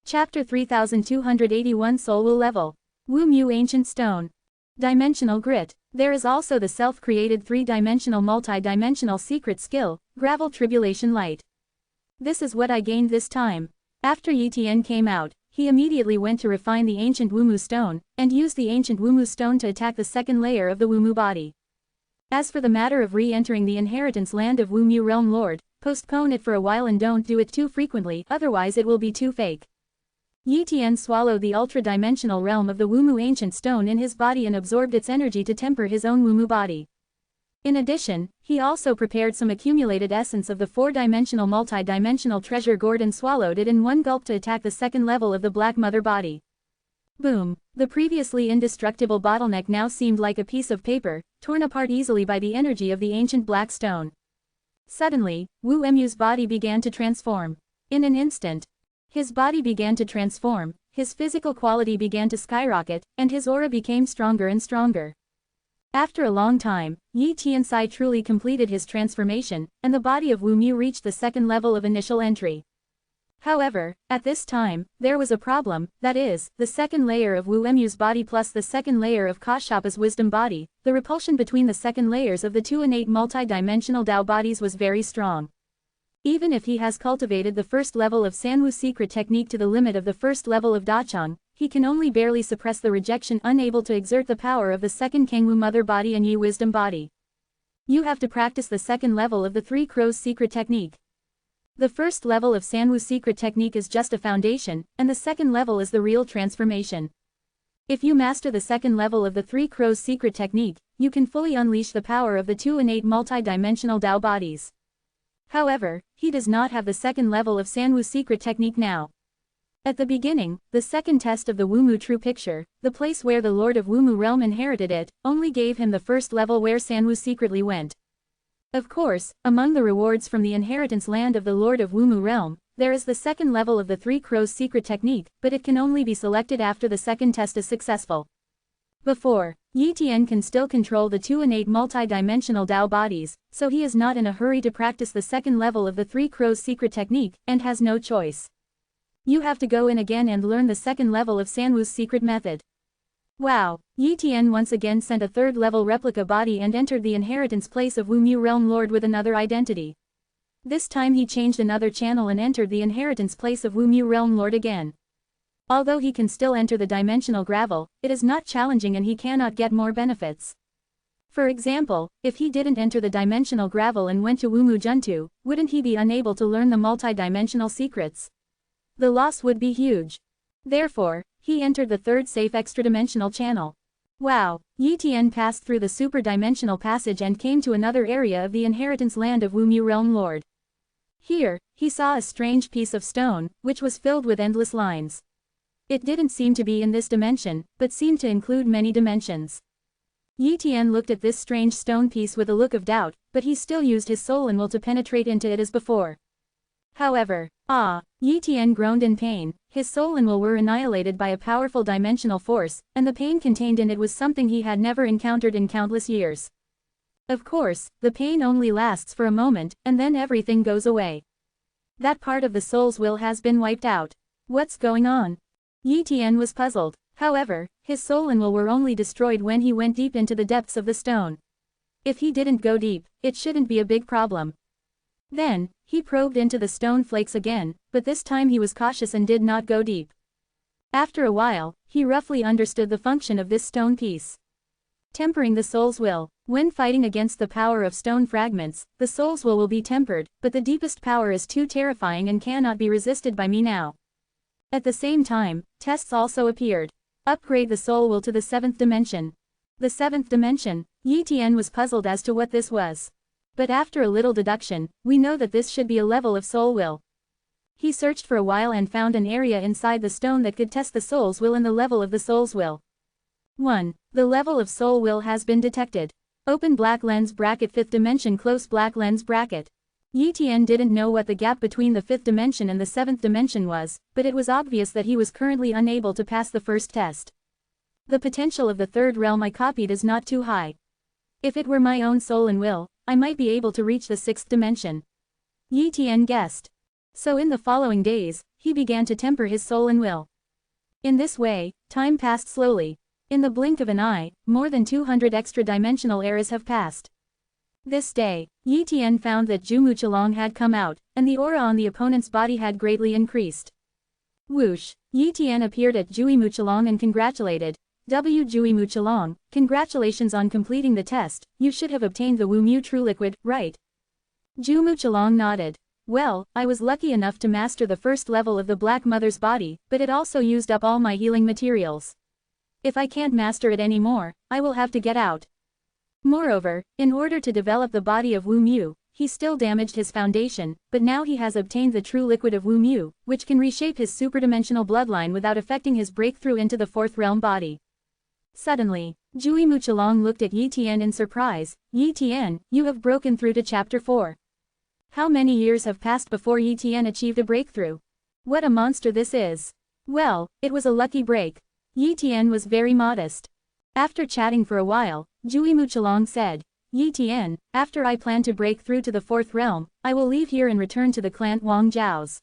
Chapter 3281 Soul Will Level. Wu Mu Ancient Stone. Dimensional Grit. There is also the self-created three-dimensional multi-dimensional secret skill, Gravel Tribulation Light. This is what I gained this time. After Yi Tian came out, he immediately went to refine the ancient Wu Mu stone, and used the ancient Wu Mu stone to attack the second layer of the Wu Mu body. As for the matter of re-entering the inheritance land of Wu Mu Realm Lord, postpone it for a while and don't do it too frequently, otherwise it will be too fake. Yi Tian swallowed the ultra-dimensional realm of the Wu Mu ancient stone in his body and absorbed its energy to temper his own Wu Mu body. In addition, he also prepared some accumulated essence of the four-dimensional multi-dimensional treasure gourd and swallowed it in one gulp to attack the second level of the Black Mother body. Boom! The previously indestructible bottleneck now seemed like a piece of paper, torn apart easily by the energy of the ancient black stone. Suddenly, Wu Mu's body began to transform. In an instant, his body began to transform, his physical quality began to skyrocket, and his aura became stronger and stronger. After a long time, Yi Tiansai truly completed his transformation, and the body of Wu Mu reached the second level of initial entry. However, at this time, there was a problem, that is, the second layer of Wu Mu's body plus the second layer of Kashyapa's wisdom body, the repulsion between the second layers of the two innate multi-dimensional Dao bodies was very strong. Even if he has cultivated the first level of Sanwu secret technique to the limit of the first level of Dachang, he can only barely suppress the rejection, unable to exert the power of the second Kangwu mother body and Yi wisdom body. You have to practice the second level of the Three Crows secret technique. The first level of Sanwu secret technique is just a foundation, and the second level is the real transformation. If you master the second level of the Three Crows secret technique, you can fully unleash the power of the two innate multi-dimensional Dao bodies. However, he does not have the second level of Sanwu secret technique now. At the beginning, the second test of the Wu Mu true picture, the place where the Lord of Wu Mu realm inherited it, only gave him the first level where Sanwu secretly went. Of course, among the rewards from the inheritance land of the Lord of Wu Mu realm, there is the second level of the Three Crows secret technique, but it can only be selected after the second test is successful. Before, Yi Tian can still control the two innate multi-dimensional Dao bodies, so he is not in a hurry to practice the second level of the Three Crows secret technique, and has no choice. You have to go in again and learn the second level of Sanwu's secret method. Wow! Yi Tian once again sent a third-level replica body and entered the inheritance place of Wu Mu Realm Lord with another identity. This time he changed another channel and entered the inheritance place of Wu Mu Realm Lord again. Although he can still enter the dimensional gravel, it is not challenging and he cannot get more benefits. For example, if he didn't enter the dimensional gravel and went to Wu Mu Juntu, wouldn't he be unable to learn the multi-dimensional secrets? The loss would be huge. Therefore, he entered the third safe extra-dimensional channel. Wow! Yi Tian passed through the super-dimensional passage and came to another area of the inheritance land of Wu Mu Realm Lord. Here, he saw a strange piece of stone, which was filled with endless lines. It didn't seem to be in this dimension, but seemed to include many dimensions. Yi Tian looked at this strange stone piece with a look of doubt, but he still used his soul and will to penetrate into it as before. However, Yi Tian groaned in pain, his soul and will were annihilated by a powerful dimensional force, and the pain contained in it was something he had never encountered in countless years. Of course, the pain only lasts for a moment, and then everything goes away. That part of the soul's will has been wiped out. What's going on? Yi Tian was puzzled. However, his soul and will were only destroyed when he went deep into the depths of the stone. If he didn't go deep, it shouldn't be a big problem. Then, he probed into the stone flakes again, but this time he was cautious and did not go deep. After a while, he roughly understood the function of this stone piece. Tempering the soul's will. When fighting against the power of stone fragments, the soul's will be tempered, but the deepest power is too terrifying and cannot be resisted by me now. At the same time, tests also appeared. Upgrade the soul will to the 7th dimension. The 7th dimension? Yi Tian was puzzled as to what this was. But after a little deduction, we know that this should be a level of soul will. He searched for a while and found an area inside the stone that could test the soul's will and the level of the soul's will. 1. The level of soul will has been detected. Open black lens bracket 5th dimension close black lens bracket. Yi Tian didn't know what the gap between the 5th dimension and the 7th dimension was, but it was obvious that he was currently unable to pass the first test. The potential of the third realm I copied is not too high. If it were my own soul and will, I might be able to reach the 6th dimension. Yi Tian guessed. So in the following days, he he began to temper his soul and will. In this way, time passed slowly. In the blink of an eye, more than 200 extra-dimensional eras have passed. This day, Yi Tian found that Zhu Muqilong had come out, and the aura on the opponent's body had greatly increased. Whoosh! Yi Tian appeared at Zhu Muqilong and congratulated. Zhu Muqilong, congratulations on completing the test, you should have obtained the Wu Mu True Liquid, right? Zhu Muqilong nodded. Well, I was lucky enough to master the first level of the Black Mother's body, but it also used up all my healing materials. If I can't master it anymore, I will have to get out. Moreover, in order to develop the body of Wu Mu, he still damaged his foundation, but now he has obtained the true liquid of Wu Mu, which can reshape his superdimensional bloodline without affecting his breakthrough into the fourth realm body. Suddenly, Zhu Muqilong looked at Yi Tian in surprise. Yi Tian, you have broken through to chapter 4. How many years have passed before Yi Tian achieved a breakthrough? What a monster this is. Well, it was a lucky break. Yi Tian was very modest. After chatting for a while, Zhu Muqilong said, Yi Tian, after I plan to break through to the fourth realm, I will leave here and return to the clan Wang Zhao's.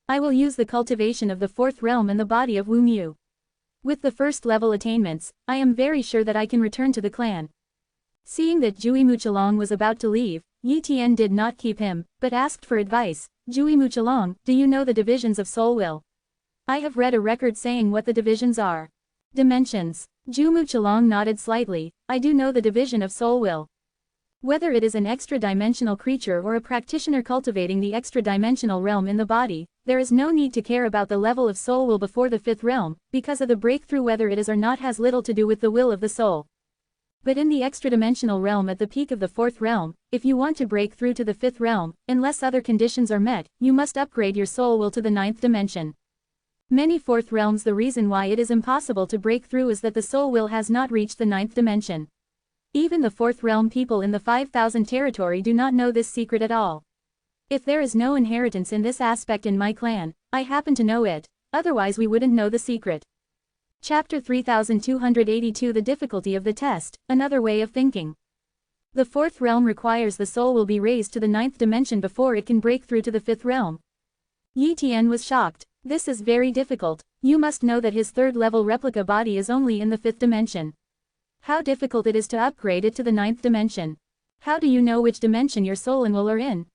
I will use the cultivation of the fourth realm in the body of Wu Mu. With the first level attainments, I am very sure that I can return to the clan. Seeing that Zhu Muqilong was about to leave, Yi Tian did not keep him, but asked for advice. Zhu Muqilong, do you know the divisions of soul will? I have read a record saying what the divisions are. Dimensions. Zhu Muqilong nodded slightly. I do know the division of soul will. Whether it is an extra-dimensional creature or a practitioner cultivating the extra-dimensional realm in the body, there is no need to care about the level of soul will before the fifth realm, because of the breakthrough whether it is or not has little to do with the will of the soul. But in the extra-dimensional realm at the peak of the fourth realm, if you want to break through to the fifth realm, unless other conditions are met, you must upgrade your soul will to the ninth dimension. Many fourth realms the reason why it is impossible to break through is that the soul will has not reached the ninth dimension. Even the fourth realm people in the 5,000 territory do not know this secret at all. If there is no inheritance in this aspect in my clan, I happen to know it, otherwise we wouldn't know the secret. Chapter 3282 The difficulty of the test, another way of thinking. The fourth realm requires the soul will be raised to the ninth dimension before it can break through to the fifth realm. Yi Tian was shocked. This is very difficult. You must know that his third-level replica body is only in the fifth dimension. How difficult it is to upgrade it to the ninth dimension. How do you know which dimension your soul and will are in?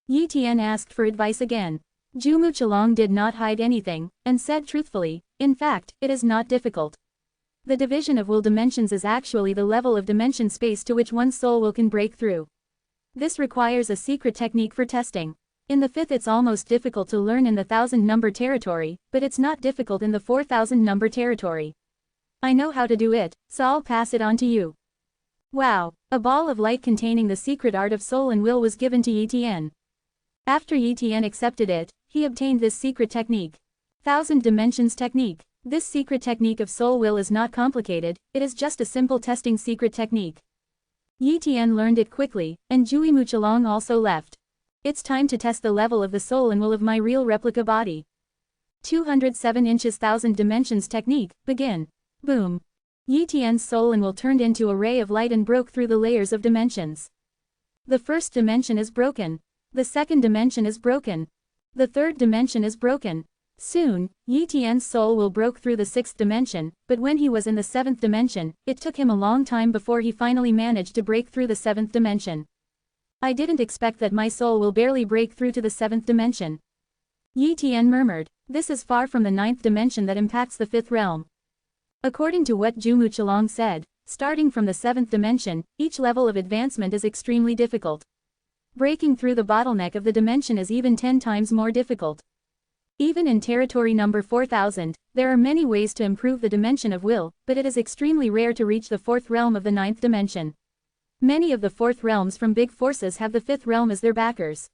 Yi Tian asked for advice again. Zhu Muqilong did not hide anything, and said truthfully, in fact, it is not difficult. The division of will dimensions is actually the level of dimension space to which one's soul will can break through. This requires a secret technique for testing. In the fifth it's almost difficult to learn in the 1,000 number territory, but it's not difficult in the 4,000 number territory. I know how to do it, so I'll pass it on to you. Wow, a ball of light containing the secret art of soul and will was given to Yi Tian. After Yi Tian accepted it, he obtained this secret technique. 1,000 dimensions technique. This secret technique of soul will is not complicated, it is just a simple testing secret technique. Yi Tian learned it quickly, and Zhu Muqilong also left. It's time to test the level of the soul and will of my real replica body. 207 inches 1,000 dimensions technique, begin. Boom. Yi Tian's soul and will turned into a ray of light and broke through the layers of dimensions. The first dimension is broken. The second dimension is broken. The third dimension is broken. Soon, Yi Tian's soul will broke through the sixth dimension, but when he was in the seventh dimension, it took him a long time before he finally managed to break through the seventh dimension. I didn't expect that my soul will barely break through to the seventh dimension. Yi Tian murmured, this is far from the ninth dimension that impacts the fifth realm. According to what Zhu Muqilong said, starting from the seventh dimension, each level of advancement is extremely difficult. Breaking through the bottleneck of the dimension is even 10 times more difficult. Even in territory number 4000, there are many ways to improve the dimension of will, but it is extremely rare to reach the fourth realm of the ninth dimension. Many of the fourth realms from big forces have the fifth realm as their backers.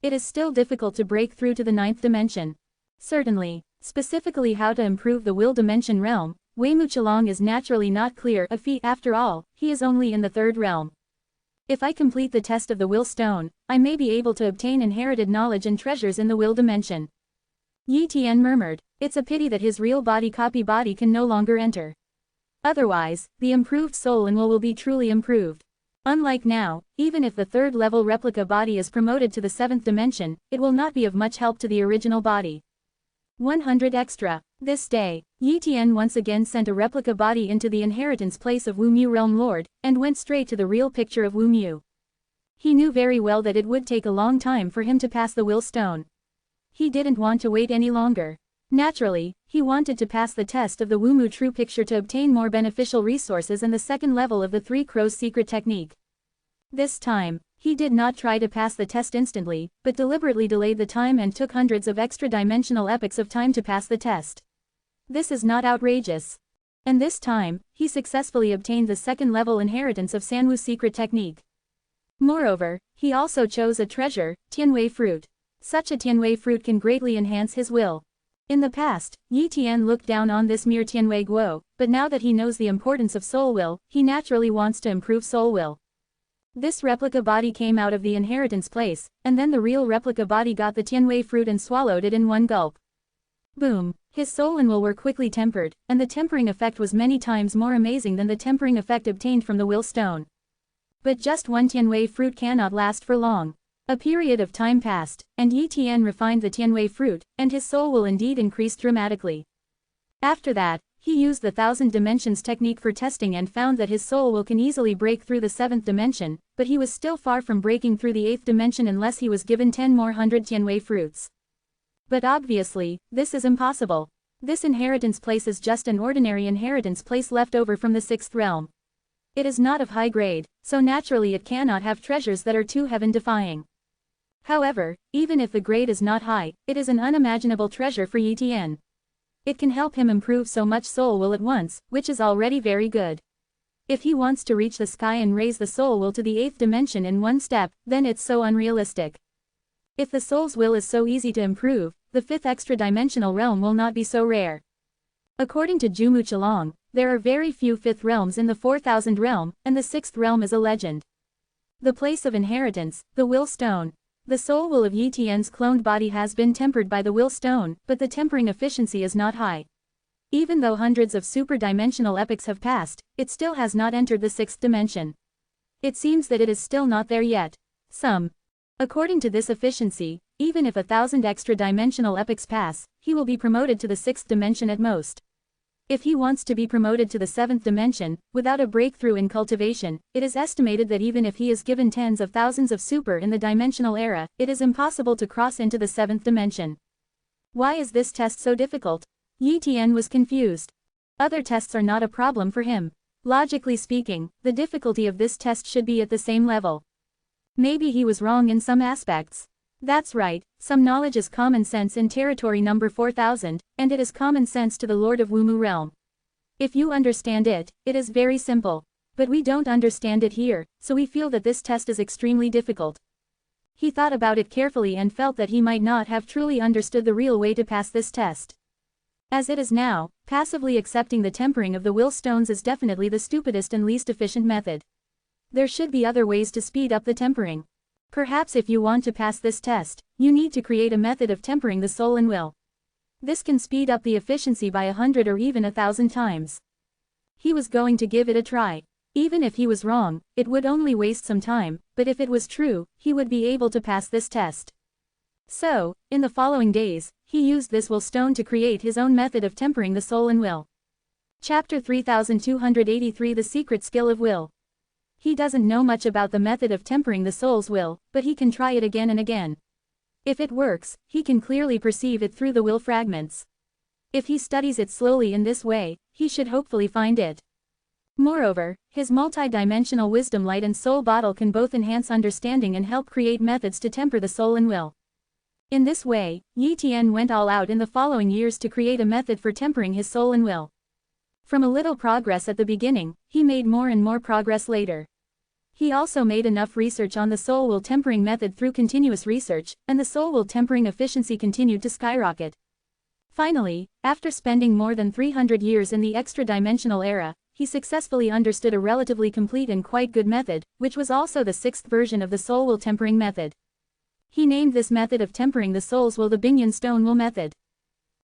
It is still difficult to break through to the ninth dimension. Certainly, specifically how to improve the will dimension realm, Wei Muqilong is naturally not clear a feat after all, he is only in the third realm. If I complete the test of the will stone, I may be able to obtain inherited knowledge and treasures in the will dimension. Yi Tian murmured, it's a pity that his real body copy body can no longer enter. Otherwise, the improved soul and will be truly improved. Unlike now, even if the third-level replica body is promoted to the seventh dimension, it will not be of much help to the original body. 100 extra. This day, Yi Tian once again sent a replica body into the inheritance place of Wu Mu Realm Lord, and went straight to the real picture of Wu Mu. He knew very well that it would take a long time for him to pass the will stone. He didn't want to wait any longer. Naturally, he wanted to pass the test of the Wu Mu true picture to obtain more beneficial resources and the second level of the Three Crows secret technique. This time, he did not try to pass the test instantly, but deliberately delayed the time and took hundreds of extra dimensional epochs of time to pass the test. This is not outrageous. And this time, he successfully obtained the second level inheritance of Sanwu's secret technique. Moreover, he also chose a treasure, Tianwei fruit. Such a Tianwei fruit can greatly enhance his will. In the past, Yi Tian looked down on this mere Tianwei guo, but now that he knows the importance of soul will, he naturally wants to improve soul will. This replica body came out of the inheritance place, and then the real replica body got the Tianwei fruit and swallowed it in one gulp. Boom! His soul and will were quickly tempered, and the tempering effect was many times more amazing than the tempering effect obtained from the will stone. But just one Tianwei fruit cannot last for long. A period of time passed, and Yi Tian refined the Tianwei fruit, and his soul will indeed increased dramatically. After that, he used the 1000 dimensions technique for testing and found that his soul will can easily break through the 7th dimension, but he was still far from breaking through the 8th dimension unless he was given 10 more 100 Tianwei fruits. But obviously, this is impossible. This inheritance place is just an ordinary inheritance place left over from the 6th realm. It is not of high grade, so naturally it cannot have treasures that are too heaven-defying. However, even if the grade is not high, it is an unimaginable treasure for Yi Tian. It can help him improve so much soul will at once, which is already very good. If he wants to reach the sky and raise the soul will to the 8th dimension in one step, then it's so unrealistic. If the soul's will is so easy to improve, the 5th extra-dimensional realm will not be so rare. According to Jumu Chalong, there are very few 5th realms in the 4000 realm, and the 6th realm is a legend. The place of inheritance, the will stone. The soul will of Yi Tian's cloned body has been tempered by the will stone, but the tempering efficiency is not high. Even though hundreds of super-dimensional epochs have passed, it still has not entered the 6th dimension. It seems that it is still not there yet. According to this efficiency, even if 1000 extra-dimensional epochs pass, he will be promoted to the 6th dimension at most. If he wants to be promoted to the 7th dimension, without a breakthrough in cultivation, it is estimated that even if he is given tens of thousands of super in the dimensional era, it is impossible to cross into the 7th dimension. Why is this test so difficult? Yi Tian was confused. Other tests are not a problem for him. Logically speaking, the difficulty of this test should be at the same level. Maybe he was wrong in some aspects. That's right, some knowledge is common sense in territory number 4000, and it is common sense to the Lord of Wu Mu realm. If you understand it, it is very simple. But we don't understand it here, so we feel that this test is extremely difficult. He thought about it carefully and felt that he might not have truly understood the real way to pass this test. As it is now, passively accepting the tempering of the will stones is definitely the stupidest and least efficient method. There should be other ways to speed up the tempering. Perhaps if you want to pass this test, you need to create a method of tempering the soul and will. This can speed up the efficiency by 100 or even 1000 times. He was going to give it a try. Even if he was wrong, it would only waste some time, but if it was true, he would be able to pass this test. So, in the following days, he used this will stone to create his own method of tempering the soul and will. Chapter 3283 The Secret Skill of Will. He doesn't know much about the method of tempering the soul's will, but he can try it again and again. If it works, he can clearly perceive it through the will fragments. If he studies it slowly in this way, he should hopefully find it. Moreover, his multi-dimensional wisdom light and soul bottle can both enhance understanding and help create methods to temper the soul and will. In this way, Yi Tian went all out in the following years to create a method for tempering his soul and will. From a little progress at the beginning, he made more and more progress later. He also made enough research on the soul will tempering method through continuous research, and the soul will tempering efficiency continued to skyrocket. Finally, after spending more than 300 years in the extra-dimensional era, he successfully understood a relatively complete and quite good method, which was also the 6th version of the soul will tempering method. He named this method of tempering the soul's will the Binyan stone will method.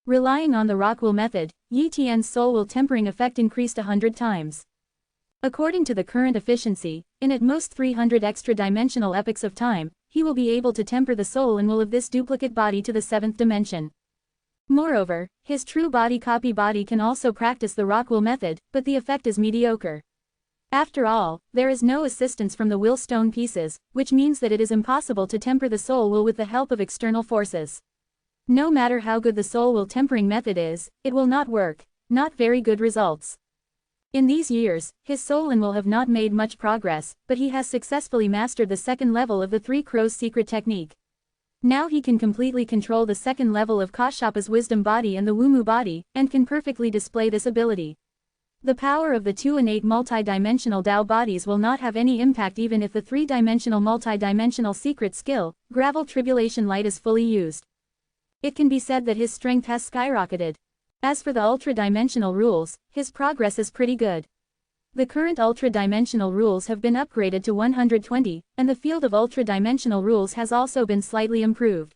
Relying on the rock will method, Yi Tian's soul will tempering effect increased 100 times. According to the current efficiency, in at most 300 extra-dimensional epochs of time, he will be able to temper the soul and will of this duplicate body to the 7th dimension. Moreover, his true body copy body can also practice the rock will method, but the effect is mediocre. After all, there is no assistance from the will stone pieces, which means that it is impossible to temper the soul will with the help of external forces. No matter how good the soul will tempering method is, it will not work, not very good results. In these years, his soul will have not made much progress, but he has successfully mastered the second level of the Three Crows secret technique. Now he can completely control the second level of Kashyap's wisdom body and the Wumu body, and can perfectly display this ability. The power of the two innate multi-dimensional Tao bodies will not have any impact even if the three-dimensional multi-dimensional secret skill, gravel tribulation light is fully used. It can be said that his strength has skyrocketed. As for the ultra-dimensional rules, his progress is pretty good. The current ultra-dimensional rules have been upgraded to 120, and the field of ultra-dimensional rules has also been slightly improved.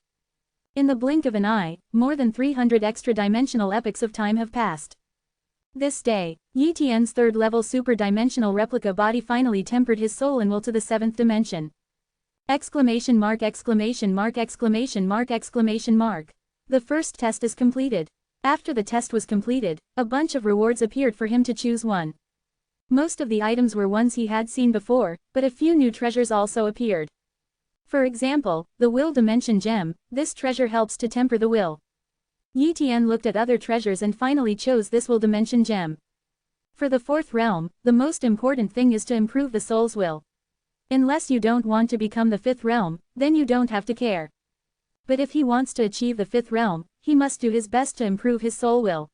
In the blink of an eye, more than 300 extra-dimensional epochs of time have passed. This day, Yi Tian's third-level super-dimensional replica body finally tempered his soul and will to the seventh dimension. Exclamation mark exclamation mark exclamation mark exclamation mark. The first test is completed. After the test was completed, a bunch of rewards appeared for him to choose one. Most of the items were ones he had seen before, but a few new treasures also appeared. For example, the Will Dimension Gem. This treasure helps to temper the will. Yi Tian looked at other treasures and finally chose this Will Dimension Gem. For the fourth realm, the most important thing is to improve the soul's will. Unless you don't want to become the fifth realm, then you don't have to care. But if he wants to achieve the fifth realm, he must do his best to improve his soul will.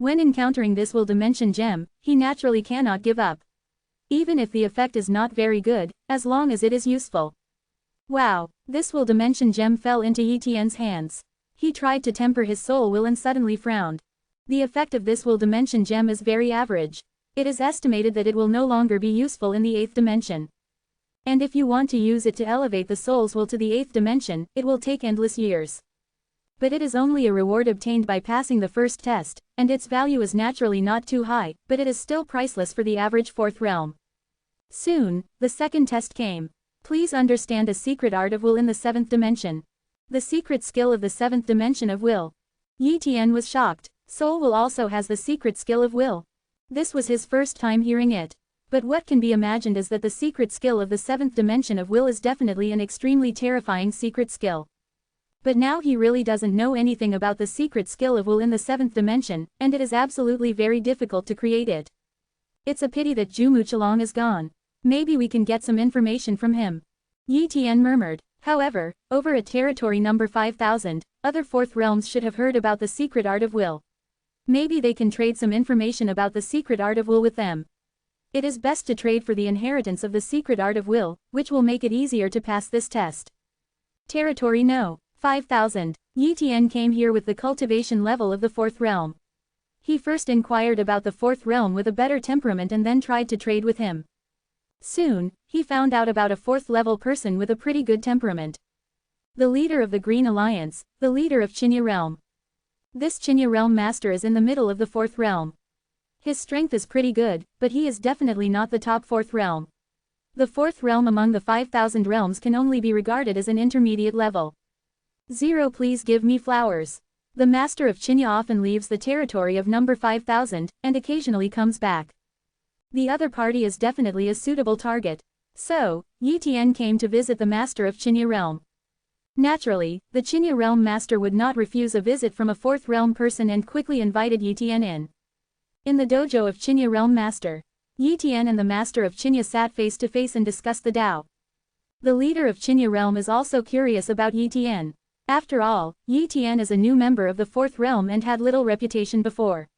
When encountering this Will Dimension Gem, he naturally cannot give up. Even if the effect is not very good, as long as it is useful. Wow, this Will Dimension Gem fell into Yi Tian's hands. He tried to temper his soul will and suddenly frowned. The effect of this Will Dimension Gem is very average. It is estimated that it will no longer be useful in the 8th dimension. And if you want to use it to elevate the soul's will to the 8th dimension, it will take endless years. But it is only a reward obtained by passing the first test, and its value is naturally not too high, but it is still priceless for the average 4th realm. Soon, the second test came. Please understand a secret art of will in the 7th dimension. The secret skill of the 7th dimension of will. Yi Tian was shocked. Soul will also has the secret skill of will. This was his first time hearing it. But what can be imagined is that the secret skill of the 7th dimension of will is definitely an extremely terrifying secret skill. But now he really doesn't know anything about the secret skill of will in the 7th dimension, and it is absolutely very difficult to create it. It's a pity that Jumu Chalong is gone. Maybe we can get some information from him. Yi Tian murmured. However, over at territory number 5000, other 4th realms should have heard about the secret art of will. Maybe they can trade some information about the secret art of will with them. It is best to trade for the inheritance of the secret art of will, which will make it easier to pass this test. Territory No. 5000. Yi Tian came here with the cultivation level of the 4th realm. He first inquired about the 4th realm with a better temperament and then tried to trade with him. Soon, he found out about a 4th level person with a pretty good temperament. The leader of the Green Alliance, the leader of Qinya realm. This Qinya realm master is in the middle of the 4th realm. His strength is pretty good, but he is definitely not the top 4th realm. The 4th realm among the 5000 realms can only be regarded as an intermediate level. 0 Please give me flowers. The master of Qinya often leaves the territory of number 5000, and occasionally comes back. The other party is definitely a suitable target. So, Yi Tian came to visit the master of Qinya realm. Naturally, the Qinya realm master would not refuse a visit from a 4th realm person and quickly invited Yi Tian in. In the dojo of Qinya realm master, Yi Tian and the master of Qinya sat face to face and discussed the Tao. The leader of Qinya realm is also curious about Yi Tian. After all, Yi Tian is a new member of the 4th realm and had little reputation before.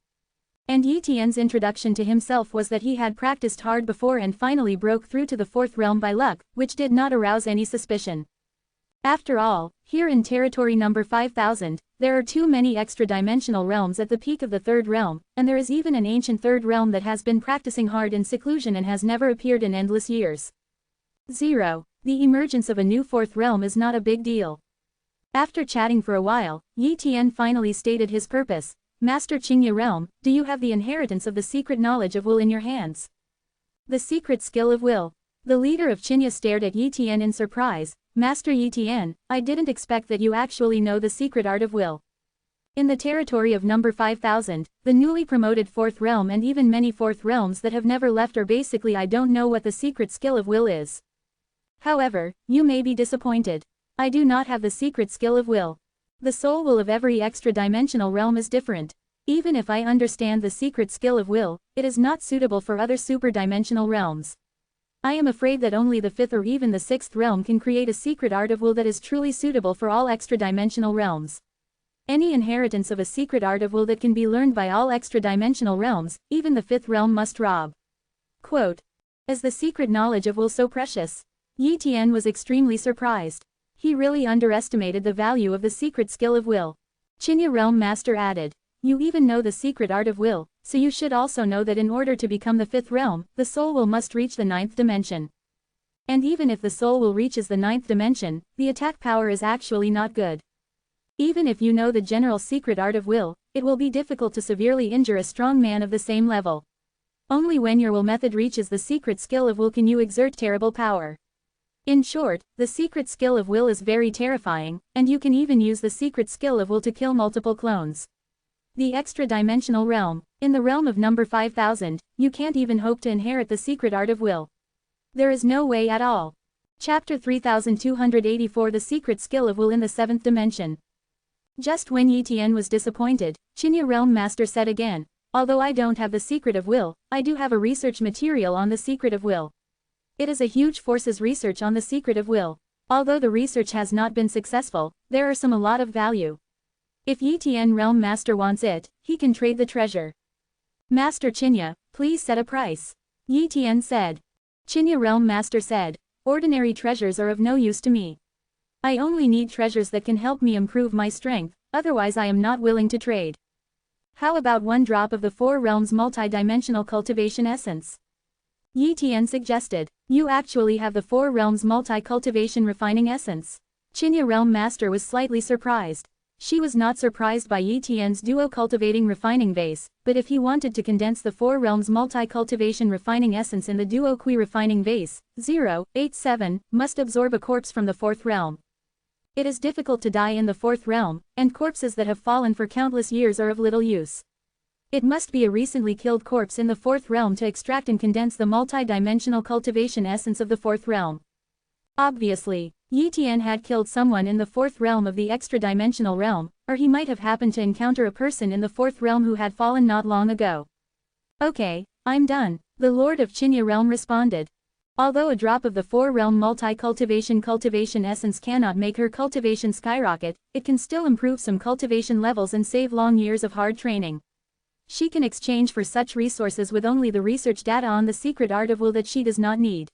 And Yi Tian's introduction to himself was that he had practiced hard before and finally broke through to the 4th realm by luck, which did not arouse any suspicion. After all, here in territory number 5000, there are too many extra-dimensional realms at the peak of the 3rd realm, and there is even an ancient 3rd realm that has been practicing hard in seclusion and has never appeared in endless years. 0. The emergence of a new 4th realm is not a big deal. After chatting for a while, Yi Tian finally stated his purpose. Master Qinya realm, do you have the inheritance of the secret knowledge of will in your hands? The secret skill of will. The leader of Qinya stared at Yi Tian in surprise. Master Yi Tian, I didn't expect that you actually know the secret art of will. In the territory of number 5000, the newly promoted 4th realm and even many 4th realms that have never left are basically I don't know what the secret skill of will is. However, you may be disappointed. I do not have the secret skill of will. The soul will of every extra-dimensional realm is different. Even if I understand the secret skill of will, it is not suitable for other super-dimensional realms. I am afraid that only the 5th or even the 6th realm can create a secret art of will that is truly suitable for all extra-dimensional realms. Any inheritance of a secret art of will that can be learned by all extra-dimensional realms, even the 5th realm must rob. Quote, "Is the secret knowledge of will so precious?" Yi Tian was extremely surprised. He really underestimated the value of the secret skill of will. Qinya Realm Master added, "You even know the secret art of will, so you should also know that in order to become the 5th realm, the soul will must reach the 9th dimension. And even if the soul will reaches the 9th dimension, the attack power is actually not good. Even if you know the general secret art of will, it will be difficult to severely injure a strong man of the same level. Only when your will method reaches the secret skill of will can you exert terrible power. In short, the secret skill of will is very terrifying, and you can even use the secret skill of will to kill multiple clones. The extra-dimensional realm. In the realm of number 5000, you can't even hope to inherit the secret art of will. There is no way at all." Chapter 3284 The Secret Skill of Will in the 7th Dimension. Just when Yi Tian was disappointed, Qinya Realm Master said again, "Although I don't have the secret of will, I do have a research material on the secret of will. It is a huge forces research on the secret of will. Although the research has not been successful, there are some a lot of value. If Yi Tian Realm Master wants it, he can trade the treasure." "Master Qinya, please set a price," Yi Tian said. Qinya Realm Master said, "Ordinary treasures are of no use to me. I only need treasures that can help me improve my strength, otherwise I am not willing to trade." "How about one drop of the 4 realms multi-dimensional cultivation essence?" Yi Tian suggested. "You actually have the 4 realms multi-cultivation refining essence?" Qinya Realm Master was slightly surprised. She was not surprised by Yi Tian's duo cultivating refining vase, but if he wanted to condense the 4 realms multi-cultivation refining essence in the duo Kui refining vase, 087, must absorb a corpse from the 4th realm. It is difficult to die in the 4th realm, and corpses that have fallen for countless years are of little use. It must be a recently killed corpse in the 4th realm to extract and condense the multi-dimensional cultivation essence of the 4th realm. Obviously, Yi Tian had killed someone in the 4th realm of the extra-dimensional realm, or he might have happened to encounter a person in the 4th realm who had fallen not long ago. "Okay, I'm done," the Lord of Qinya Realm responded. Although a drop of the 4-realm multi-cultivation essence cannot make her cultivation skyrocket, it can still improve some cultivation levels and save long years of hard training. She can exchange for such resources with only the research data on the secret art of will that she does not need.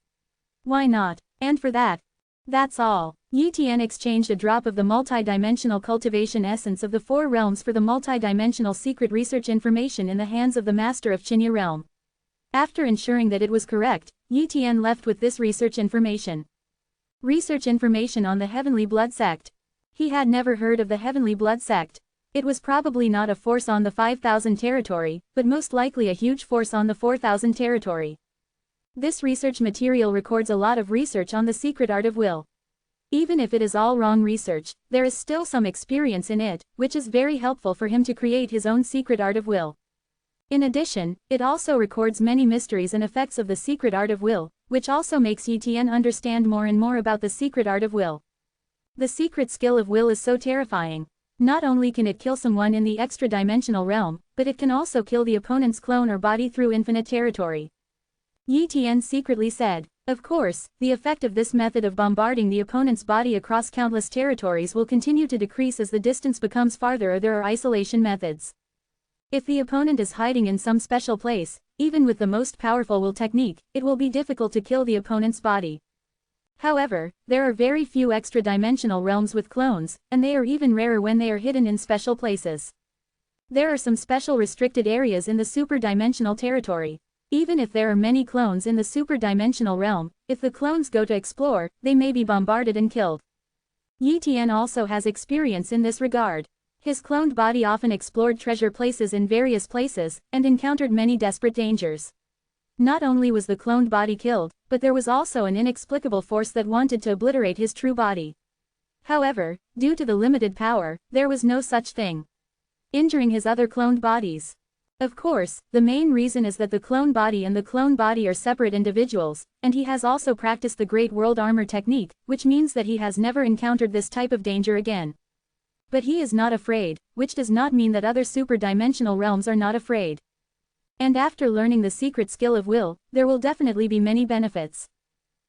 Why not? And for that. That's all. Yi Tian exchanged a drop of the multi-dimensional cultivation essence of the 4 realms for the multi-dimensional secret research information in the hands of the master of Qinya Realm. After ensuring that it was correct, Yi Tian left with this research information. Research information on the Heavenly Blood Sect. He had never heard of the Heavenly Blood Sect. It was probably not a force on the 5000 territory, but most likely a huge force on the 4000 territory. This research material records a lot of research on the secret art of will. Even if it is all wrong research, there is still some experience in it, which is very helpful for him to create his own secret art of will. In addition, it also records many mysteries and effects of the secret art of will, which also makes Yi Tian understand more and more about the secret art of will. The secret skill of will is so terrifying. Not only can it kill someone in the extra-dimensional realm, but it can also kill the opponent's clone or body through infinite territory. Yi Tian secretly said. Of course, the effect of this method of bombarding the opponent's body across countless territories will continue to decrease as the distance becomes farther or there are isolation methods. If the opponent is hiding in some special place, even with the most powerful will technique, it will be difficult to kill the opponent's body. However, there are very few extra-dimensional realms with clones, and they are even rarer when they are hidden in special places. There are some special restricted areas in the super-dimensional territory. Even if there are many clones in the super-dimensional realm, if the clones go to explore, they may be bombarded and killed. Yi Tian also has experience in this regard. His cloned body often explored treasure places in various places, and encountered many desperate dangers. Not only was the cloned body killed, but there was also an inexplicable force that wanted to obliterate his true body. However, due to the limited power, there was no such thing. injuring his other cloned bodies. Of course, the main reason is that the clone body and the clone body are separate individuals, and he has also practiced the Great World Armor technique, which means that he has never encountered this type of danger again. But he is not afraid, which does not mean that other super-dimensional realms are not afraid. And after learning the secret skill of will, there will definitely be many benefits.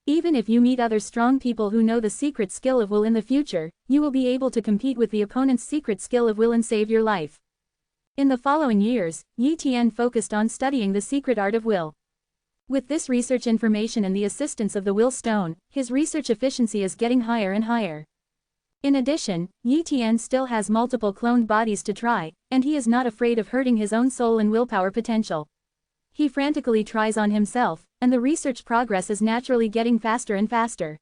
Even if you meet other strong people who know the secret skill of will in the future, you will be able to compete with the opponent's secret skill of will and save your life. In the following years, Yi Tian focused on studying the secret art of will. With this research information and the assistance of the will stone, his research efficiency is getting higher and higher. In addition, Yi Tian still has multiple cloned bodies to try, and he is not afraid of hurting his own soul and willpower potential. He frantically tries on himself, and the research progress is naturally getting faster and faster.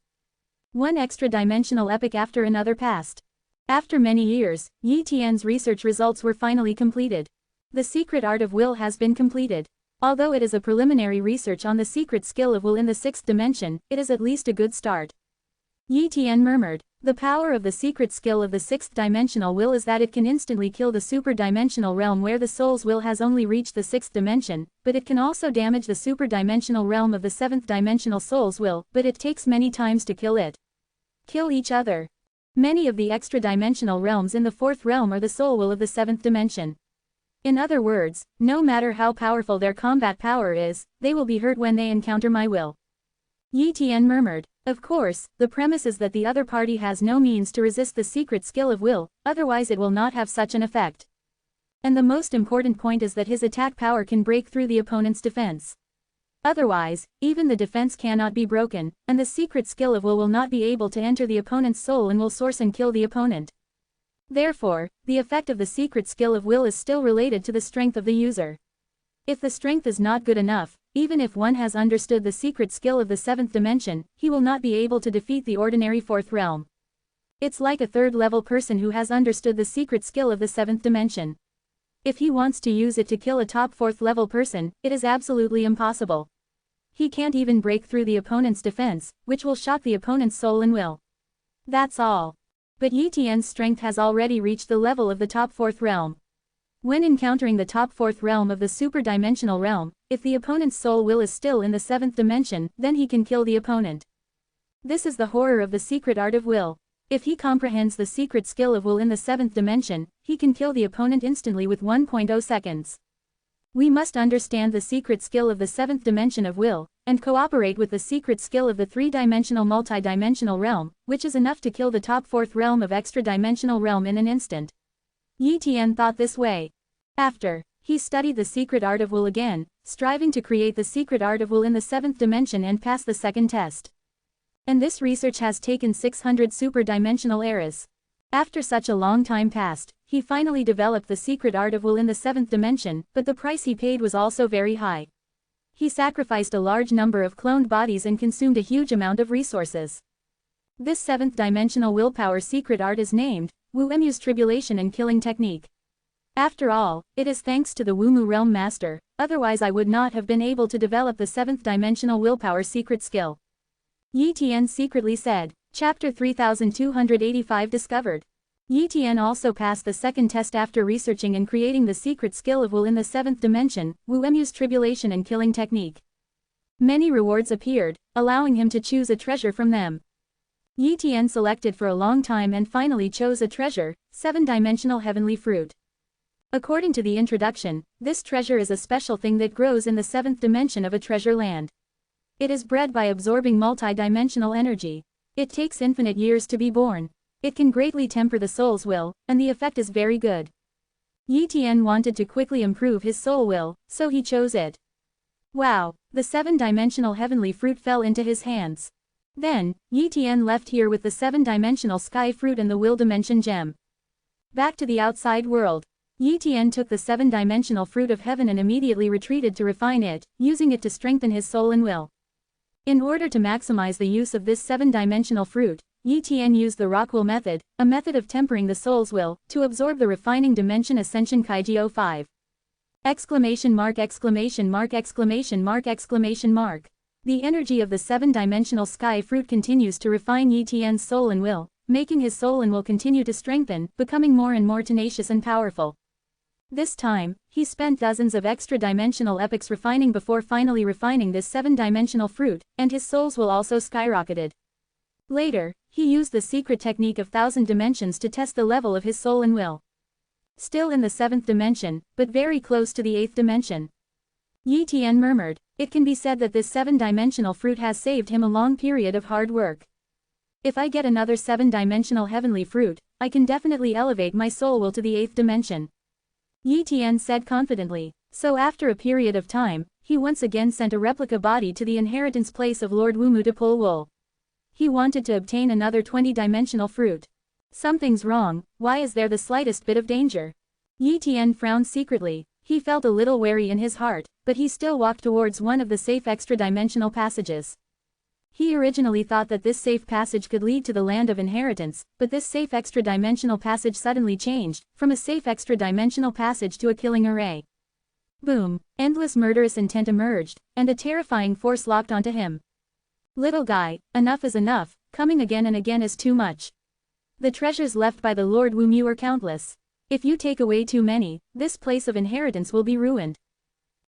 One extra-dimensional epoch after another passed. After many years, Yi Tian's research results were finally completed. The secret art of will has been completed. Although it is a preliminary research on the secret skill of will in the sixth dimension, it is at least a good start. Yi Tian murmured, "The power of the secret skill of the sixth dimensional will is that it can instantly kill the super-dimensional realm where the soul's will has only reached the sixth dimension, but it can also damage the super-dimensional realm of the seventh dimensional soul's will, but it takes many times to kill it. Kill each other. Many of the extra-dimensional realms in the fourth realm are the soul will of the seventh dimension. In other words, no matter how powerful their combat power is, they will be hurt when they encounter my will." Yi Tian murmured, "Of course, the premise is that the other party has no means to resist the secret skill of will, otherwise it will not have such an effect. And the most important point is that his attack power can break through the opponent's defense. Otherwise, even the defense cannot be broken, and the secret skill of will not be able to enter the opponent's soul and will source and kill the opponent. Therefore, the effect of the secret skill of will is still related to the strength of the user. If the strength is not good enough, even if one has understood the secret skill of the seventh dimension, he will not be able to defeat the ordinary fourth realm. It's like a third-level person who has understood the secret skill of the seventh dimension. If he wants to use it to kill a top fourth-level person, it is absolutely impossible. He can't even break through the opponent's defense, which will shock the opponent's soul and will. That's all. But Yi Tian's strength has already reached the level of the top fourth realm. When encountering the top fourth realm of the super-dimensional realm, if the opponent's soul will is still in the seventh dimension, then he can kill the opponent. This is the horror of the secret art of will. If he comprehends the secret skill of will in the seventh dimension, he can kill the opponent instantly with 1.0 seconds. We must understand the secret skill of the seventh dimension of will, and cooperate with the secret skill of the three-dimensional multi-dimensional realm, which is enough to kill the top fourth realm of extra-dimensional realm in an instant. Yi Tian thought this way. After, he studied the secret art of will again, striving to create the secret art of will in the seventh dimension and pass the second test. And this research has taken 600 super-dimensional eras. After such a long time passed, he finally developed the secret art of will in the seventh dimension, but the price he paid was also very high. He sacrificed a large number of cloned bodies and consumed a huge amount of resources. This seventh-dimensional willpower secret art is named Wu Emu's Tribulation and Killing Technique. After all, it is thanks to the Wumu Realm Master, otherwise I would not have been able to develop the seventh-dimensional willpower secret skill. Yi Tian secretly said. Chapter 3285 Discovered. Yi Tian also passed the second test after researching and creating the secret skill of will in the seventh dimension, Wu Emu's Tribulation and Killing Technique. Many rewards appeared, allowing him to choose a treasure from them. Yi Tian selected for a long time and finally chose a treasure, seven-dimensional heavenly fruit. According to the introduction, this treasure is a special thing that grows in the seventh dimension of a treasure land. It is bred by absorbing multi-dimensional energy. It takes infinite years to be born. It can greatly temper the soul's will, and the effect is very good. Yi Tian wanted to quickly improve his soul will, so he chose it. Wow, the seven-dimensional heavenly fruit fell into his hands. Then, Yi Tian left here with the seven-dimensional sky fruit and the will dimension gem. Back to the outside world. Yi Tian took the seven-dimensional fruit of heaven and immediately retreated to refine it, using it to strengthen his soul and will. In order to maximize the use of this seven-dimensional fruit, Yi Tian used the rock will method, a method of tempering the soul's will, to absorb the refining dimension Ascension Kaiji 05. Exclamation mark exclamation mark exclamation mark exclamation mark. The energy of the seven-dimensional sky fruit continues to refine Yi Tian's soul and will, making his soul and will continue to strengthen, becoming more and more tenacious and powerful. This time, he spent dozens of extra-dimensional epochs refining before finally refining this 7-dimensional fruit, and his soul's will also skyrocketed. Later, he used the secret technique of 1,000 dimensions to test the level of his soul and will. Still in the 7th dimension, but very close to the 8th dimension. Yi Tian murmured, "It can be said that this 7-dimensional fruit has saved him a long period of hard work. If I get another 7-dimensional heavenly fruit, I can definitely elevate my soul will to the 8th dimension." Yi Tian said confidently. So after a period of time, he once again sent a replica body to the inheritance place of Lord Wumu to pull wool. He wanted to obtain another 20-dimensional fruit. Something's wrong, why is there the slightest bit of danger? Yi Tian frowned secretly. He felt a little wary in his heart, but he still walked towards one of the safe extra-dimensional passages. He originally thought that this safe passage could lead to the land of inheritance, but this safe extra-dimensional passage suddenly changed, from a safe extra-dimensional passage to a killing array. Boom! Endless murderous intent emerged, and a terrifying force locked onto him. "Little guy, enough is enough, coming again and again is too much. The treasures left by the Lord Wumu are countless. If you take away too many, this place of inheritance will be ruined."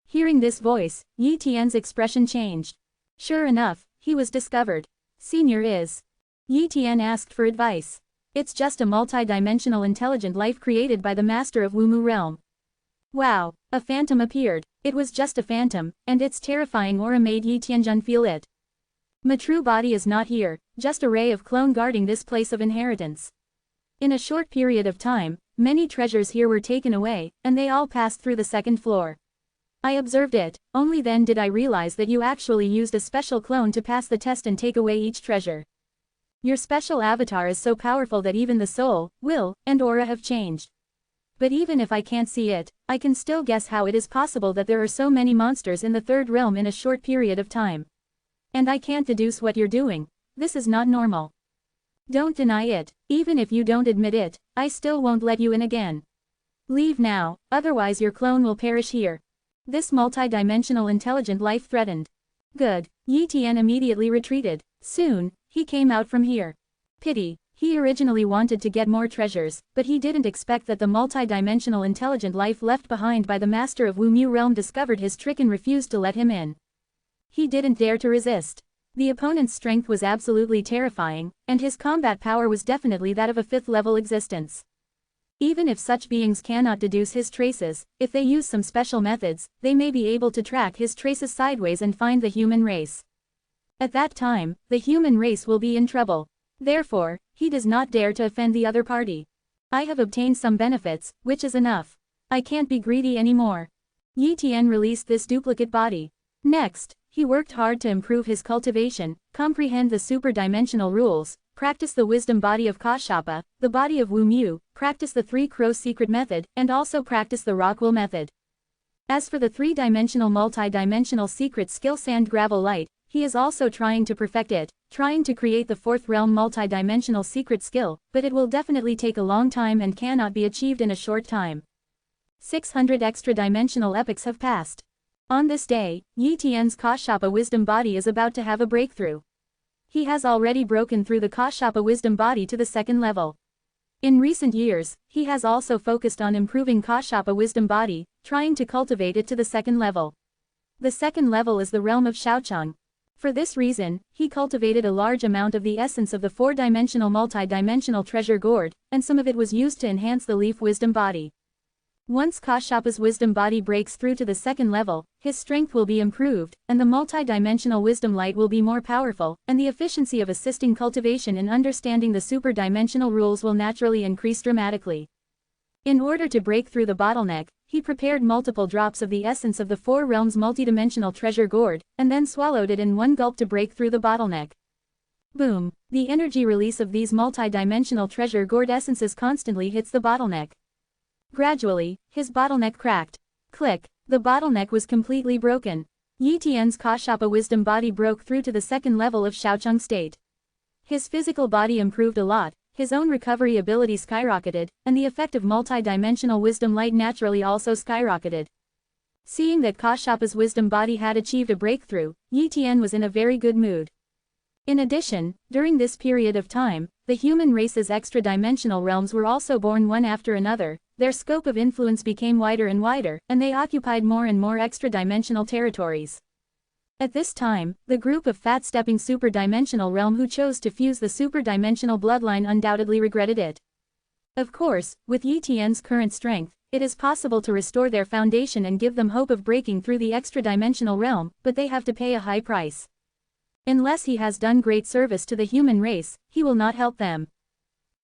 Hearing this voice, Yi Tian's expression changed. Sure enough, he was discovered. "Senior is?" Yi Tian asked for advice. "It's just a multi-dimensional intelligent life created by the master of Wumu realm." Wow, a phantom appeared. It was just a phantom, and its terrifying aura made Yi Tianjun feel it. My true body is not here, just a ray of clone guarding this place of inheritance. In a short period of time, many treasures here were taken away, and they all passed through the 2nd floor. I observed it, only then did I realize that you actually used a special clone to pass the test and take away each treasure. Your special avatar is so powerful that even the soul, will, and aura have changed. But even if I can't see it, I can still guess how it is possible that there are so many monsters in the 3rd realm in a short period of time. And I can't deduce what you're doing. This is not normal. Don't deny it. Even if you don't admit it, I still won't let you in again. Leave now, otherwise your clone will perish here." This multi-dimensional intelligent life threatened. Good. Yi Tian immediately retreated. Soon, he came out from here. Pity. He originally wanted to get more treasures, but he didn't expect that the multi-dimensional intelligent life left behind by the master of Wumu realm discovered his trick and refused to let him in. He didn't dare to resist. The opponent's strength was absolutely terrifying, and his combat power was definitely that of a 5th-level existence. Even if such beings cannot deduce his traces, if they use some special methods, they may be able to track his traces sideways and find the human race. At that time, the human race will be in trouble. Therefore, he does not dare to offend the other party. I have obtained some benefits, which is enough. I can't be greedy anymore. Yi Tian released this duplicate body. Next, he worked hard to improve his cultivation, comprehend the super-dimensional rules, practice the wisdom body of Kashapa, the body of Wumu, practice the 3 Crows secret method, and also practice the Rockwool method. As for the 3-dimensional multi-dimensional secret skill Sand Gravel Light, he is also trying to perfect it, trying to create the 4th realm multi-dimensional secret skill, but it will definitely take a long time and cannot be achieved in a short time. 600 extra-dimensional epochs have passed. On this day, Yi Tian's Kashapa wisdom body is about to have a breakthrough. He has already broken through the Kashapa wisdom body to the 2nd level. In recent years, he has also focused on improving Kashapa wisdom body, trying to cultivate it to the 2nd level. The 2nd level is the realm of Shaocheng. For this reason, he cultivated a large amount of the essence of the 4-dimensional multi-dimensional treasure gourd, and some of it was used to enhance the leaf wisdom body. Once Kashapa's wisdom body breaks through to the 2nd level, his strength will be improved, and the multi-dimensional wisdom light will be more powerful, and the efficiency of assisting cultivation in understanding the super-dimensional rules will naturally increase dramatically. In order to break through the bottleneck, he prepared multiple drops of the essence of the 4 realms multidimensional treasure gourd, and then swallowed it in one gulp to break through the bottleneck. Boom! The energy release of these multi-dimensional treasure gourd essences constantly hits the bottleneck. Gradually, his bottleneck cracked. Click! The bottleneck was completely broken. Yi Tian's Kashapa wisdom body broke through to the 2nd level of Shaocheng state. His physical body improved a lot, his own recovery ability skyrocketed, and the effect of multi-dimensional wisdom light naturally also skyrocketed. Seeing that Kashapa's wisdom body had achieved a breakthrough, Yi Tian was in a very good mood. In addition, during this period of time, the human race's extra-dimensional realms were also born one after another, their scope of influence became wider and wider, and they occupied more and more extra-dimensional territories. At this time, the group of fat-stepping super-dimensional realm who chose to fuse the super-dimensional bloodline undoubtedly regretted it. Of course, with Yi Tian's current strength, it is possible to restore their foundation and give them hope of breaking through the extra-dimensional realm, but they have to pay a high price. Unless he has done great service to the human race, he will not help them.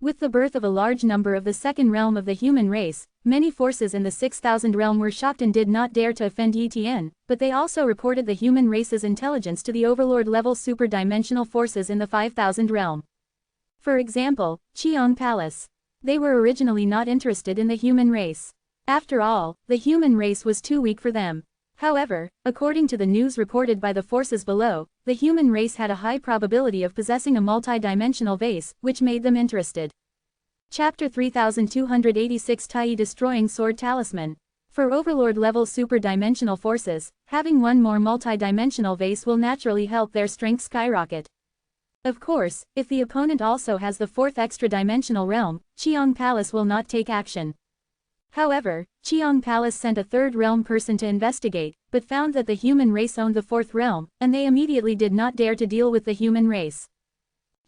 With the birth of a large number of the second realm of the human race, many forces in the 6000 realm were shocked and did not dare to offend Yi Tian, but they also reported the human race's intelligence to the overlord-level super-dimensional forces in the 5000 realm. For example, Qiang Palace. They were originally not interested in the human race. After all, the human race was too weak for them. However, according to the news reported by the forces below, the human race had a high probability of possessing a multi-dimensional vase, which made them interested. Chapter 3286 Tai Destroying Sword Talisman. For overlord-level super-dimensional forces, having one more multi-dimensional vase will naturally help their strength skyrocket. Of course, if the opponent also has the fourth extra-dimensional realm, Qiang Palace will not take action. However, Qiang Palace sent a third realm person to investigate, but found that the human race owned the fourth realm, and they immediately did not dare to deal with the human race.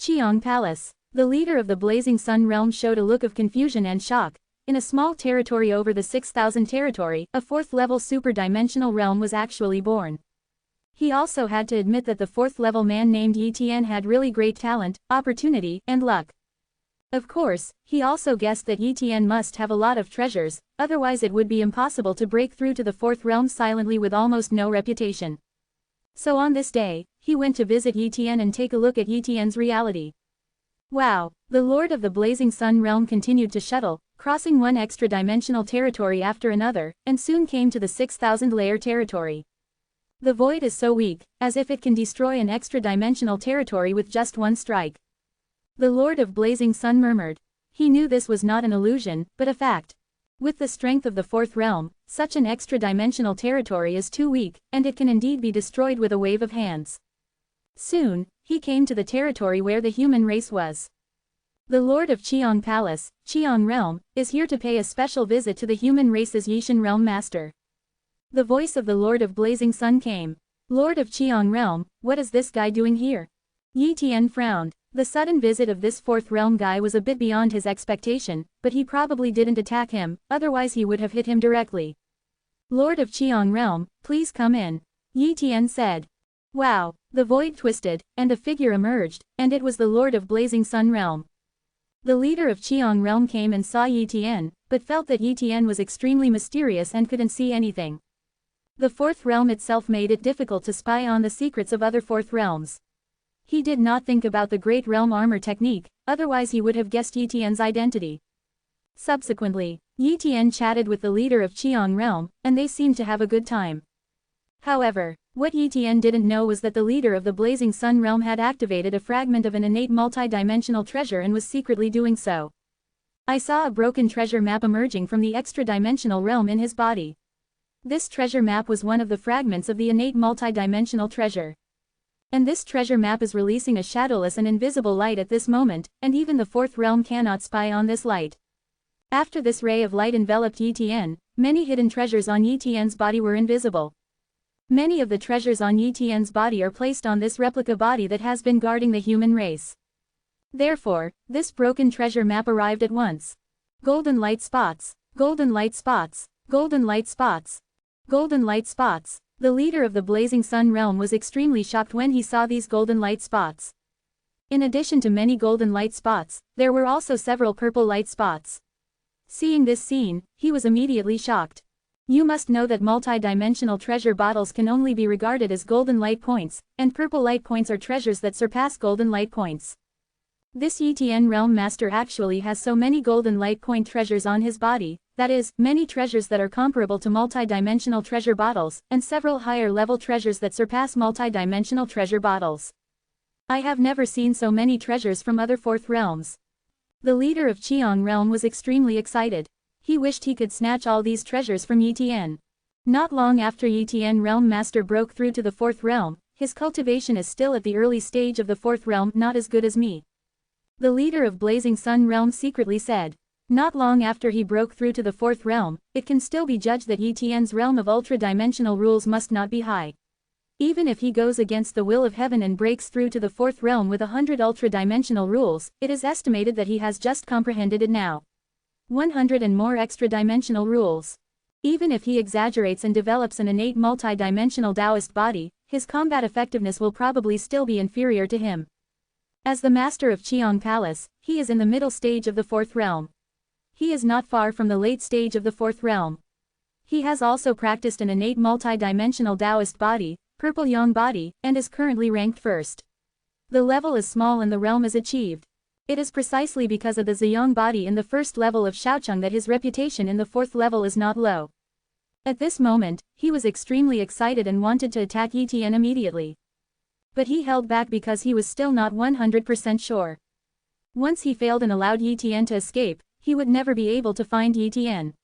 Qiang Palace. The leader of the Blazing Sun realm showed a look of confusion and shock. In a small territory over the 6000 territory, a fourth-level super-dimensional realm was actually born. He also had to admit that the fourth-level man named Yi Tian had really great talent, opportunity, and luck. Of course, he also guessed that Yi Tian must have a lot of treasures, otherwise it would be impossible to break through to the fourth realm silently with almost no reputation. So on this day, he went to visit Yi Tian and take a look at Yi Tian's reality. Wow! The Lord of the Blazing Sun realm continued to shuttle, crossing one extra-dimensional territory after another, and soon came to the 6000-layer territory. The void is so weak, as if it can destroy an extra-dimensional territory with just one strike. The Lord of Blazing Sun murmured. He knew this was not an illusion, but a fact. With the strength of the fourth realm, such an extra-dimensional territory is too weak, and it can indeed be destroyed with a wave of hands. Soon, he came to the territory where the human race was. The Lord of Qiang Palace, Qiang Realm, is here to pay a special visit to the human race's Yishan Realm Master. The voice of the Lord of Blazing Sun came. Lord of Qiang Realm, what is this guy doing here? Yi Tian frowned. The sudden visit of this fourth realm guy was a bit beyond his expectation, but he probably didn't attack him, otherwise he would have hit him directly. Lord of Qiang Realm, please come in. Yi Tian said. Wow! The void twisted, and a figure emerged, and it was the Lord of Blazing Sun Realm. The leader of Qiang Realm came and saw Yi Tian, but felt that Yi Tian was extremely mysterious and couldn't see anything. The fourth realm itself made it difficult to spy on the secrets of other fourth realms. He did not think about the Great Realm Armor technique, otherwise he would have guessed Yi Tian's identity. Subsequently, Yi Tian chatted with the leader of Qiang Realm, and they seemed to have a good time. However, what Yi Tian didn't know was that the leader of the Blazing Sun Realm had activated a fragment of an innate multi-dimensional treasure and was secretly doing so. I saw a broken treasure map emerging from the extra-dimensional realm in his body. This treasure map was one of the fragments of the innate multi-dimensional treasure. And this treasure map is releasing a shadowless and invisible light at this moment, and even the fourth realm cannot spy on this light. After this ray of light enveloped Yi Tian, many hidden treasures on Yi Tian's body were invisible. Many of the treasures on Yi Tian's body are placed on this replica body that has been guarding the human race. Therefore, this broken treasure map arrived at once. Golden light spots, golden light spots, golden light spots, golden light spots. The leader of the Blazing Sun realm was extremely shocked when he saw these golden light spots. In addition to many golden light spots, there were also several purple light spots. Seeing this scene, he was immediately shocked. You must know that multi-dimensional treasure bottles can only be regarded as golden light points, and purple light points are treasures that surpass golden light points. This Yi Tian Realm Master actually has so many golden light point treasures on his body, that is, many treasures that are comparable to multi-dimensional treasure bottles, and several higher-level treasures that surpass multi-dimensional treasure bottles. I have never seen so many treasures from other fourth realms. The leader of Qiang Realm was extremely excited. He wished he could snatch all these treasures from Yi Tian. Not long after Yi Tian Realm Master broke through to the fourth realm, his cultivation is still at the early stage of the fourth realm, not as good as me. The leader of Blazing Sun Realm secretly said. Not long after he broke through to the fourth realm, it can still be judged that Yi-Tian's realm of ultra-dimensional rules must not be high. Even if he goes against the will of heaven and breaks through to the fourth realm with 100 ultra-dimensional rules, it is estimated that he has just comprehended it now. 100 and more extra-dimensional rules. Even if he exaggerates and develops an innate multi-dimensional Taoist body, his combat effectiveness will probably still be inferior to him. As the master of Qiong Palace, he is in the middle stage of the fourth realm. He is not far from the late stage of the fourth realm. He has also practiced an innate multi-dimensional Taoist body, Purple Yang body, and is currently ranked first. The level is small and the realm is achieved. It is precisely because of the Ziyang body in the first level of Shaocheng that his reputation in the fourth level is not low. At this moment, he was extremely excited and wanted to attack Yi Tian immediately. But he held back because he was still not 100% sure. Once he failed and allowed Yi Tian to escape, he would never be able to find Yi Tian.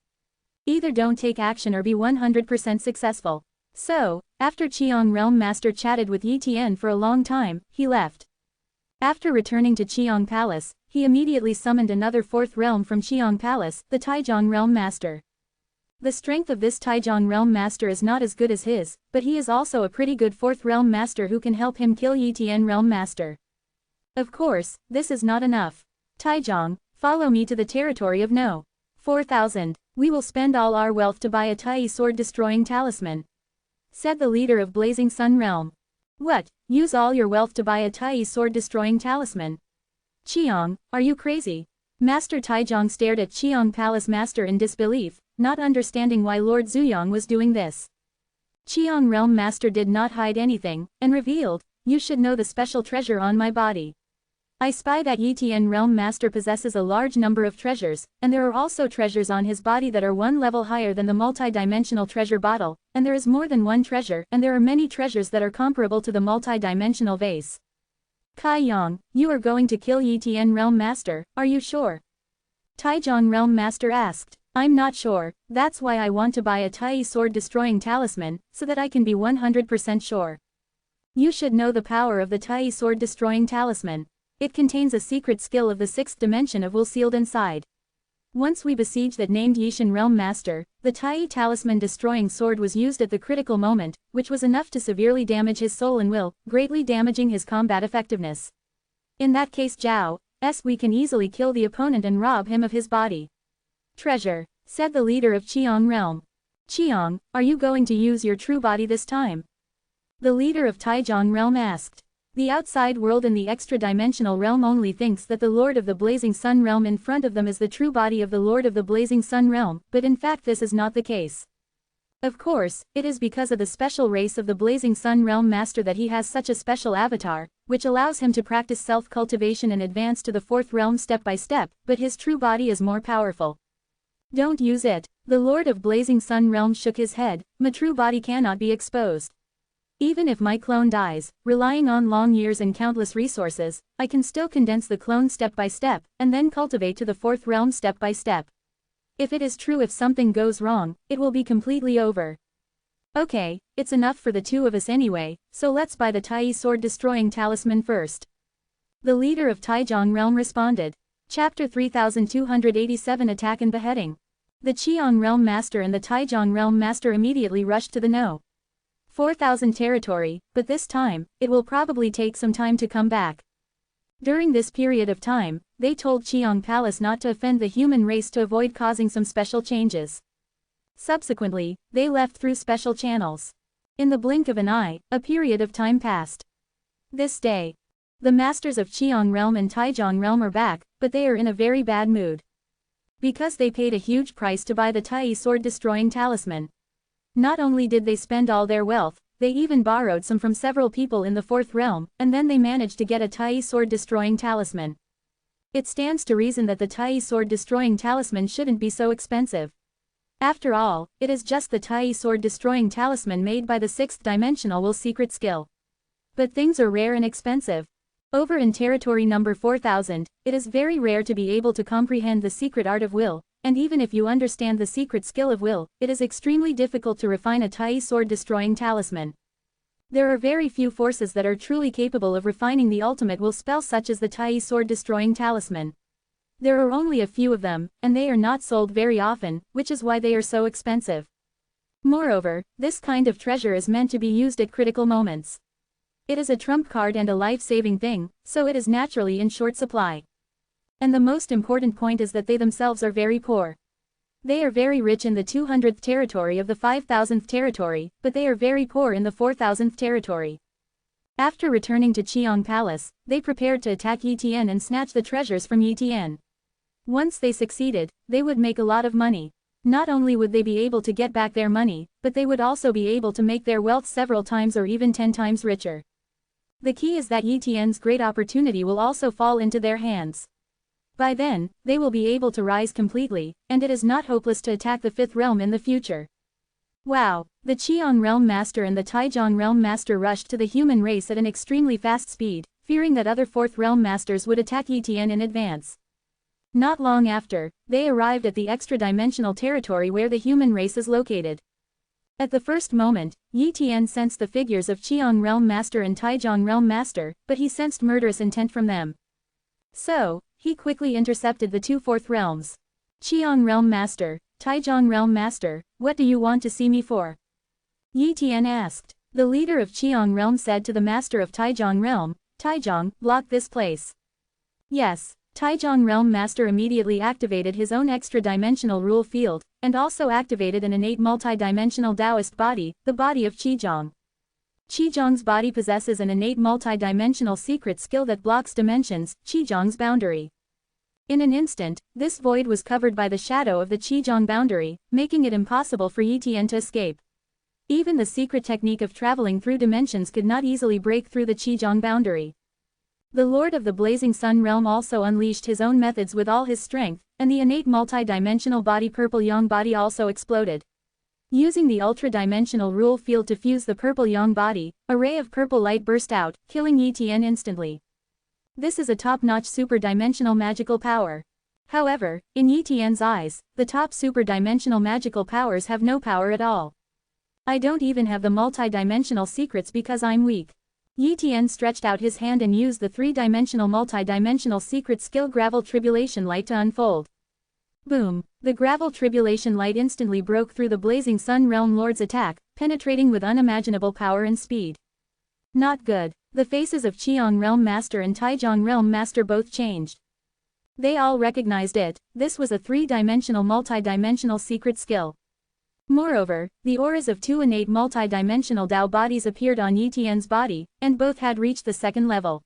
Either don't take action or be 100% successful. So, after Qiong Realm Master chatted with Yi Tian for a long time, he left. After returning to Qiong Palace, he immediately summoned another fourth realm from Qiong Palace, the Taijiang Realm Master. The strength of this Taijiang Realm Master is not as good as his, but he is also a pretty good fourth realm master who can help him kill Yi Tian Realm Master. Of course, this is not enough. Taijiang, follow me to the territory of No. 4000. We will spend all our wealth to buy a Tai sword-destroying talisman, said the leader of Blazing Sun Realm. What, use all your wealth to buy a Tai sword-destroying talisman? Qiong, are you crazy? Master Taijiang stared at Qiong Palace Master in disbelief, not understanding why Lord Zuyang was doing this. Qiong Realm Master did not hide anything, and revealed, you should know the special treasure on my body. I spy that Yi Tian Realm Master possesses a large number of treasures, and there are also treasures on his body that are one level higher than the multi-dimensional treasure bottle, and there is more than one treasure, and there are many treasures that are comparable to the multi-dimensional vase. Kai Yang, you are going to kill Yi Tian Realm Master, are you sure? Taijiang Realm Master asked. I'm not sure, that's why I want to buy a Tai sword-destroying talisman, so that I can be 100% sure. You should know the power of the Tai sword-destroying talisman. It contains a secret skill of the sixth dimension of will sealed inside. Once we besieged that named Yishan Realm Master, the Tai talisman destroying sword was used at the critical moment, which was enough to severely damage his soul and will, greatly damaging his combat effectiveness. In that case we can easily kill the opponent and rob him of his body. Treasure, said the leader of Qiong Realm. Qiong, are you going to use your true body this time? The leader of Taijiang Realm asked. The outside world in the extra-dimensional realm only thinks that the Lord of the Blazing Sun Realm in front of them is the true body of the Lord of the Blazing Sun Realm, but in fact this is not the case. Of course, it is because of the special race of the Blazing Sun Realm Master that he has such a special avatar, which allows him to practice self-cultivation and advance to the fourth realm step by step, but his true body is more powerful. Don't use it. The Lord of Blazing Sun Realm shook his head, my true body cannot be exposed. Even if my clone dies, relying on long years and countless resources, I can still condense the clone step by step, and then cultivate to the fourth realm step by step. If it is true if something goes wrong, it will be completely over. Okay, it's enough for the two of us anyway, so let's buy the Tai sword-destroying talisman first. The leader of Taijiang Realm responded. Chapter 3287 Attack and Beheading. The Qiong Realm Master and the Taijiang Realm Master immediately rushed to the No. 4000 territory, but this time, it will probably take some time to come back. During this period of time, they told Qiong Palace not to offend the human race to avoid causing some special changes. Subsequently, they left through special channels. In the blink of an eye, a period of time passed. This day, the masters of Qiong Realm and Taijiang Realm are back, but they are in a very bad mood. Because they paid a huge price to buy the Tai sword-destroying talisman. Not only did they spend all their wealth, they even borrowed some from several people in the fourth realm, and then they managed to get a Tai sword-destroying talisman. It stands to reason that the Tai sword-destroying talisman shouldn't be so expensive. After all, it is just the Tai sword-destroying talisman made by the sixth dimensional will secret skill. But things are rare and expensive. Over in territory number 4000, it is very rare to be able to comprehend the secret art of will. And even if you understand the secret skill of will, it is extremely difficult to refine a Tai sword-destroying talisman. There are very few forces that are truly capable of refining the ultimate will spell such as the Tai sword-destroying talisman. There are only a few of them, and they are not sold very often, which is why they are so expensive. Moreover, this kind of treasure is meant to be used at critical moments. It is a trump card and a life-saving thing, so it is naturally in short supply. And the most important point is that they themselves are very poor. They are very rich in the 200th territory of the 5000th territory, but they are very poor in the 4000th territory. After returning to Cheong Palace, they prepared to attack Yi Tian and snatch the treasures from Yi Tian. Once they succeeded, they would make a lot of money. Not only would they be able to get back their money, but they would also be able to make their wealth several times or even 10 times richer. The key is that Yi Tian's great opportunity will also fall into their hands. By then, they will be able to rise completely, and it is not hopeless to attack the 5th realm in the future. Wow! The Cheong Realm Master and the Taijong Realm Master rushed to the human race at an extremely fast speed, fearing that other 4th Realm Masters would attack Yi Tian in advance. Not long after, they arrived at the extra-dimensional territory where the human race is located. At the first moment, Yi Tian sensed the figures of Cheong Realm Master and Taijong Realm Master, but he sensed murderous intent from them. So, he quickly intercepted the 2 4th realms. Cheong Realm Master, Taijong Realm Master, what do you want to see me for? Yi Tian asked. The leader of Cheong Realm said to the master of Taijong Realm, Taijong, block this place. Yes, Taijong Realm Master immediately activated his own extra-dimensional rule field, and also activated an innate multi-dimensional Taoist body, the body of Qizhong. Qizhong's body possesses an innate multi-dimensional secret skill that blocks dimensions, Qizhong's boundary. In an instant, this void was covered by the shadow of the Qizhong boundary, making it impossible for Yi Tian to escape. Even the secret technique of traveling through dimensions could not easily break through the Qizhong boundary. The Lord of the Blazing Sun realm also unleashed his own methods with all his strength, and the innate multi-dimensional body Purple Yang body also exploded. Using the ultra-dimensional rule field to fuse the Purple Yang body, a ray of purple light burst out, killing Yi Tian instantly. This is a top-notch super-dimensional magical power. However, in Yi Tian's eyes, the top super-dimensional magical powers have no power at all. I don't even have the multi-dimensional secrets because I'm weak. Yi Tian stretched out his hand and used the 3-dimensional multi-dimensional secret skill Gravel Tribulation Light to unfold. Boom! The Gravel Tribulation Light instantly broke through the Blazing Sun Realm Lord's attack, penetrating with unimaginable power and speed. Not good. The faces of Cheong Realm Master and Taijong Realm Master both changed. They all recognized it. This was a 3-dimensional multi-dimensional secret skill. Moreover, the auras of 2 innate multi-dimensional Dao bodies appeared on Yi Tian's body, and both had reached the 2nd level.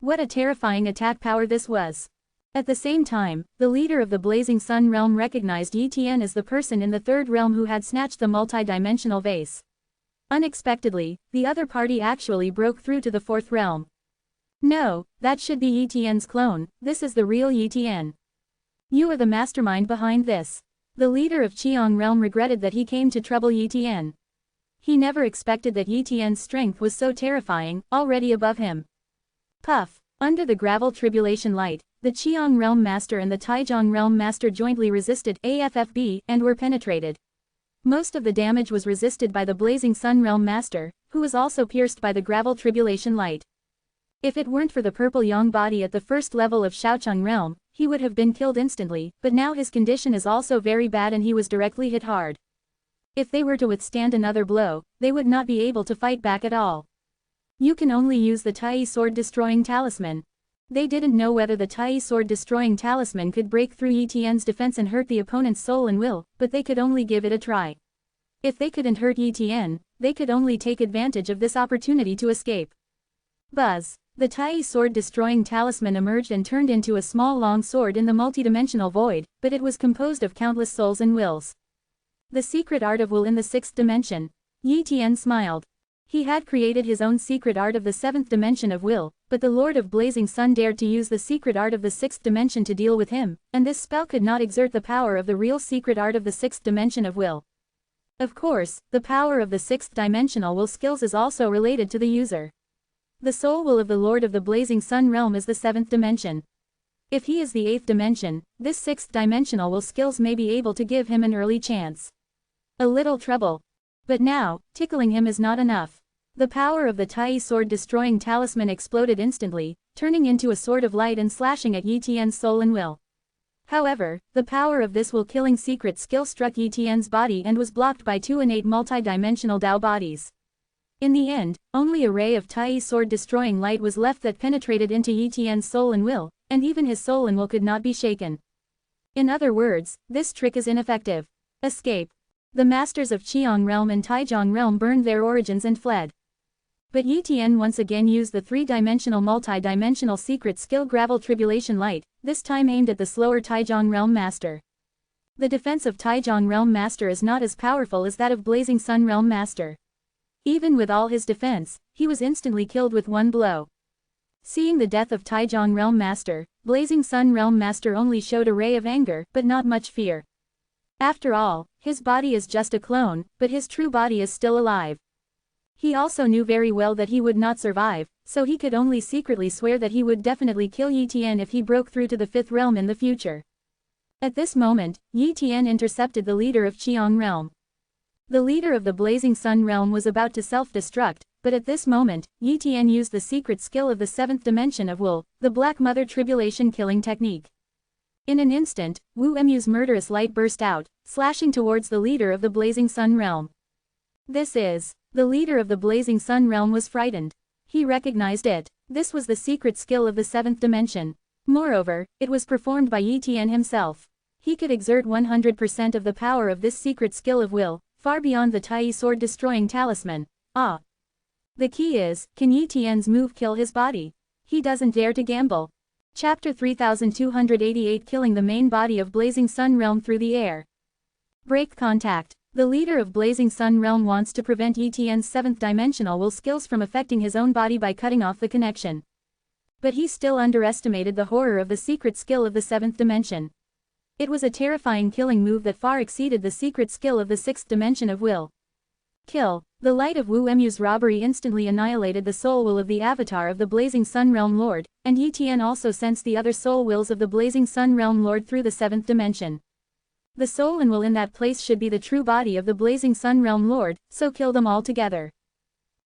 What a terrifying attack power this was. At the same time, the leader of the Blazing Sun realm recognized Yi Tian as the person in the 3rd realm who had snatched the multi-dimensional vase. Unexpectedly, the other party actually broke through to the 4th realm. No, that should be Yi Tian's clone. This is the real Yi Tian. You are the mastermind behind this. The leader of Cheong realm regretted that he came to trouble Yi Tian. He never expected that Yi Tian's strength was so terrifying, already above him. Puff! Under the Gravel Tribulation Light, the Cheong Realm Master and the Taijong Realm Master jointly resisted AFFB and were penetrated. Most of the damage was resisted by the Blazing Sun Realm Master, who was also pierced by the Gravel Tribulation Light. If it weren't for the Purple Yang body at the 1st level of Shaocheng Realm, he would have been killed instantly, but now his condition is also very bad and he was directly hit hard. If they were to withstand another blow, they would not be able to fight back at all. You can only use the Tai Sword Destroying Talisman. They didn't know whether the Tai Sword Destroying Talisman could break through Yi Tian's defense and hurt the opponent's soul and will, but they could only give it a try. If they couldn't hurt Yi Tian, they could only take advantage of this opportunity to escape. Buzz! The Tai Sword Destroying Talisman emerged and turned into a small long sword in the multidimensional void, but it was composed of countless souls and wills. The secret art of will in the 6th dimension. Yi Tian smiled. He had created his own secret art of the 7th dimension of will, but the Lord of Blazing Sun dared to use the secret art of the 6th dimension to deal with him, and this spell could not exert the power of the real secret art of the 6th dimension of will. Of course, the power of the 6th dimensional will skills is also related to the user. The soul will of the Lord of the Blazing Sun realm is the 7th dimension. If he is the 8th dimension, this 6th dimensional will skills may be able to give him an early chance. A little trouble. But now, tickling him is not enough. The power of the Tai Sword Destroying Talisman exploded instantly, turning into a sword of light and slashing at Yi Tian's soul and will. However, the power of this will-killing secret skill struck Yi Tian's body and was blocked by two innate multi-dimensional Dao bodies. In the end, only a ray of Tai sword-destroying light was left that penetrated into Yi Tian's soul and will, and even his soul and will could not be shaken. In other words, this trick is ineffective. Escape. The masters of Qiang realm and Taijiang realm burned their origins and fled. But Yi Tian once again used the three-dimensional multi-dimensional secret skill Gravel Tribulation Light, this time aimed at the slower Taijiang realm master. The defense of Taijiang realm master is not as powerful as that of Blazing Sun realm master. Even with all his defense, he was instantly killed with one blow. Seeing the death of Taijiang realm master, Blazing Sun realm master only showed a ray of anger but not much fear. After all, his body is just a clone, but his true body is still alive. He also knew very well that he would not survive, so he could only secretly swear that he would definitely kill Yi Tian if he broke through to the fifth realm in the future. At this moment, Yi Tian intercepted the leader of Qiang realm. The leader of the Blazing Sun realm was about to self-destruct, but at this moment, Yi Tian used the secret skill of the seventh dimension of Will, the Black Mother Tribulation killing technique. In an instant, Wu Emu's murderous light burst out, slashing towards the leader of the Blazing Sun realm. The leader of the Blazing Sun realm was frightened. He recognized it. This was the secret skill of the seventh dimension. Moreover, it was performed by Yi Tian himself. He could exert 100% of the power of this secret skill of will, far beyond the Tai sword-destroying talisman. The key is, can Yi Tian's move kill his body? He doesn't dare to gamble. Chapter 3288 Killing the main body of Blazing Sun realm through the air. Break contact. The leader of Blazing Sun realm wants to prevent Yi Tian's seventh dimensional will skills from affecting his own body by cutting off the connection. But he still underestimated the horror of the secret skill of the seventh dimension. It was a terrifying killing move that far exceeded the secret skill of the sixth dimension of will. Kill. The light of Wu Emu's robbery instantly annihilated the soul will of the avatar of the Blazing Sun realm lord, and Yi Tian also sensed the other soul wills of the Blazing Sun realm lord through the seventh dimension. The soul and will in that place should be the true body of the Blazing Sun realm lord, so kill them all together.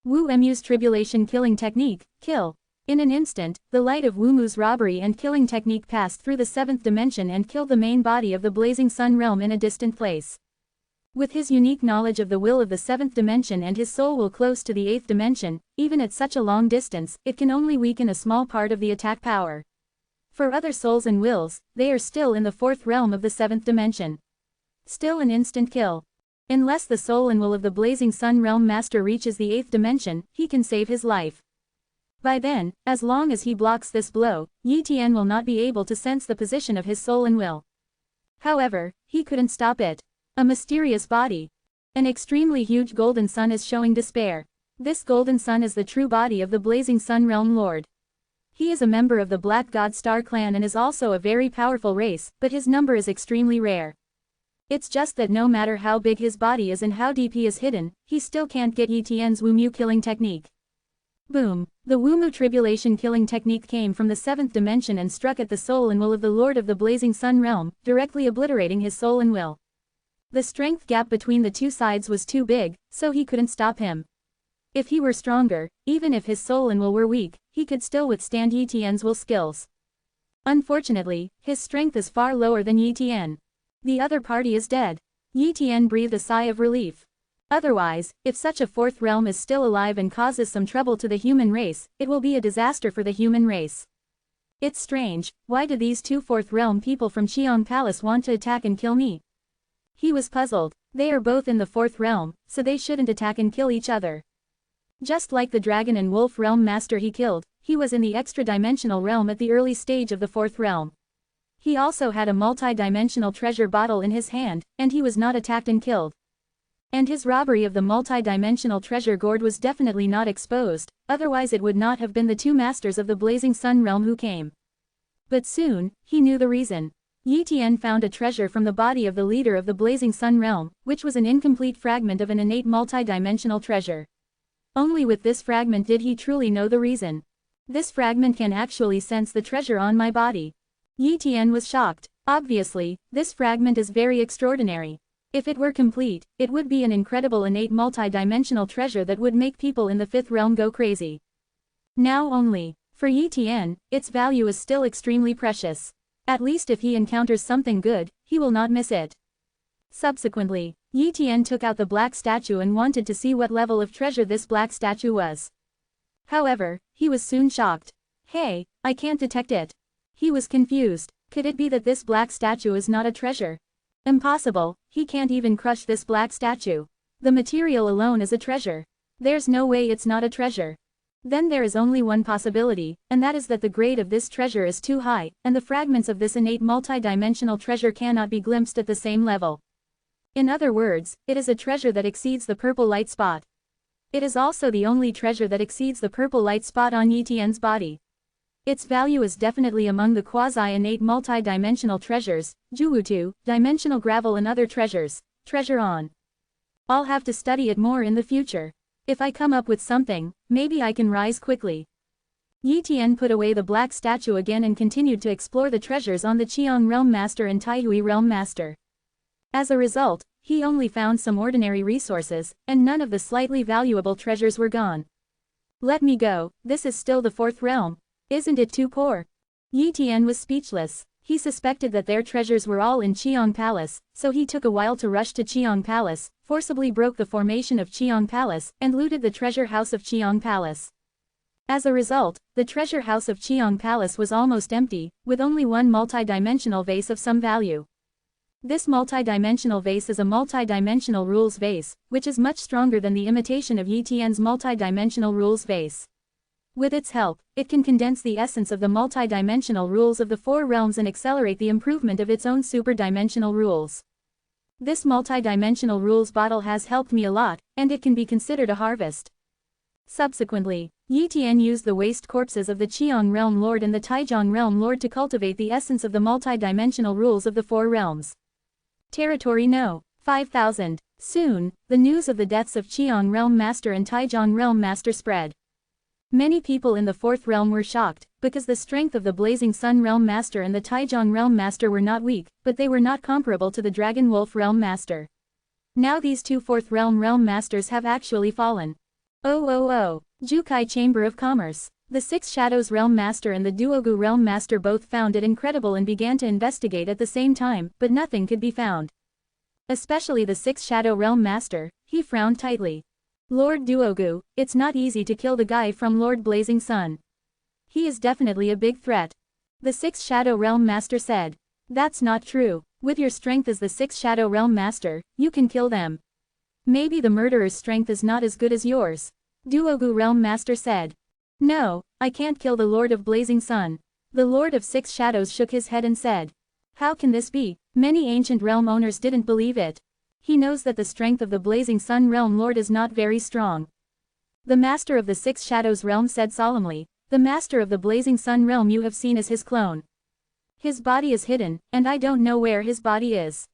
Wu Emu's tribulation killing technique, kill. In an instant, the light of Wu Mu's robbery and killing technique passed through the seventh dimension and killed the main body of the Blazing Sun realm in a distant place. With his unique knowledge of the will of the seventh dimension and his soul will close to the eighth dimension, even at such a long distance, it can only weaken a small part of the attack power. For other souls and wills, they are still in the fourth realm of the seventh dimension. Still an instant kill. Unless the soul and will of the Blazing Sun realm master reaches the eighth dimension, he can save his life. By then, as long as he blocks this blow, Yi Tian will not be able to sense the position of his soul and will. However, he couldn't stop it. A mysterious body. An extremely huge golden sun is showing despair. This golden sun is the true body of the Blazing Sun realm lord. He is a member of the Black God Star clan and is also a very powerful race, but his number is extremely rare. It's just that no matter how big his body is and how deep he is hidden, he still can't get Yi Tian's Wu Mu killing technique. Boom! The Wu Mu tribulation killing technique came from the seventh dimension and struck at the soul and will of the Lord of the Blazing Sun realm, directly obliterating his soul and will. The strength gap between the two sides was too big, so he couldn't stop him. If he were stronger, even if his soul and will were weak, he could still withstand Yi Tian's will skills. Unfortunately, his strength is far lower than Yi Tian. The other party is dead. Yi Tian breathed a sigh of relief. Otherwise, if such a fourth realm is still alive and causes some trouble to the human race, it will be a disaster for the human race. It's strange, why do these two fourth realm people from Qiang Palace want to attack and kill me? He was puzzled. They are both in the fourth realm, so they shouldn't attack and kill each other. Just like the dragon and wolf realm master he killed, he was in the extra-dimensional realm at the early stage of the fourth realm. He also had a multi-dimensional treasure bottle in his hand, and he was not attacked and killed. And his robbery of the multi-dimensional treasure gourd was definitely not exposed, otherwise it would not have been the two masters of the Blazing Sun realm who came. But soon, he knew the reason. Yi Tian found a treasure from the body of the leader of the Blazing Sun realm, which was an incomplete fragment of an innate multi-dimensional treasure. Only with this fragment did he truly know the reason. This fragment can actually sense the treasure on my body. Yi Tian was shocked. Obviously, this fragment is very extraordinary. If it were complete, it would be an incredible innate multi-dimensional treasure that would make people in the fifth realm go crazy. Now only. For Yi Tian, its value is still extremely precious. At least if he encounters something good, he will not miss it. Subsequently, Yi Tian took out the black statue and wanted to see what level of treasure this black statue was. However, he was soon shocked. Hey, I can't detect it. He was confused. Could it be that this black statue is not a treasure? Impossible, he can't even crush this black statue. The material alone is a treasure. There's no way it's not a treasure. Then there is only one possibility, and that is that the grade of this treasure is too high, and the fragments of this innate multi-dimensional treasure cannot be glimpsed at the same level. In other words, it is a treasure that exceeds the purple light spot. It is also the only treasure that exceeds the purple light spot on Yi Tian's body. Its value is definitely among the quasi-innate multi-dimensional treasures, Juwutu, dimensional gravel and other treasures, treasure on. I'll have to study it more in the future. If I come up with something, maybe I can rise quickly. Yi Tian put away the black statue again and continued to explore the treasures on the Qiang Realm Master and Taihui Realm Master. As a result, he only found some ordinary resources, and none of the slightly valuable treasures were gone. Let me go, this is still the fourth realm. Isn't it too poor? Yi Tian was speechless. He suspected that their treasures were all in Qiang Palace, so he took a while to rush to Qiang Palace, forcibly broke the formation of Qiang Palace, and looted the treasure house of Qiang Palace. As a result, the treasure house of Qiang Palace was almost empty, with only one multi-dimensional vase of some value. This multi-dimensional vase is a multi-dimensional rules vase, which is much stronger than the imitation of Yi Tian's multi-dimensional rules vase. With its help, it can condense the essence of the multi-dimensional rules of the four realms and accelerate the improvement of its own super-dimensional rules. This multi-dimensional rules bottle has helped me a lot, and it can be considered a harvest. Subsequently, Yi Tian used the waste corpses of the Qiang Realm Lord and the Taijiang Realm Lord to cultivate the essence of the multi-dimensional rules of the four realms. Territory No. 5000. Soon, the news of the deaths of Qiang Realm Master and Taijiang Realm Master spread. Many people in the fourth realm were shocked, because the strength of the Blazing Sun Realm Master and the Taijiang Realm Master were not weak, but they were not comparable to the Dragon Wolf Realm Master. Now these two fourth realm Masters have actually fallen. Oh. Jukai Chamber of Commerce. The Six Shadows Realm Master and the Duogu Realm Master both found it incredible and began to investigate at the same time, but nothing could be found. Especially the Six Shadow Realm Master, he frowned tightly. Lord Duogu, it's not easy to kill the guy from Lord Blazing Sun. He is definitely a big threat. The Six Shadow Realm Master said. That's not true. With your strength as the Six Shadow Realm Master, you can kill them. Maybe the murderer's strength is not as good as yours. Duogu Realm Master said. No, I can't kill the Lord of Blazing Sun. The Lord of Six Shadows shook his head and said. How can this be? Many ancient realm owners didn't believe it. He knows that the strength of the Blazing Sun Realm Lord is not very strong. The Master of the Six Shadows Realm said solemnly, the Master of the Blazing Sun Realm you have seen is his clone. His body is hidden, and I don't know where his body is.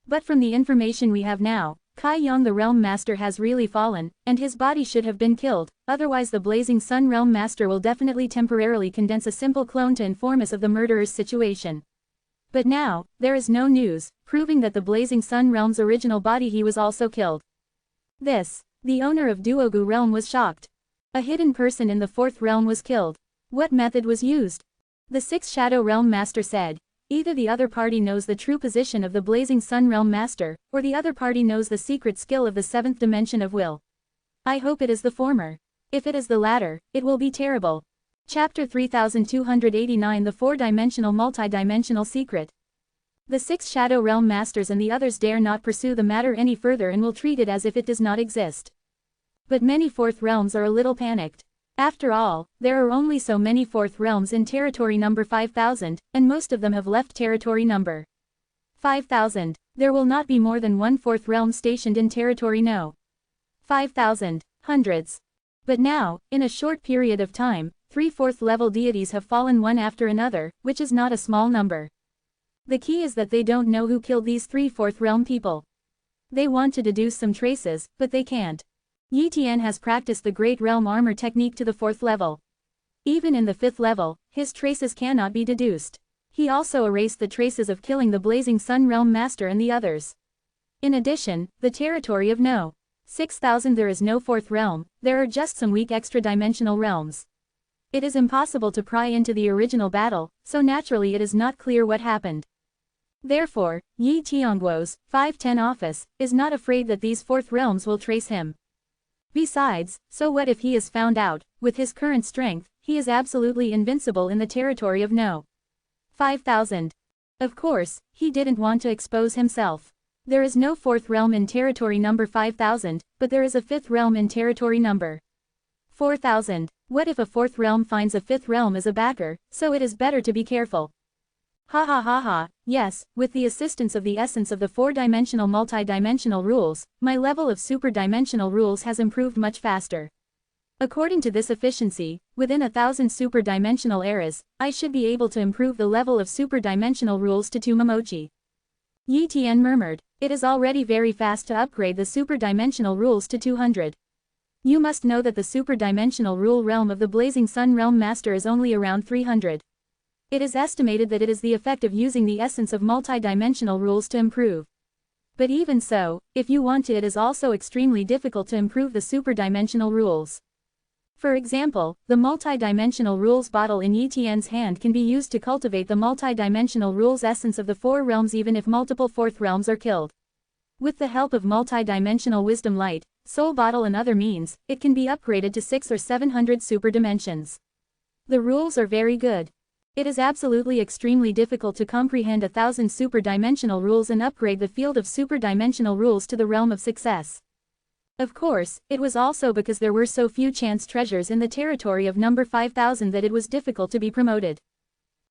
But from the information we have now, Kai Yang the Realm Master has really fallen, and his body should have been killed, otherwise the Blazing Sun Realm Master will definitely temporarily condense a simple clone to inform us of the murderer's situation. But now, there is no news, proving that the Blazing Sun Realm's original body he was also killed. The owner of Duogu Realm was shocked. A hidden person in the fourth realm was killed. What method was used? The Six Shadow Realm Master said. Either the other party knows the true position of the Blazing Sun Realm Master, or the other party knows the secret skill of the seventh dimension of will. I hope it is the former. If it is the latter, it will be terrible. Chapter 3289 The Four-Dimensional Multi-Dimensional Secret. The Six Shadow Realm Masters and the others dare not pursue the matter any further and will treat it as if it does not exist. But many fourth realms are a little panicked. After all, there are only so many fourth realms in territory number 5000, and most of them have left territory number 5000. There will not be more than one fourth realm stationed in territory No. 5000. Hundreds. But now, in a short period of time, 3 fourth-level deities have fallen one after another, which is not a small number. The key is that they don't know who killed these 3 fourth-realm people. They want to deduce some traces, but they can't. Yi Tian has practiced the Great Realm Armor technique to the 4th level. Even in the 5th level, his traces cannot be deduced. He also erased the traces of killing the Blazing Sun Realm Master and the others. In addition, the territory of No. 6000 there is no 4th realm, there are just some weak extra-dimensional realms. It is impossible to pry into the original battle, so naturally it is not clear what happened. Therefore, Yi Tiongguo's 510 office is not afraid that these fourth realms will trace him. Besides, so what if he is found out? With his current strength, he is absolutely invincible in the territory of No. 5000. Of course, he didn't want to expose himself. There is no fourth realm in territory number 5000, but there is a fifth realm in territory number 4000. What if a fourth realm finds a fifth realm as a backer, so it is better to be careful. Ha ha ha ha, yes, with the assistance of the essence of the four-dimensional multi-dimensional rules, my level of super-dimensional rules has improved much faster. According to this efficiency, within 1,000 super-dimensional eras, I should be able to improve the level of super-dimensional rules to 2 Momochi. Yi Tian murmured, it is already very fast to upgrade the super-dimensional rules to 200. You must know that the super-dimensional rule realm of the Blazing Sun Realm Master is only around 300. It is estimated that it is the effect of using the essence of multi-dimensional rules to improve. But even so, if you want to, it is also extremely difficult to improve the super-dimensional rules. For example, the multi-dimensional rules bottle in Yi Tian's hand can be used to cultivate the multi-dimensional rules essence of the four realms even if multiple fourth realms are killed. With the help of multi-dimensional wisdom light, soul bottle and other means, it can be upgraded to 600 or 700 super dimensions. The rules are very good. It is absolutely extremely difficult to comprehend 1,000 super-dimensional rules and upgrade the field of super-dimensional rules to the realm of success. Of course, it was also because there were so few chance treasures in the territory of number 5000 that it was difficult to be promoted.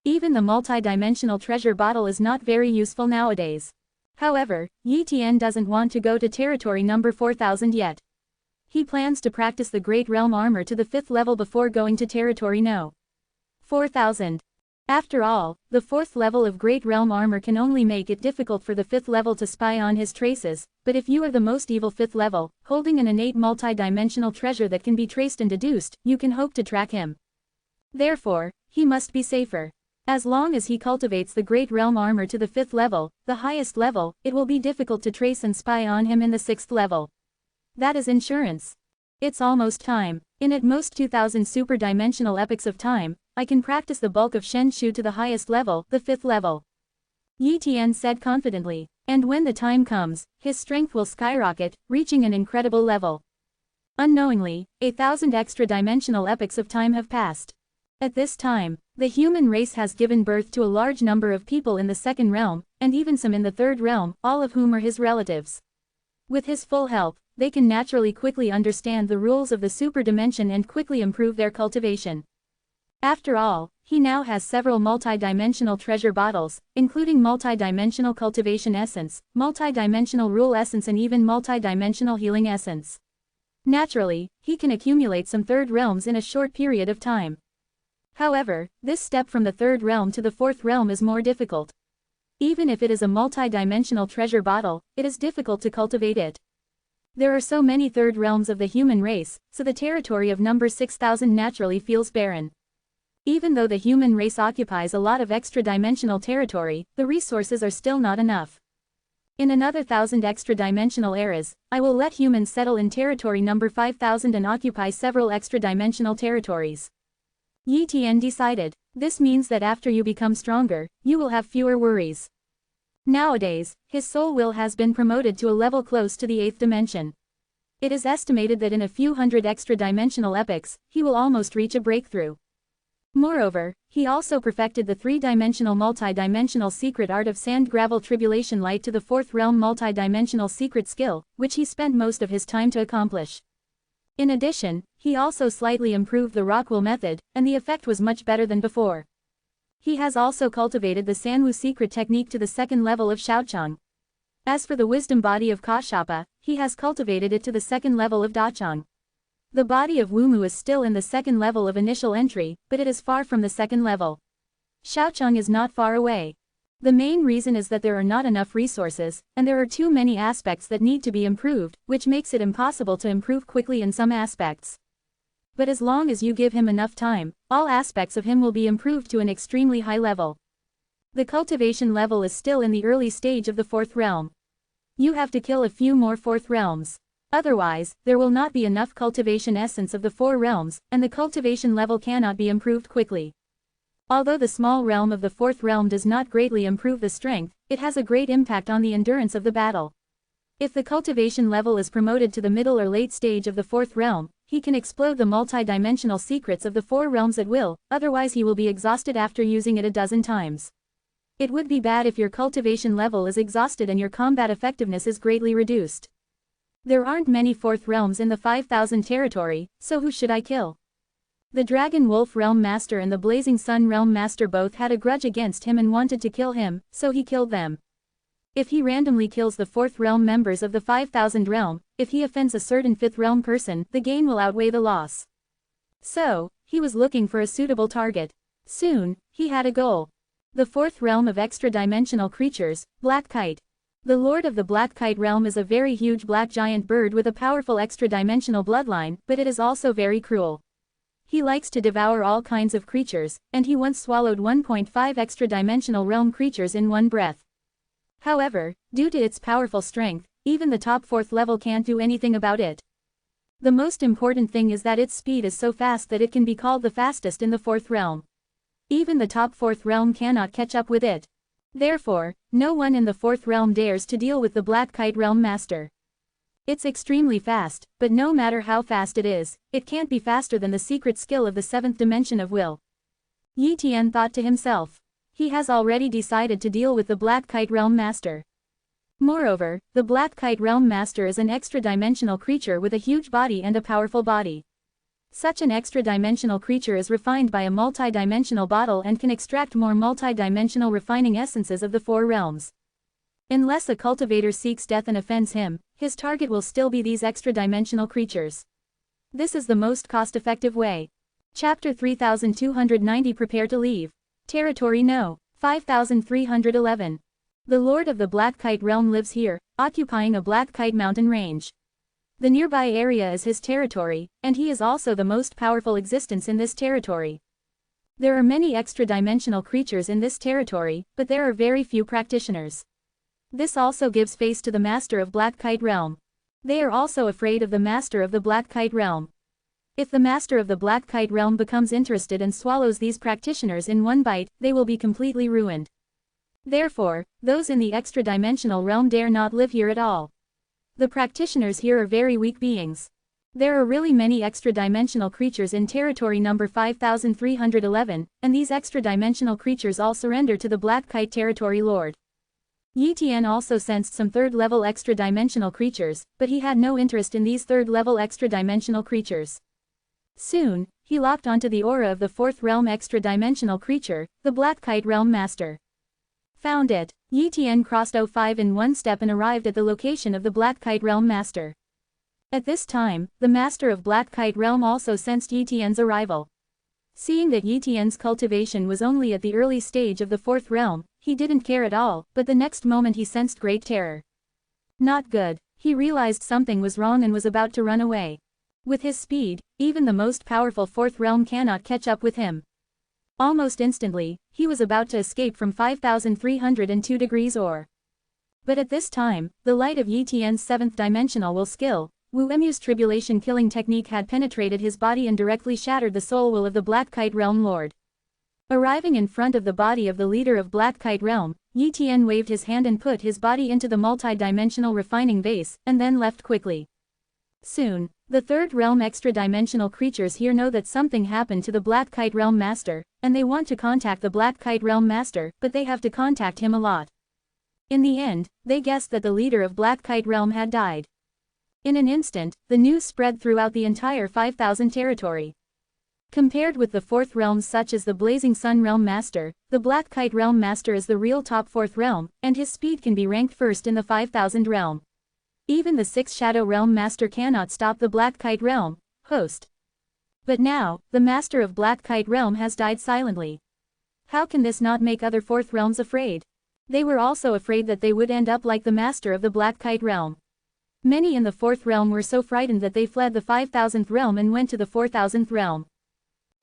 Even the multi-dimensional treasure bottle is not very useful nowadays. However, Yi Tian doesn't want to go to territory number 4000 yet. He plans to practice the Great Realm Armor to the 5th level before going to territory No. 4000. After all, the 4th level of Great Realm Armor can only make it difficult for the 5th level to spy on his traces, but if you are the most evil 5th level, holding an innate multi-dimensional treasure that can be traced and deduced, you can hope to track him. Therefore, he must be safer. As long as he cultivates the Great Realm Armor to the 5th level, the highest level, it will be difficult to trace and spy on him in the 6th level. That is insurance. It's almost time. In at most 2000 super-dimensional epochs of time, I can practice the bulk of Shen Shu to the highest level, the 5th level. Yi Tian said confidently, and when the time comes, his strength will skyrocket, reaching an incredible level. Unknowingly, 1,000 extra-dimensional epochs of time have passed. At this time, the human race has given birth to a large number of people in the 2nd realm, and even some in the 3rd realm, all of whom are his relatives. With his full help, they can naturally quickly understand the rules of the super dimension and quickly improve their cultivation. After all, he now has several multi-dimensional treasure bottles, including multi-dimensional cultivation essence, multi-dimensional rule essence and even multi-dimensional healing essence. Naturally, he can accumulate some 3rd realms in a short period of time. However, this step from the 3rd realm to the 4th realm is more difficult. Even if it is a multi-dimensional treasure bottle, it is difficult to cultivate it. There are so many 3rd realms of the human race, so the territory of number 6000 naturally feels barren. Even though the human race occupies a lot of extra-dimensional territory, the resources are still not enough. In another 1,000 extra-dimensional eras, I will let humans settle in territory number 5000 and occupy several extra-dimensional territories. Yi Tian decided. This means that after you become stronger, you will have fewer worries. Nowadays, his soul will has been promoted to a level close to the 8th dimension. It is estimated that in a few hundred extra-dimensional epochs, he will almost reach a breakthrough. Moreover, he also perfected the 3-dimensional multi-dimensional secret art of sand gravel tribulation light to the 4th realm multi-dimensional secret skill, which he spent most of his time to accomplish. In addition, he also slightly improved the Rockwell method, and the effect was much better than before. He has also cultivated the Sanwu secret technique to the 2nd level of Shaochang. As for the wisdom body of Kashapa, he has cultivated it to the 2nd level of Dachang. The body of Wumu is still in the 2nd level of initial entry, but it is far from the 2nd level. Shaochang is not far away. The main reason is that there are not enough resources, and there are too many aspects that need to be improved, which makes it impossible to improve quickly in some aspects. But as long as you give him enough time, all aspects of him will be improved to an extremely high level. The cultivation level is still in the early stage of the 4th realm. You have to kill a few more 4th realms. Otherwise, there will not be enough cultivation essence of the 4 realms, and the cultivation level cannot be improved quickly. Although the small realm of the 4th realm does not greatly improve the strength, it has a great impact on the endurance of the battle. If the cultivation level is promoted to the middle or late stage of the 4th realm, he can explode the multi-dimensional secrets of the 4 realms at will, otherwise he will be exhausted after using it a dozen times. It would be bad if your cultivation level is exhausted and your combat effectiveness is greatly reduced. There aren't many 4th realms in the 5000 territory, so who should I kill? The Dragon Wolf Realm Master and the Blazing Sun Realm Master both had a grudge against him and wanted to kill him, so he killed them. If he randomly kills the 4th realm members of the 5000 realm, if he offends a certain 5th realm person, the gain will outweigh the loss. So, he was looking for a suitable target. Soon, he had a goal. The 4th realm of extra-dimensional creatures, Black Kite. The Lord of the Black Kite realm is a very huge black giant bird with a powerful extra-dimensional bloodline, but it is also very cruel. He likes to devour all kinds of creatures, and he once swallowed 1.5 extra-dimensional realm creatures in one breath. However, due to its powerful strength, even the top 4th level can't do anything about it. The most important thing is that its speed is so fast that it can be called the fastest in the 4th realm. Even the top 4th realm cannot catch up with it. Therefore, no one in the 4th realm dares to deal with the Black Kite Realm Master. It's extremely fast, but no matter how fast it is, it can't be faster than the secret skill of the 7th dimension of will. Yi Tian thought to himself. He has already decided to deal with the Black Kite Realm Master. Moreover, the Black Kite Realm Master is an extra-dimensional creature with a huge body and a powerful body. Such an extra-dimensional creature is refined by a multi-dimensional bottle and can extract more multi-dimensional refining essences of the 4 realms. Unless a cultivator seeks death and offends him, his target will still be these extra-dimensional creatures. This is the most cost-effective way. Chapter 3290 Prepare to leave. Territory No. 5311. The Lord of the Black Kite Realm lives here, occupying a Black Kite mountain range. The nearby area is his territory, and he is also the most powerful existence in this territory. There are many extra-dimensional creatures in this territory, but there are very few practitioners. This also gives face to the Master of Black Kite Realm. They are also afraid of the Master of the Black Kite Realm. If the Master of the Black Kite Realm becomes interested and swallows these practitioners in one bite, they will be completely ruined. Therefore, those in the extra-dimensional realm dare not live here at all. The practitioners here are very weak beings. There are really many extra-dimensional creatures in territory number 5311, and these extra-dimensional creatures all surrender to the Black Kite Territory Lord. Yi Tian also sensed some 3rd-level extra-dimensional creatures, but he had no interest in these 3rd-level extra-dimensional creatures. Soon, he locked onto the aura of the 4th realm extra-dimensional creature, the Black Kite Realm Master. Found it. Yi Tian crossed 05 in one step and arrived at the location of the Black Kite Realm Master. At this time, the Master of Black Kite Realm also sensed Yi Tian's arrival. Seeing that Yi Tian's cultivation was only at the early stage of the 4th realm, he didn't care at all, but the next moment he sensed great terror. Not good. He realized something was wrong and was about to run away. With his speed, even the most powerful 4th realm cannot catch up with him. Almost instantly, he was about to escape from 5302 degrees or. But at this time, the light of Yi Tian's 7th dimensional will skill, Wu Emu's tribulation killing technique had penetrated his body and directly shattered the soul will of the Black Kite Realm Lord. Arriving in front of the body of the leader of Black Kite Realm, Yi Tian waved his hand and put his body into the multi-dimensional refining vase, and then left quickly. Soon, the 3rd realm extra-dimensional creatures here know that something happened to the Black Kite Realm Master, and they want to contact the Black Kite Realm Master, but they have to contact him a lot. In the end, they guessed that the leader of Black Kite Realm had died. In an instant, the news spread throughout the entire 5000 territory. Compared with the 4th realms such as the Blazing Sun Realm Master, the Black Kite Realm Master is the real top 4th realm, and his speed can be ranked first in the 5000 realm. Even the 6th Shadow Realm Master cannot stop the Black Kite Realm host. But now, the Master of Black Kite Realm has died silently. How can this not make other 4th realms afraid? They were also afraid that they would end up like the Master of the Black Kite Realm. Many in the 4th realm were so frightened that they fled the 5000th realm and went to the 4000th realm.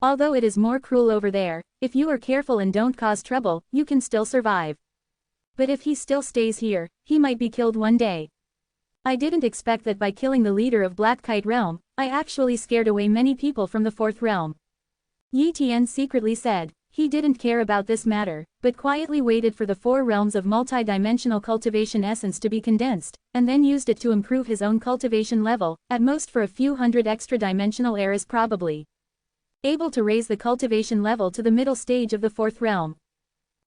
Although it is more cruel over there, if you are careful and don't cause trouble, you can still survive. But if he still stays here, he might be killed one day. I didn't expect that by killing the leader of Black Kite Realm, I actually scared away many people from the fourth realm. Yi Tian secretly said. He didn't care about this matter, but quietly waited for the 4 realms of multi-dimensional cultivation essence to be condensed, and then used it to improve his own cultivation level, at most for a few hundred extra dimensional eras probably. Able to raise the cultivation level to the middle stage of the 4th realm.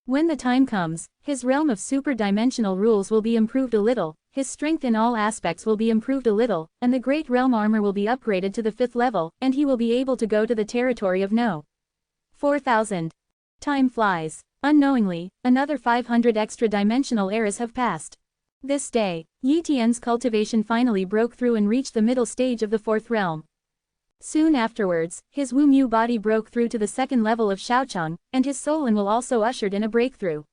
When the time comes, his realm of super-dimensional rules will be improved a little, his strength in all aspects will be improved a little, and the great realm armor will be upgraded to the 5th level, and he will be able to go to the territory of No. 4,000. Time flies. Unknowingly, another 500 extra-dimensional eras have passed. This day, Yi Tian's cultivation finally broke through and reached the middle stage of the 4th realm. Soon afterwards, his Wu Mu body broke through to the 2nd level of Shaocheng, and his Soul will also ushered in a breakthrough.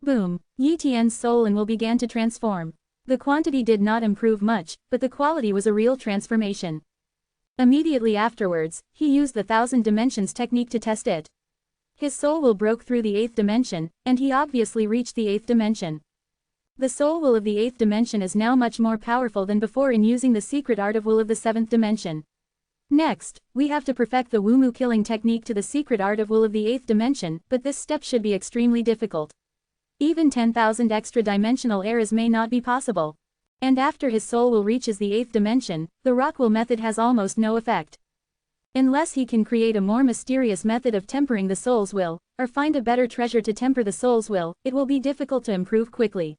Boom! Yi Tian's Soul will began to transform. The quantity did not improve much, but the quality was a real transformation. Immediately afterwards, he used the 1000 Dimensions technique to test it. His soul will broke through the 8th dimension, and he obviously reached the 8th dimension. The soul will of the 8th dimension is now much more powerful than before in using the secret art of will of the 7th dimension. Next, we have to perfect the Wu Mu killing technique to the secret art of will of the 8th dimension, but this step should be extremely difficult. Even 10,000 extra dimensional eras may not be possible. And after his soul will reaches the 8th dimension, the rock will method has almost no effect. Unless he can create a more mysterious method of tempering the soul's will, or find a better treasure to temper the soul's will, it will be difficult to improve quickly.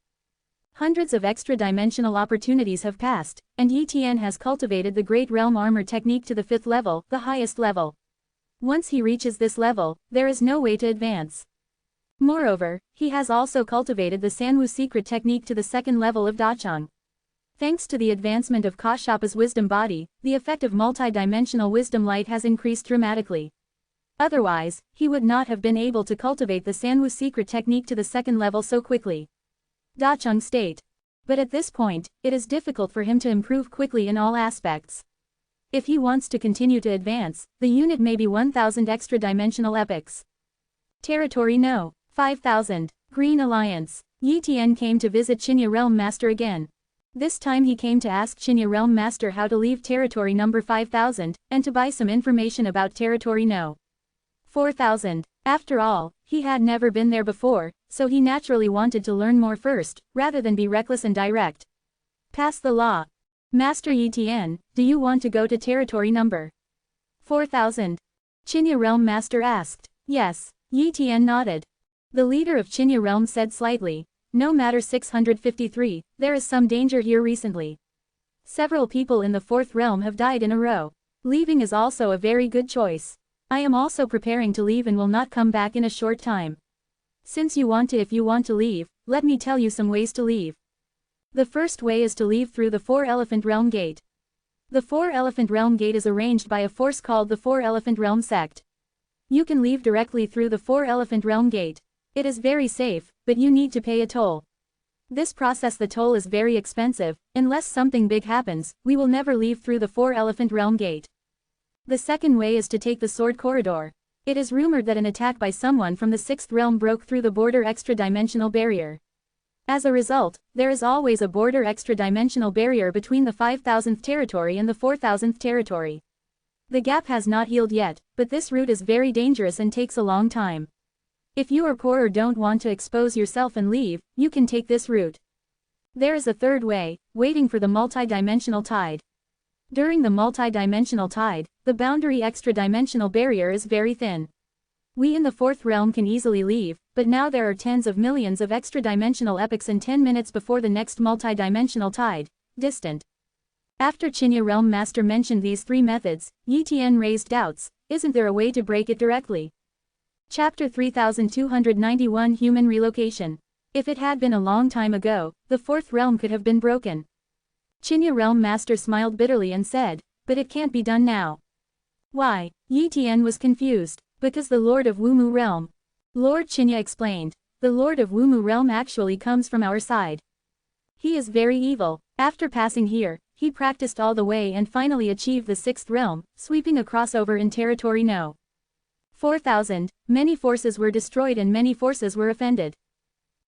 Hundreds of extra-dimensional opportunities have passed, and Yi Tian has cultivated the Great Realm Armor technique to the 5th level, the highest level. Once he reaches this level, there is no way to advance. Moreover, he has also cultivated the Sanwu secret technique to the 2nd level of Dacheng. Thanks to the advancement of Kashappa's wisdom body, the effect of multi-dimensional wisdom light has increased dramatically. Otherwise, he would not have been able to cultivate the Sanwu secret technique to the 2nd level so quickly. Dacheng state. But at this point, it is difficult for him to improve quickly in all aspects. If he wants to continue to advance, the unit may be 1000 extra-dimensional epochs. Territory No. 5000. Green Alliance. Yi Tian came to visit Qinya Realm Master again. This time he came to ask Qinya Realm Master how to leave territory number 5000, and to buy some information about territory No. 4000. After all, he had never been there before, so he naturally wanted to learn more first, rather than be reckless and direct. Pass the law. Master Yi Tian, do you want to go to territory number 4000? Qinya Realm Master asked. Yes. Yi Tian nodded. The leader of Qinya Realm said slightly. No matter 653, there is some danger here recently. Several people in the 4th realm have died in a row. Leaving is also a very good choice. I am also preparing to leave and will not come back in a short time. Since you want to, if you want to leave, let me tell you some ways to leave. The first way is to leave through the 4-Elephant Realm Gate. The 4-Elephant Realm Gate is arranged by a force called the 4-Elephant Realm Sect. You can leave directly through the 4-Elephant Realm Gate. It is very safe, but you need to pay a toll. This process, the toll is very expensive. Unless something big happens, we will never leave through the 4-Elephant Realm Gate. The second way is to take the Sword Corridor. It is rumored that an attack by someone from the 6th realm broke through the border extra-dimensional barrier. As a result, there is always a border extra-dimensional barrier between the 5000th territory and the 4000th territory. The gap has not healed yet, but this route is very dangerous and takes a long time. If you are poor or don't want to expose yourself and leave, you can take this route. There is a third way, waiting for the multi-dimensional tide. During the multi-dimensional tide, the boundary extra-dimensional barrier is very thin. We in the 4th realm can easily leave, but now there are tens of millions of extra-dimensional epochs in 10 minutes before the next multi-dimensional tide, distant. After Qinya Realm Master mentioned these 3 methods, Yi Tian raised doubts. Isn't there a way to break it directly? Chapter 3291 Human Relocation. If it had been a long time ago, the 4th realm could have been broken. Qinya Realm Master smiled bitterly and said, but it can't be done now. Why? Yi Tian was confused. Because the Lord of Wu Mu Realm. Lord Qinya explained. The Lord of Wu Mu Realm actually comes from our side. He is very evil. After passing here, he practiced all the way and finally achieved the 6th realm, sweeping a crossover in territory No. 4000, many forces were destroyed and many forces were offended.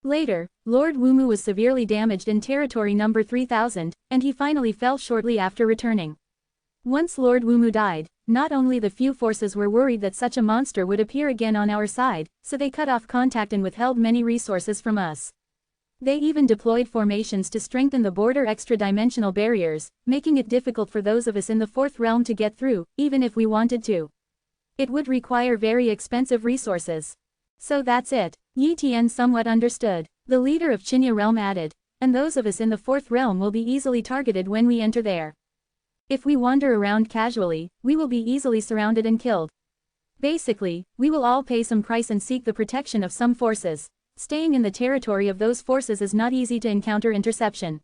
Later, Lord Wumu was severely damaged in territory number 3000, and he finally fell shortly after returning. Once Lord Wumu died, not only the few forces were worried that such a monster would appear again on our side, so they cut off contact and withheld many resources from us. They even deployed formations to strengthen the border extra-dimensional barriers, making it difficult for those of us in the fourth realm to get through, even if we wanted to. It would require very expensive resources. So that's it. Yi Tian somewhat understood. The leader of Qinya realm added, and those of us in the fourth realm will be easily targeted when we enter there. If we wander around casually, we will be easily surrounded and killed. Basically, we will all pay some price and seek the protection of some forces. Staying in the territory of those forces is not easy to encounter interception.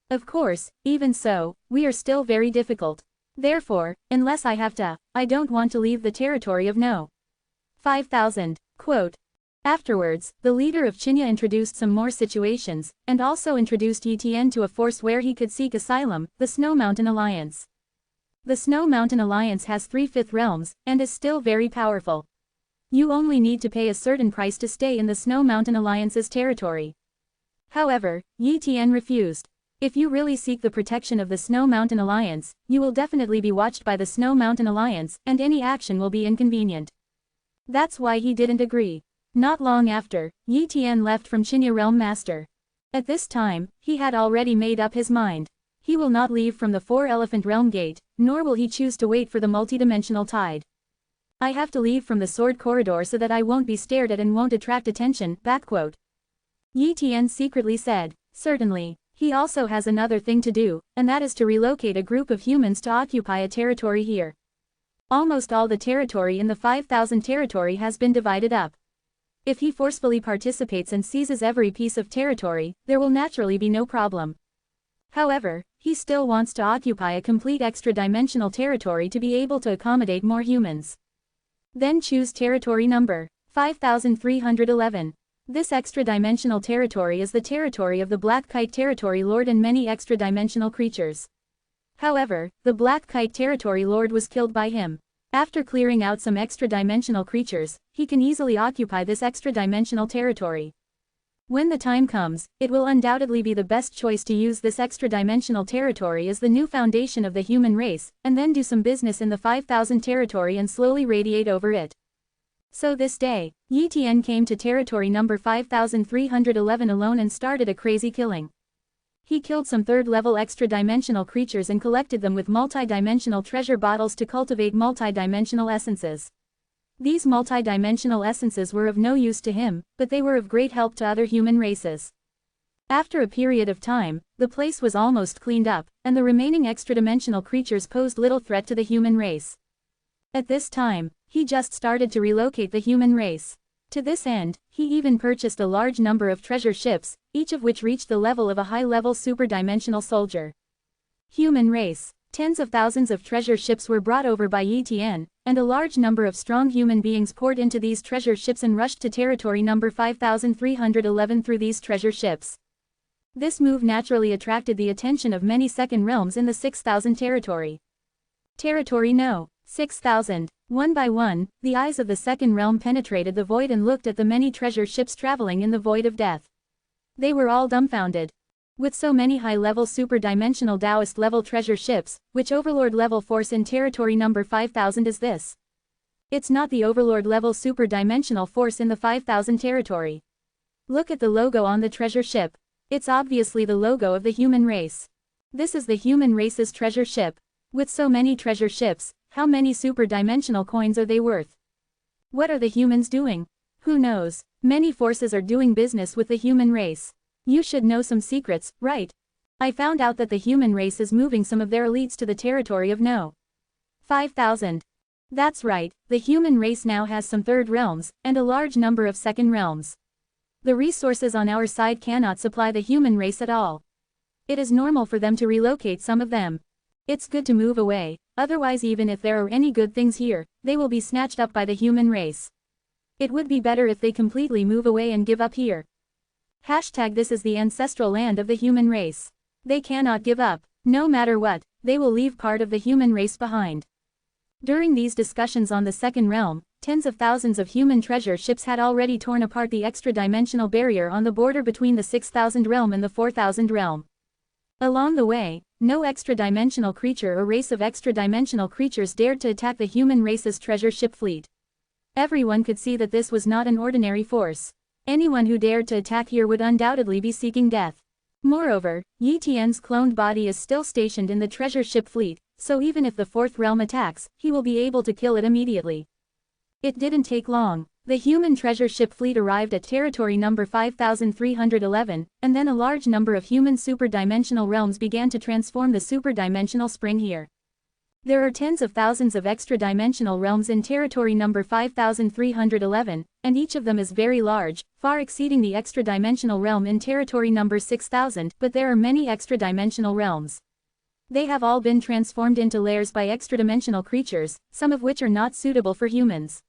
Of course, even so, we are still very difficult. Therefore, unless I have to, I don't want to leave the territory of No. 5000. Quote. Afterwards, the leader of Qinya introduced some more situations, and also introduced Yi Tian to a force where he could seek asylum, the Snow Mountain Alliance. The Snow Mountain Alliance has 3 fifth realms, and is still very powerful. You only need to pay a certain price to stay in the Snow Mountain Alliance's territory. However, Yi Tian refused. If you really seek the protection of the Snow Mountain Alliance, you will definitely be watched by the Snow Mountain Alliance, and any action will be inconvenient. That's why he didn't agree. Not long after, Yi Tian left from Qinya Realm Master. At this time, he had already made up his mind. He will not leave from the 4-elephant realm gate, nor will he choose to wait for the multidimensional tide. I have to leave from the sword corridor so that I won't be stared at and won't attract attention, backquote. Yi Tian secretly said, certainly. He also has another thing to do, and that is to relocate a group of humans to occupy a territory here. Almost all the territory in the 5000 territory has been divided up. If he forcefully participates and seizes every piece of territory, there will naturally be no problem. However, he still wants to occupy a complete extra-dimensional territory to be able to accommodate more humans. Then choose territory number 5311. This extra-dimensional territory is the territory of the Black Kite Territory Lord and many extra-dimensional creatures. However, the Black Kite Territory Lord was killed by him. After clearing out some extra-dimensional creatures, he can easily occupy this extra-dimensional territory. When the time comes, it will undoubtedly be the best choice to use this extra-dimensional territory as the new foundation of the human race, and then do some business in the 5000 territory and slowly radiate over it. So this day, Yi Tian came to territory number 5311 alone and started a crazy killing. He killed some third-level extra-dimensional creatures and collected them with multi-dimensional treasure bottles to cultivate multi-dimensional essences. These multi-dimensional essences were of no use to him, but they were of great help to other human races. After a period of time, the place was almost cleaned up, and the remaining extra-dimensional creatures posed little threat to the human race. At this time, he just started to relocate the human race. To this end, he even purchased a large number of treasure ships, each of which reached the level of a high-level super-dimensional soldier. Human race. Tens of thousands of treasure ships were brought over by Yi Tian, and a large number of strong human beings poured into these treasure ships and rushed to territory number 5311 through these treasure ships. This move naturally attracted the attention of many second realms in the 6000 territory. Territory No. 6000. One by one, the eyes of the second realm penetrated the void and looked at the many treasure ships traveling in the void of death. They were all dumbfounded. With so many high-level super-dimensional Taoist-level treasure ships, which Overlord-level force in territory number 5000 is this? It's not the Overlord-level super-dimensional force in the 5000 territory. Look at the logo on the treasure ship. It's obviously the logo of the human race. This is the human race's treasure ship. With so many treasure ships, how many super-dimensional coins are they worth? What are the humans doing? Who knows? Many forces are doing business with the human race. You should know some secrets, right? I found out that the human race is moving some of their elites to the territory of No. 5000. That's right, the human race now has some third realms, and a large number of second realms. The resources on our side cannot supply the human race at all. It is normal for them to relocate some of them. It's good to move away, otherwise even if there are any good things here, they will be snatched up by the human race. It would be better if they completely move away and give up here. This is the ancestral land of the human race. They cannot give up. No matter what, they will leave part of the human race behind. During these discussions on the second realm, Tens of thousands of human treasure ships had already torn apart the extra-dimensional barrier on the border between the 6,000 realm and the 4,000 realm. Along the way, no extra-dimensional creature or race of extra-dimensional creatures dared to attack the human race's treasure ship fleet. Everyone could see that this was not an ordinary force. Anyone who dared to attack here would undoubtedly be seeking death. Moreover, Yi Tian's cloned body is still stationed in the treasure ship fleet, so even if the fourth realm attacks, he will be able to kill it immediately. It didn't take long. The human treasure ship fleet arrived at territory number 5311, and then a large number of human super-dimensional realms began to transform the super-dimensional spring here. There are tens of thousands of extra-dimensional realms in territory number 5311, and each of them is very large, far exceeding the extra-dimensional realm in territory number 6000, but there are many extra-dimensional realms. They have all been transformed into lairs by extra-dimensional creatures, some of which are not suitable for humans.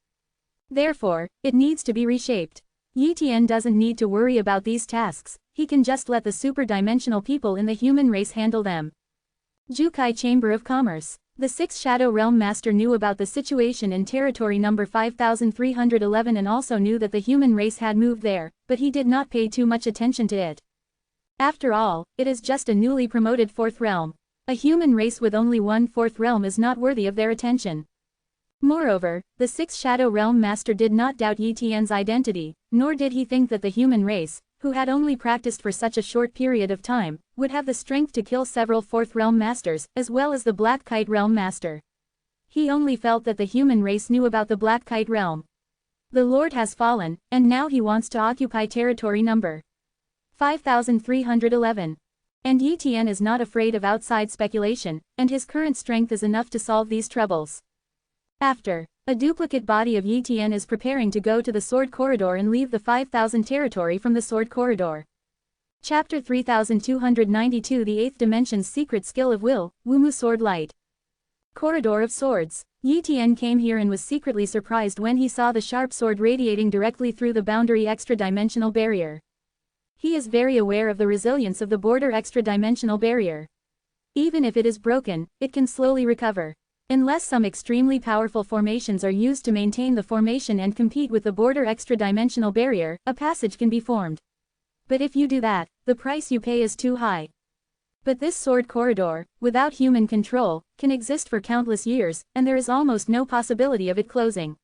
Therefore, it needs to be reshaped. Yi Tian doesn't need to worry about these tasks, he can just let the super-dimensional people in the human race handle them. Jukai Chamber of Commerce. The Sixth Shadow Realm Master knew about the situation in territory number 5311 and also knew that the human race had moved there, but he did not pay too much attention to it. After all, it is just a newly promoted fourth realm. A human race with only one fourth realm is not worthy of their attention. Moreover, the Sixth Shadow Realm Master did not doubt Yi Tian's identity, nor did he think that the human race, who had only practiced for such a short period of time, would have the strength to kill several Fourth Realm Masters, as well as the Black Kite Realm Master. He only felt that the human race knew about the Black Kite Realm. The Lord has fallen, and now he wants to occupy territory number 5311. And Yi Tian is not afraid of outside speculation, and his current strength is enough to solve these troubles. After, a duplicate body of Yi Tian is preparing to go to the Sword Corridor and leave the 5000 territory from the Sword Corridor. Chapter 3292 The Eighth Dimension's Secret Skill of Will, Wumu Sword Light. Corridor of Swords. Yi Tian came here and was secretly surprised when he saw the sharp sword radiating directly through the boundary extra-dimensional barrier. He is very aware of the resilience of the border extra-dimensional barrier. Even if it is broken, it can slowly recover. Unless some extremely powerful formations are used to maintain the formation and compete with the border extra-dimensional barrier, a passage can be formed. But if you do that, the price you pay is too high. But this sword corridor, without human control, can exist for countless years, and there is almost no possibility of it closing.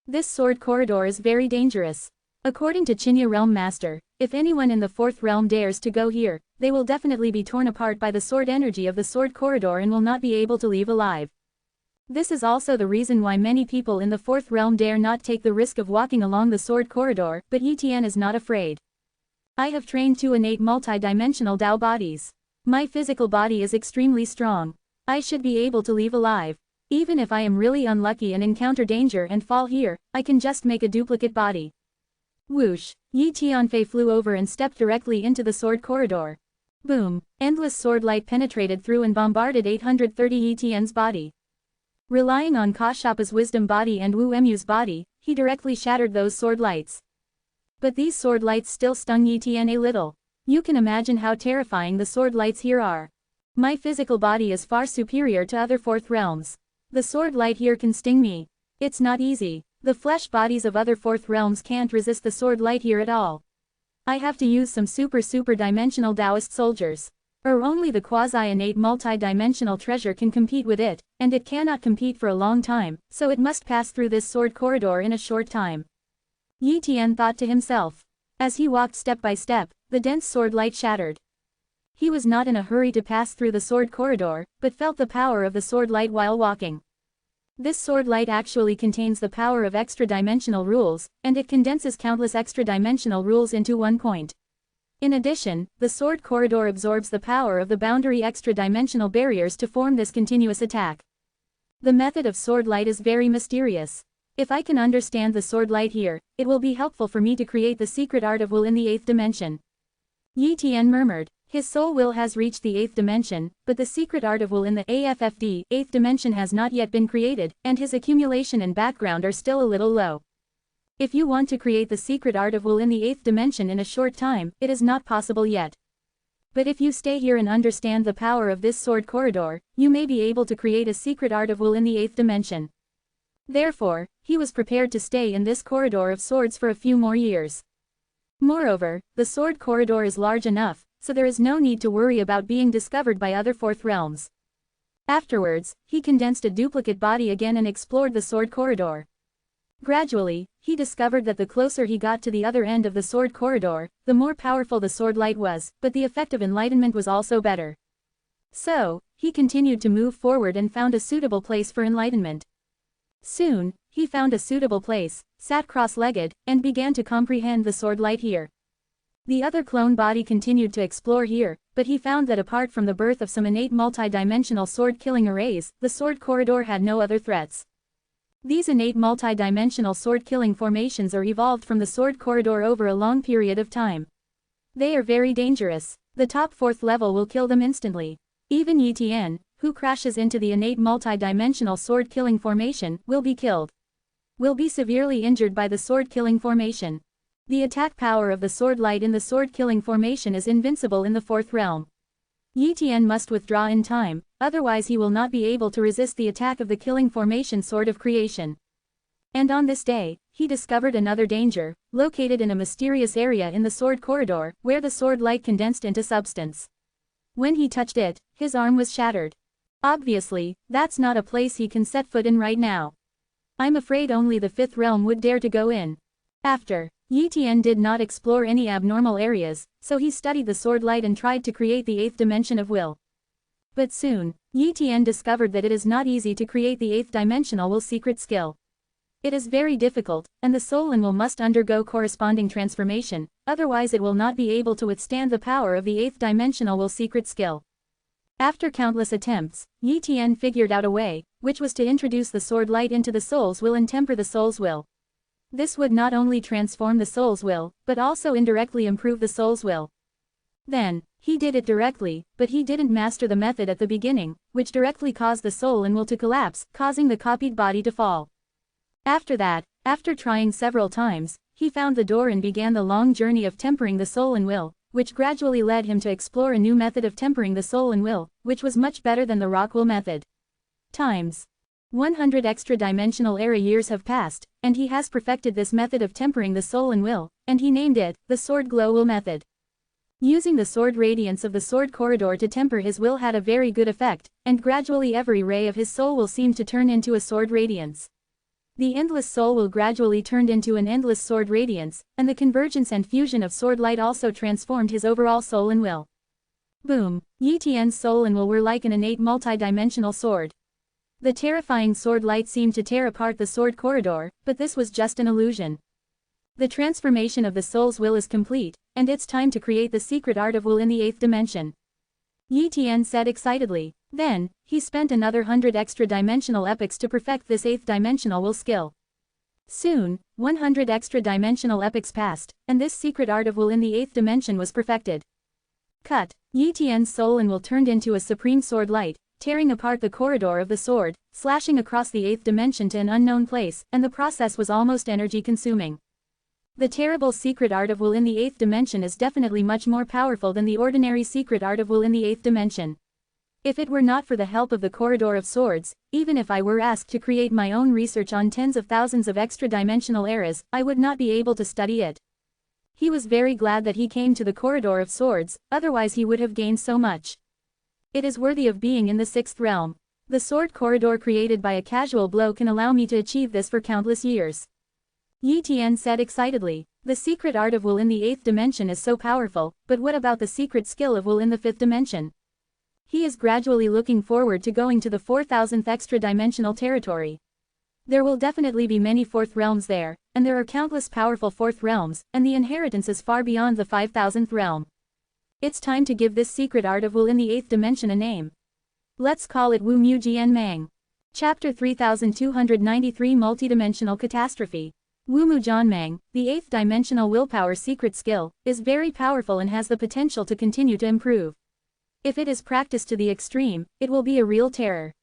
This sword corridor is very dangerous. According to Chinya Realm Master, if anyone in the fourth realm dares to go here, they will definitely be torn apart by the sword energy of the sword corridor and will not be able to leave alive. This is also the reason why many people in the fourth realm dare not take the risk of walking along the sword corridor, but Yi Tian is not afraid. I have trained two innate multi-dimensional Dao bodies. My physical body is extremely strong. I should be able to leave alive. Even if I am really unlucky and encounter danger and fall here, I can just make a duplicate body. Whoosh! Yi Tianfei flew over and stepped directly into the sword corridor. Boom! Endless sword light penetrated through and bombarded 830 Yi Tian's body. Relying on Kashappa's wisdom body and Wu Emu's body, he directly shattered those sword lights. But these sword lights still stung Yi Tian a little. You can imagine how terrifying the sword lights here are. My physical body is far superior to other fourth realms. The sword light here can sting me. It's not easy. The flesh bodies of other fourth realms can't resist the sword light here at all. I have to use some super-dimensional Taoist soldiers. Or only the quasi-innate multi-dimensional treasure can compete with it, and it cannot compete for a long time, so it must pass through this sword corridor in a short time. Yi Tian thought to himself. As he walked step by step, the dense sword light shattered. He was not in a hurry to pass through the sword corridor, but felt the power of the sword light while walking. This sword light actually contains the power of extra-dimensional rules, and it condenses countless extra-dimensional rules into one point. In addition, the sword corridor absorbs the power of the boundary extra-dimensional barriers to form this continuous attack. The method of sword light is very mysterious. If I can understand the sword light here, it will be helpful for me to create the secret art of will in the 8th dimension. Yi Tian murmured. His soul will has reached the 8th dimension, but the secret art of will in the AFFD 8th dimension has not yet been created, and his accumulation and background are still a little low. If you want to create the secret art of will in the 8th dimension in a short time, it is not possible yet. But if you stay here and understand the power of this sword corridor, you may be able to create a secret art of will in the 8th dimension. Therefore, he was prepared to stay in this corridor of swords for a few more years. Moreover, the sword corridor is large enough, so there is no need to worry about being discovered by other fourth realms. Afterwards, he condensed a duplicate body again and explored the sword corridor. Gradually, he discovered that the closer he got to the other end of the sword corridor, the more powerful the sword light was, but the effect of enlightenment was also better. So, he continued to move forward and found a suitable place for enlightenment. Soon, he found a suitable place, sat cross-legged, and began to comprehend the sword light here. The other clone body continued to explore here, but he found that apart from the birth of some innate multi-dimensional sword-killing arrays, the sword corridor had no other threats. These innate multi-dimensional sword-killing formations are evolved from the sword corridor over a long period of time. They are very dangerous. The top fourth level will kill them instantly. Even Yi Tian, who crashes into the innate multi-dimensional sword-killing formation, will be killed. Will be severely injured by the sword-killing formation. The attack power of the sword light in the sword-killing formation is invincible in the fourth realm. Yi Tian must withdraw in time, otherwise he will not be able to resist the attack of the killing formation sword of creation. And on this day, he discovered another danger, located in a mysterious area in the sword corridor, where the sword light condensed into substance. When he touched it, his arm was shattered. Obviously, that's not a place he can set foot in right now. I'm afraid only the fifth realm would dare to go in. After, Yi Tian did not explore any abnormal areas, so he studied the sword light and tried to create the eighth dimension of will. But soon, Yi Tian discovered that it is not easy to create the eighth dimensional will secret skill. It is very difficult, and the soul and will must undergo corresponding transformation, otherwise it will not be able to withstand the power of the eighth dimensional will secret skill. After countless attempts, Yi Tian figured out a way, which was to introduce the sword light into the soul's will and temper the soul's will. This would not only transform the soul's will, but also indirectly improve the soul's will. Then, he did it directly, but he didn't master the method at the beginning, which directly caused the soul and will to collapse, causing the copied body to fall. After that, after trying several times, he found the door and began the long journey of tempering the soul and will, which gradually led him to explore a new method of tempering the soul and will, which was much better than the rock will method. Times 100 extra-dimensional era years have passed, and he has perfected this method of tempering the soul and will, and he named it, the sword glow will method. Using the sword radiance of the sword corridor to temper his will had a very good effect, and gradually every ray of his soul will seem to turn into a sword radiance. The endless soul will gradually turned into an endless sword radiance, and the convergence and fusion of sword light also transformed his overall soul and will. Boom! Yi Tian's soul and will were like an innate multi-dimensional sword. The terrifying sword light seemed to tear apart the sword corridor, but this was just an illusion. The transformation of the soul's will is complete, and it's time to create the secret art of will in the eighth dimension. Yi Tian said excitedly. Then, he spent another 100 extra-dimensional epochs to perfect this eighth dimensional will skill. Soon, 100 extra-dimensional epochs passed, and this secret art of will in the eighth dimension was perfected. Cut! Yi Tian's soul and will turned into a supreme sword light, tearing apart the corridor of the sword, slashing across the eighth dimension to an unknown place, and the process was almost energy-consuming. The terrible secret art of will in the eighth dimension is definitely much more powerful than the ordinary secret art of will in the eighth dimension. If it were not for the help of the corridor of swords, even if I were asked to create my own research on tens of thousands of extra-dimensional eras, I would not be able to study it. He was very glad that he came to the corridor of swords, otherwise he would have gained so much. It is worthy of being in the sixth realm. The sword corridor created by a casual blow can allow me to achieve this for countless years. Yi Tian said excitedly. The secret art of will in the eighth dimension is so powerful, but what about the secret skill of will in the fifth dimension? He is gradually looking forward to going to the 4,000th extra-dimensional territory. There will definitely be many fourth realms there, and there are countless powerful fourth realms, and the inheritance is far beyond the 5,000th realm. It's time to give this secret art of will in the eighth dimension a name. Let's call it Wu Mu Jian Mang. Chapter 3293 Multidimensional Catastrophe. Wu Mu Jian Mang, the eighth dimensional willpower secret skill, is very powerful and has the potential to continue to improve. If it is practiced to the extreme, it will be a real terror.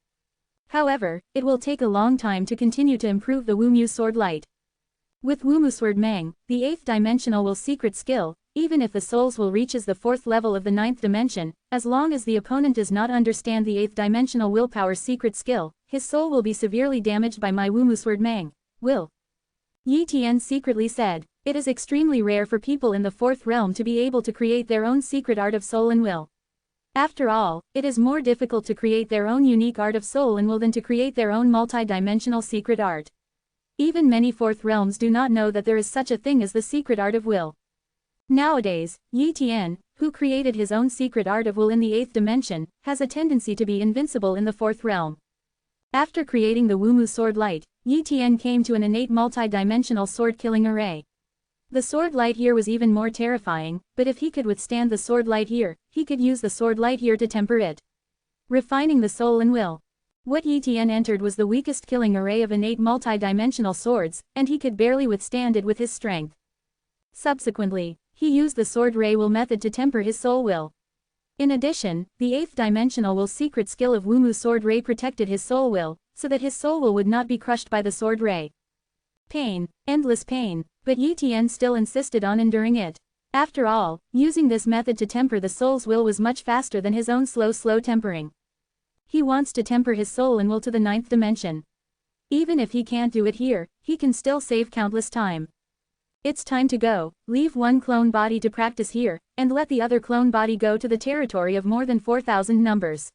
However, it will take a long time to continue to improve the Wu Mu sword light. With Wu Mu Sword Mang, the eighth dimensional will secret skill, even if the soul's will reaches the fourth level of the ninth dimension, as long as the opponent does not understand the eighth dimensional willpower secret skill, his soul will be severely damaged by my Wu Mu Sword Mang. will. Yi Tian secretly said, it is extremely rare for people in the fourth realm to be able to create their own secret art of soul and will. After all, it is more difficult to create their own unique art of soul and will than to create their own multi-dimensional secret art. Even many fourth realms do not know that there is such a thing as the secret art of will. Nowadays, Yi Tian, who created his own secret art of will in the 8th dimension, has a tendency to be invincible in the 4th realm. After creating the Wumu sword light, Yi Tian came to an innate multi-dimensional sword-killing array. The sword light here was even more terrifying, but if he could withstand the sword light here, he could use the sword light here to temper it. Refining the soul and will. What Yi Tian entered was the weakest killing array of innate multi-dimensional swords, and he could barely withstand it with his strength. Subsequently, he used the sword ray will method to temper his soul will. In addition, the 8th dimensional will secret skill of Wumu sword ray protected his soul will, so that his soul will would not be crushed by the sword ray. Pain, endless pain, but Yi Tian still insisted on enduring it. After all, using this method to temper the soul's will was much faster than his own slow tempering. He wants to temper his soul and will to the 9th dimension. Even if he can't do it here, he can still save countless time. It's time to go, leave one clone body to practice here, and let the other clone body go to the territory of more than 4,000 numbers.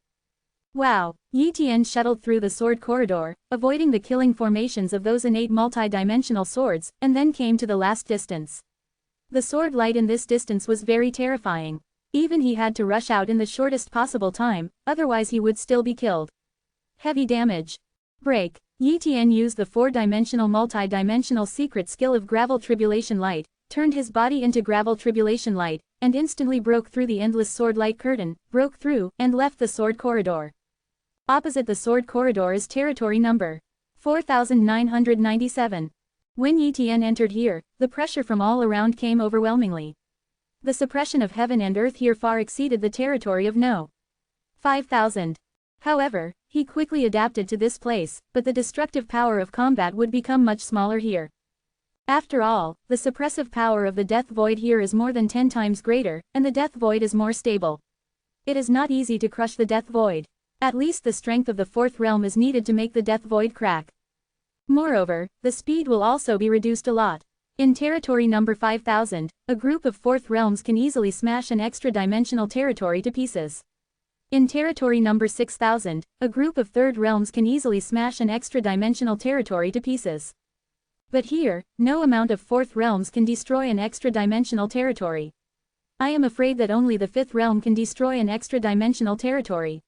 Wow, Yi Tian shuttled through the sword corridor, avoiding the killing formations of those innate multi-dimensional swords, and then came to the last distance. The sword light in this distance was very terrifying. Even he had to rush out in the shortest possible time, otherwise he would still be killed. Heavy damage. Break. Yi Tian used the 4-dimensional multi-dimensional secret skill of gravel tribulation light, turned his body into gravel tribulation light, and instantly broke through the endless sword light curtain, broke through, and left the sword corridor. Opposite the sword corridor is territory number 4997. When Yi Tian entered here, the pressure from all around came overwhelmingly. The suppression of heaven and earth here far exceeded the territory of No. 5000. However, he quickly adapted to this place, but the destructive power of combat would become much smaller here. After all, the suppressive power of the death void here is more than 10 times greater, and the death void is more stable. It is not easy to crush the death void. At least the strength of the 4th realm is needed to make the death void crack. Moreover, the speed will also be reduced a lot. In territory number 5000, a group of 4th realms can easily smash an extra-dimensional territory to pieces. In territory number 6000, a group of 3rd realms can easily smash an extra-dimensional territory to pieces. But here, no amount of 4th realms can destroy an extra-dimensional territory. I am afraid that only the 5th realm can destroy an extra-dimensional territory.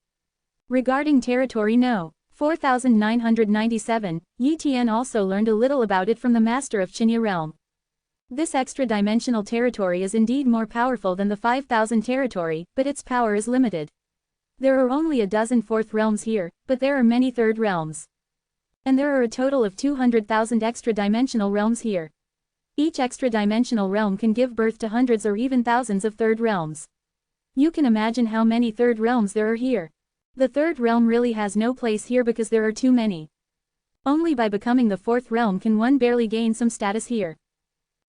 Regarding territory No. 4997, Yi Tian also learned a little about it from the master of Qinya realm. This extra-dimensional territory is indeed more powerful than the 5000 territory, but its power is limited. There are only a dozen 4th realms here, but there are many 3rd realms. And there are a total of 200,000 extra-dimensional realms here. Each extra-dimensional realm can give birth to hundreds or even thousands of 3rd realms. You can imagine how many 3rd realms there are here. The 3rd realm really has no place here because there are too many. Only by becoming the 4th realm can one barely gain some status here.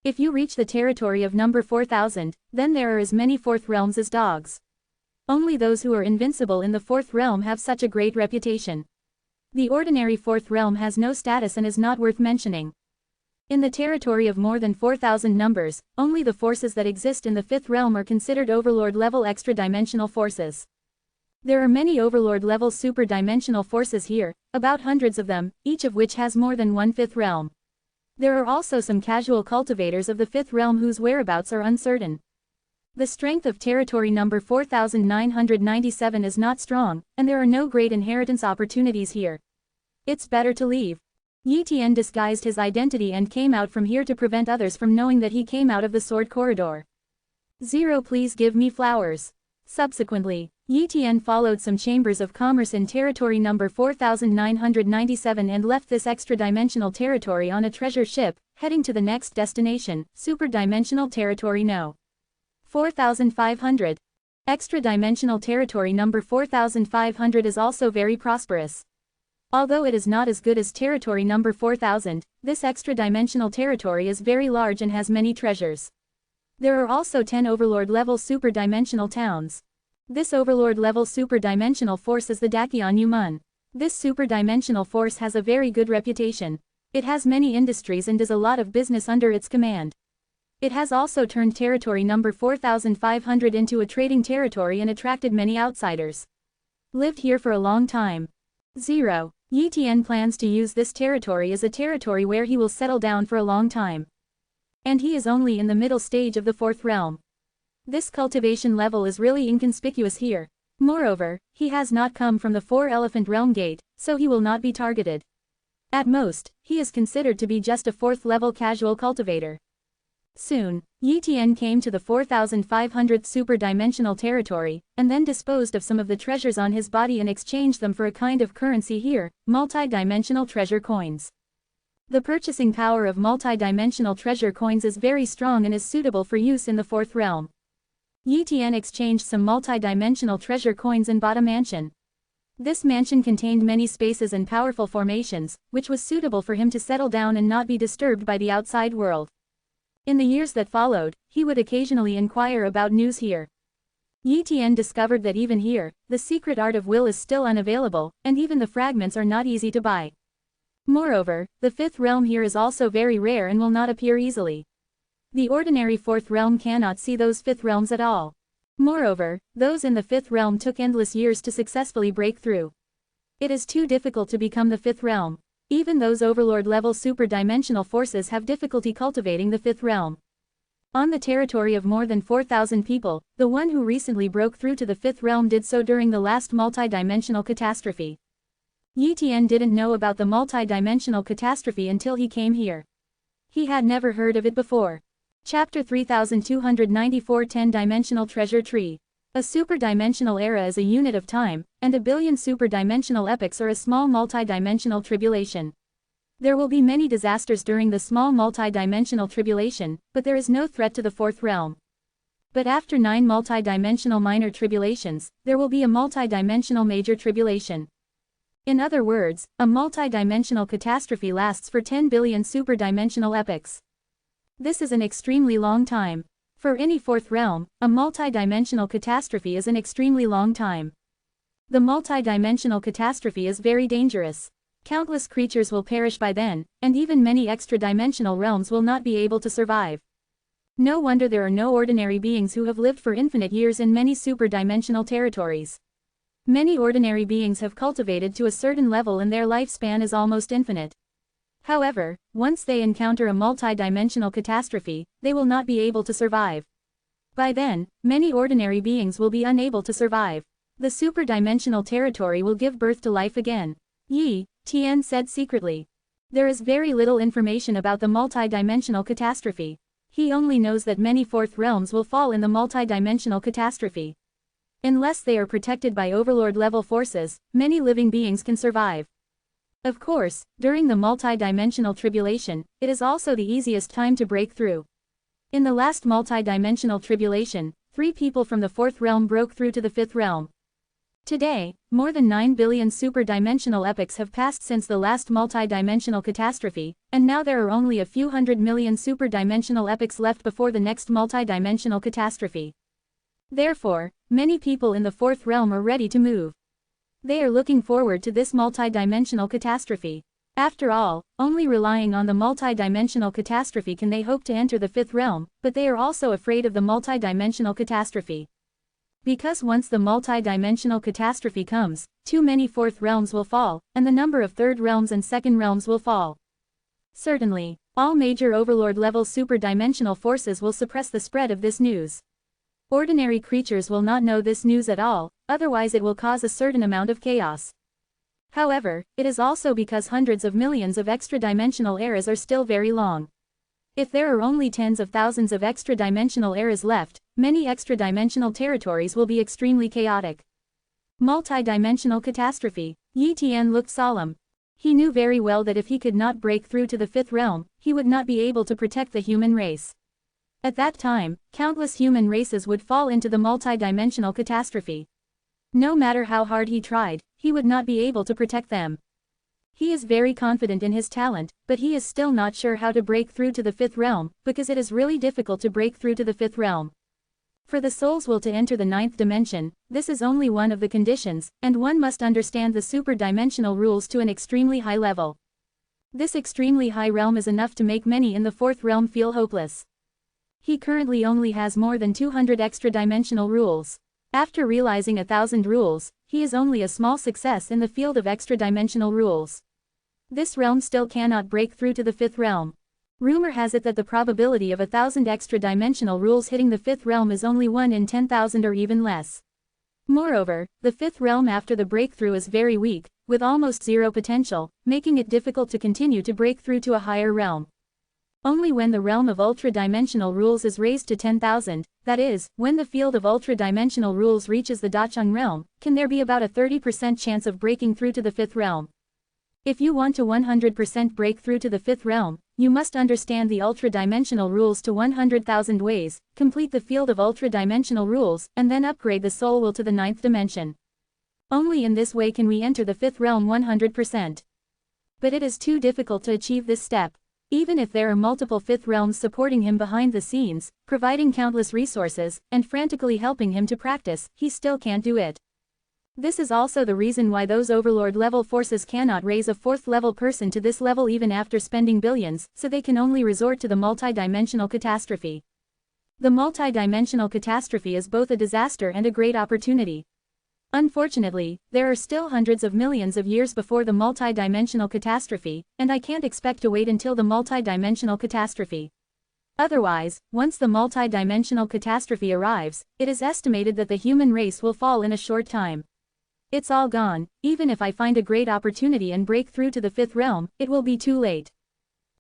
If you reach the territory of number 4000, then there are as many 4th realms as dogs. Only those who are invincible in the 4th realm have such a great reputation. The ordinary 4th realm has no status and is not worth mentioning. In the territory of more than 4000 numbers, only the forces that exist in the 5th realm are considered overlord-level extra-dimensional forces. There are many overlord-level super-dimensional forces here, about hundreds of them, each of which has more than one 5th realm. There are also some casual cultivators of the 5th realm whose whereabouts are uncertain. The strength of territory number 4997 is not strong, and there are no great inheritance opportunities here. It's better to leave. Yi Tian disguised his identity and came out from here to prevent others from knowing that he came out of the sword corridor. 0 Please give me flowers. Subsequently, Yi Tian followed some chambers of commerce in territory number 4997 and left this extra-dimensional territory on a treasure ship, heading to the next destination, super-dimensional territory No. 4500. Extra-dimensional territory number 4500 is also very prosperous. Although it is not as good as territory number 4000, this extra-dimensional territory is very large and has many treasures. There are also 10 overlord-level super-dimensional towns. This overlord-level super-dimensional force is the Dakion Yumun. This super-dimensional force has a very good reputation. It has many industries and does a lot of business under its command. It has also turned territory number 4500 into a trading territory and attracted many outsiders. Lived here for a long time. 0. Yi Tian plans to use this territory as a territory where he will settle down for a long time. And he is only in the middle stage of the 4th realm. This cultivation level is really inconspicuous here. Moreover, he has not come from the 4-elephant realm gate, so he will not be targeted. At most, he is considered to be just a 4th level casual cultivator. Soon, Yi Tian came to the 4500th super-dimensional territory, and then disposed of some of the treasures on his body and exchanged them for a kind of currency here, multi-dimensional treasure coins. The purchasing power of multi-dimensional treasure coins is very strong and is suitable for use in the 4th realm. Yi Tian exchanged some multi-dimensional treasure coins and bought a mansion. This mansion contained many spaces and powerful formations, which was suitable for him to settle down and not be disturbed by the outside world. In the years that followed, he would occasionally inquire about news here. Yi Tian discovered that even here, the secret art of will is still unavailable, and even the fragments are not easy to buy. Moreover, the 5th realm here is also very rare and will not appear easily. The ordinary 4th realm cannot see those 5th realms at all. Moreover, those in the 5th realm took endless years to successfully break through. It is too difficult to become the 5th realm. Even those overlord-level super-dimensional forces have difficulty cultivating the 5th realm. On the territory of more than 4,000 people, the one who recently broke through to the 5th realm did so during the last multi-dimensional catastrophe. Yi Tian didn't know about the multi-dimensional catastrophe until he came here. He had never heard of it before. Chapter 3294 10-Dimensional Treasure Tree. A super-dimensional era is a unit of time, and a billion super-dimensional epochs are a small multi-dimensional tribulation. There will be many disasters during the small multi-dimensional tribulation, but there is no threat to the 4th realm. But after 9 multi-dimensional minor tribulations, there will be a multi-dimensional major tribulation. In other words, a multi-dimensional catastrophe lasts for 10 billion super-dimensional epochs. This is an extremely long time. For any 4th realm, a multi-dimensional catastrophe is an extremely long time. The multi-dimensional catastrophe is very dangerous. Countless creatures will perish by then, and even many extra-dimensional realms will not be able to survive. No wonder there are no ordinary beings who have lived for infinite years in many super-dimensional territories. Many ordinary beings have cultivated to a certain level and their lifespan is almost infinite. However, once they encounter a multi-dimensional catastrophe, they will not be able to survive. By then, many ordinary beings will be unable to survive. The super-dimensional territory will give birth to life again. Yi Tian said secretly. There is very little information about the multi-dimensional catastrophe. He only knows that many 4th realms will fall in the multi-dimensional catastrophe. Unless they are protected by overlord-level forces, many living beings can survive. Of course, during the multi-dimensional tribulation, it is also the easiest time to break through. In the last multi-dimensional tribulation, 3 people from the 4th realm broke through to the 5th realm. Today, more than 9 billion super-dimensional epochs have passed since the last multi-dimensional catastrophe, and now there are only a few 100 million super-dimensional epochs left before the next multi-dimensional catastrophe. Therefore, many people in the 4th realm are ready to move. They are looking forward to this multi-dimensional catastrophe. After all, only relying on the multi-dimensional catastrophe can they hope to enter the 5th realm, but they are also afraid of the multi-dimensional catastrophe. Because once the multi-dimensional catastrophe comes, too many 4th realms will fall, and the number of 3rd realms and 2nd realms will fall. Certainly, all major overlord-level super-dimensional forces will suppress the spread of this news. Ordinary creatures will not know this news at all, otherwise it will cause a certain amount of chaos. However, it is also because hundreds of millions of extra-dimensional eras are still very long. If there are only tens of thousands of extra-dimensional eras left, many extra-dimensional territories will be extremely chaotic. Multi-dimensional catastrophe. Yi Tian looked solemn. He knew very well that if he could not break through to the 5th realm, he would not be able to protect the human race. At that time, countless human races would fall into the multi-dimensional catastrophe. No matter how hard he tried, he would not be able to protect them. He is very confident in his talent, but he is still not sure how to break through to the 5th realm, because it is really difficult to break through to the 5th realm. For the soul's will to enter the 9th dimension, this is only one of the conditions, and one must understand the super-dimensional rules to an extremely high level. This extremely high realm is enough to make many in the fourth realm feel hopeless. He currently only has more than 200 extra-dimensional rules. After realizing 1,000 rules, he is only a small success in the field of extra-dimensional rules. This realm still cannot break through to the fifth realm. Rumor has it that the probability of 1,000 extra-dimensional rules hitting the fifth realm is only 1 in 10,000 or even less. Moreover, the fifth realm after the breakthrough is very weak, with almost zero potential, making it difficult to continue to break through to a higher realm. Only when the realm of ultra-dimensional rules is raised to 10,000, that is, when the field of ultra-dimensional rules reaches the Dacheng realm, can there be about a 30% chance of breaking through to the fifth realm. If you want to 100% break through to the fifth realm, you must understand the ultra-dimensional rules to 100,000 ways, complete the field of ultra-dimensional rules, and then upgrade the soul will to the ninth dimension. Only in this way can we enter the fifth realm 100%. But it is too difficult to achieve this step. Even if there are multiple fifth realms supporting him behind the scenes, providing countless resources, and frantically helping him to practice, he still can't do it. This is also the reason why those overlord-level forces cannot raise a fourth-level person to this level even after spending billions, so they can only resort to the multi-dimensional catastrophe. The multi-dimensional catastrophe is both a disaster and a great opportunity. Unfortunately, there are still hundreds of millions of years before the multi-dimensional catastrophe, and I can't expect to wait until the multi-dimensional catastrophe. Otherwise, once the multi-dimensional catastrophe arrives, it is estimated that the human race will fall in a short time. It's all gone. Even if I find a great opportunity and break through to the fifth realm, it will be too late.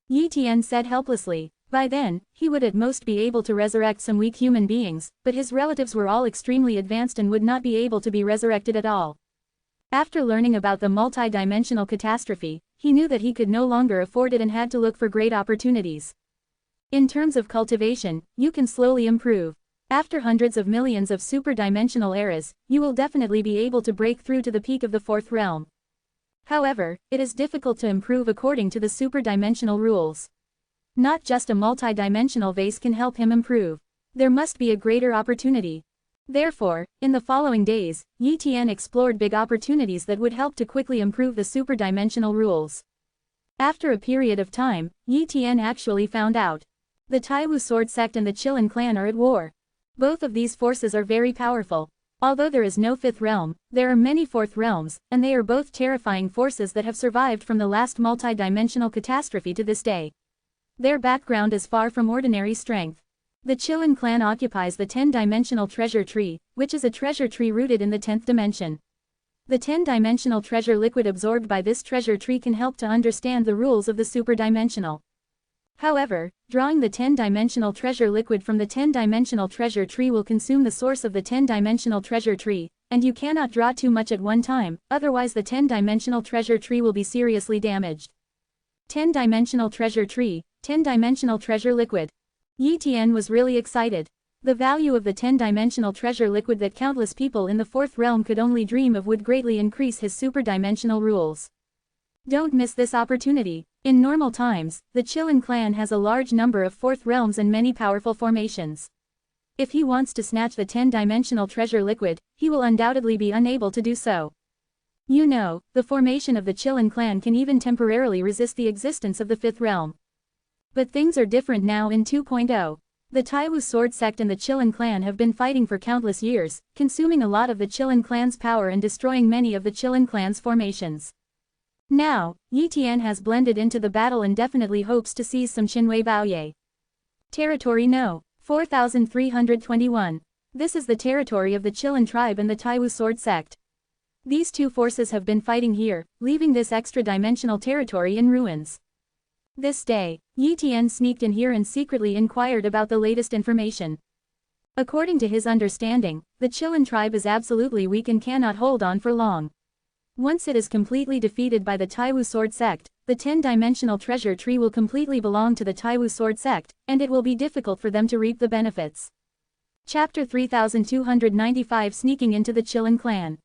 Yi Tian said helplessly. By then, he would at most be able to resurrect some weak human beings, but his relatives were all extremely advanced and would not be able to be resurrected at all. After learning about the multi-dimensional catastrophe, he knew that he could no longer afford it and had to look for great opportunities. In terms of cultivation, you can slowly improve. After hundreds of millions of super-dimensional eras, you will definitely be able to break through to the peak of the fourth realm. However, it is difficult to improve according to the super-dimensional rules. Not just a multi-dimensional vase can help him improve. There must be a greater opportunity. Therefore, in the following days, Yi Tian explored big opportunities that would help to quickly improve the super-dimensional rules. After a period of time, Yi Tian actually found out. The Taiwu sword sect and the Qilin clan are at war. Both of these forces are very powerful. Although there is no fifth realm, there are many fourth realms, and they are both terrifying forces that have survived from the last multi-dimensional catastrophe to this day. Their background is far from ordinary strength. The Qilin clan occupies the 10-dimensional treasure tree, which is a treasure tree rooted in the 10th dimension. The 10-dimensional treasure liquid absorbed by this treasure tree can help to understand the rules of the super-dimensional. However, drawing the 10-dimensional treasure liquid from the 10-dimensional treasure tree will consume the source of the 10-dimensional treasure tree, and you cannot draw too much at one time, otherwise the 10-dimensional treasure tree will be seriously damaged. 10-dimensional treasure tree, 10-dimensional treasure liquid. Yi Tian was really excited. The value of the 10-dimensional treasure liquid that countless people in the fourth realm could only dream of would greatly increase his super-dimensional rules. Don't miss this opportunity. In normal times, the Qilin clan has a large number of fourth realms and many powerful formations. If he wants to snatch the 10-dimensional treasure liquid, he will undoubtedly be unable to do so. You know, the formation of the Qilin clan can even temporarily resist the existence of the fifth realm. But things are different now in 2.0. The Taiwu sword sect and the Qilin clan have been fighting for countless years, consuming a lot of the Qilin clan's power and destroying many of the Qilin clan's formations. Now, Yi Tian has blended into the battle and definitely hopes to seize some Qinwei Baoye. Territory No. 4321. This is the territory of the Qilin tribe and the Taiwu sword sect. These two forces have been fighting here, leaving this extra-dimensional territory in ruins. This day, Yi Tian sneaked in here and secretly inquired about the latest information. According to his understanding, the Qilin tribe is absolutely weak and cannot hold on for long. Once it is completely defeated by the Taiwu sword sect, the 10-dimensional treasure tree will completely belong to the Taiwu sword sect, and it will be difficult for them to reap the benefits. Chapter 3295 Sneaking into the Qilin clan.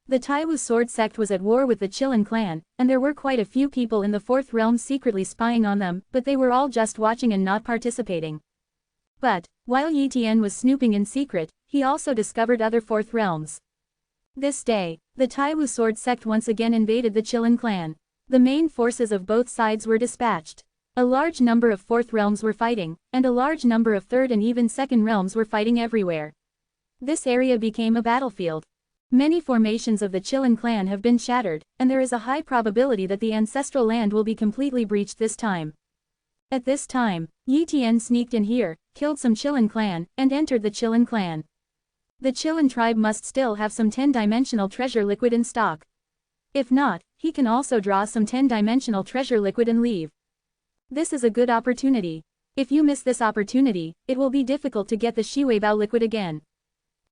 The Taiwu sword sect was at war with the Qilin clan, and there were quite a few people in the fourth realm secretly spying on them, but they were all just watching and not participating. But, while Yi Tian was snooping in secret, he also discovered other fourth realms. This day, the Taiwu sword sect once again invaded the Qilin clan. The main forces of both sides were dispatched. A large number of fourth realms were fighting, and a large number of third and even second realms were fighting everywhere. This area became a battlefield. Many formations of the Qilin clan have been shattered, and there is a high probability that the ancestral land will be completely breached this time. At this time, Yi Tian sneaked in here, killed some Qilin clan, and entered the Qilin clan. The Qilin tribe must still have some 10-dimensional treasure liquid in stock. If not, he can also draw some 10-dimensional treasure liquid and leave. This is a good opportunity. If you miss this opportunity, it will be difficult to get the Shiweibao liquid again.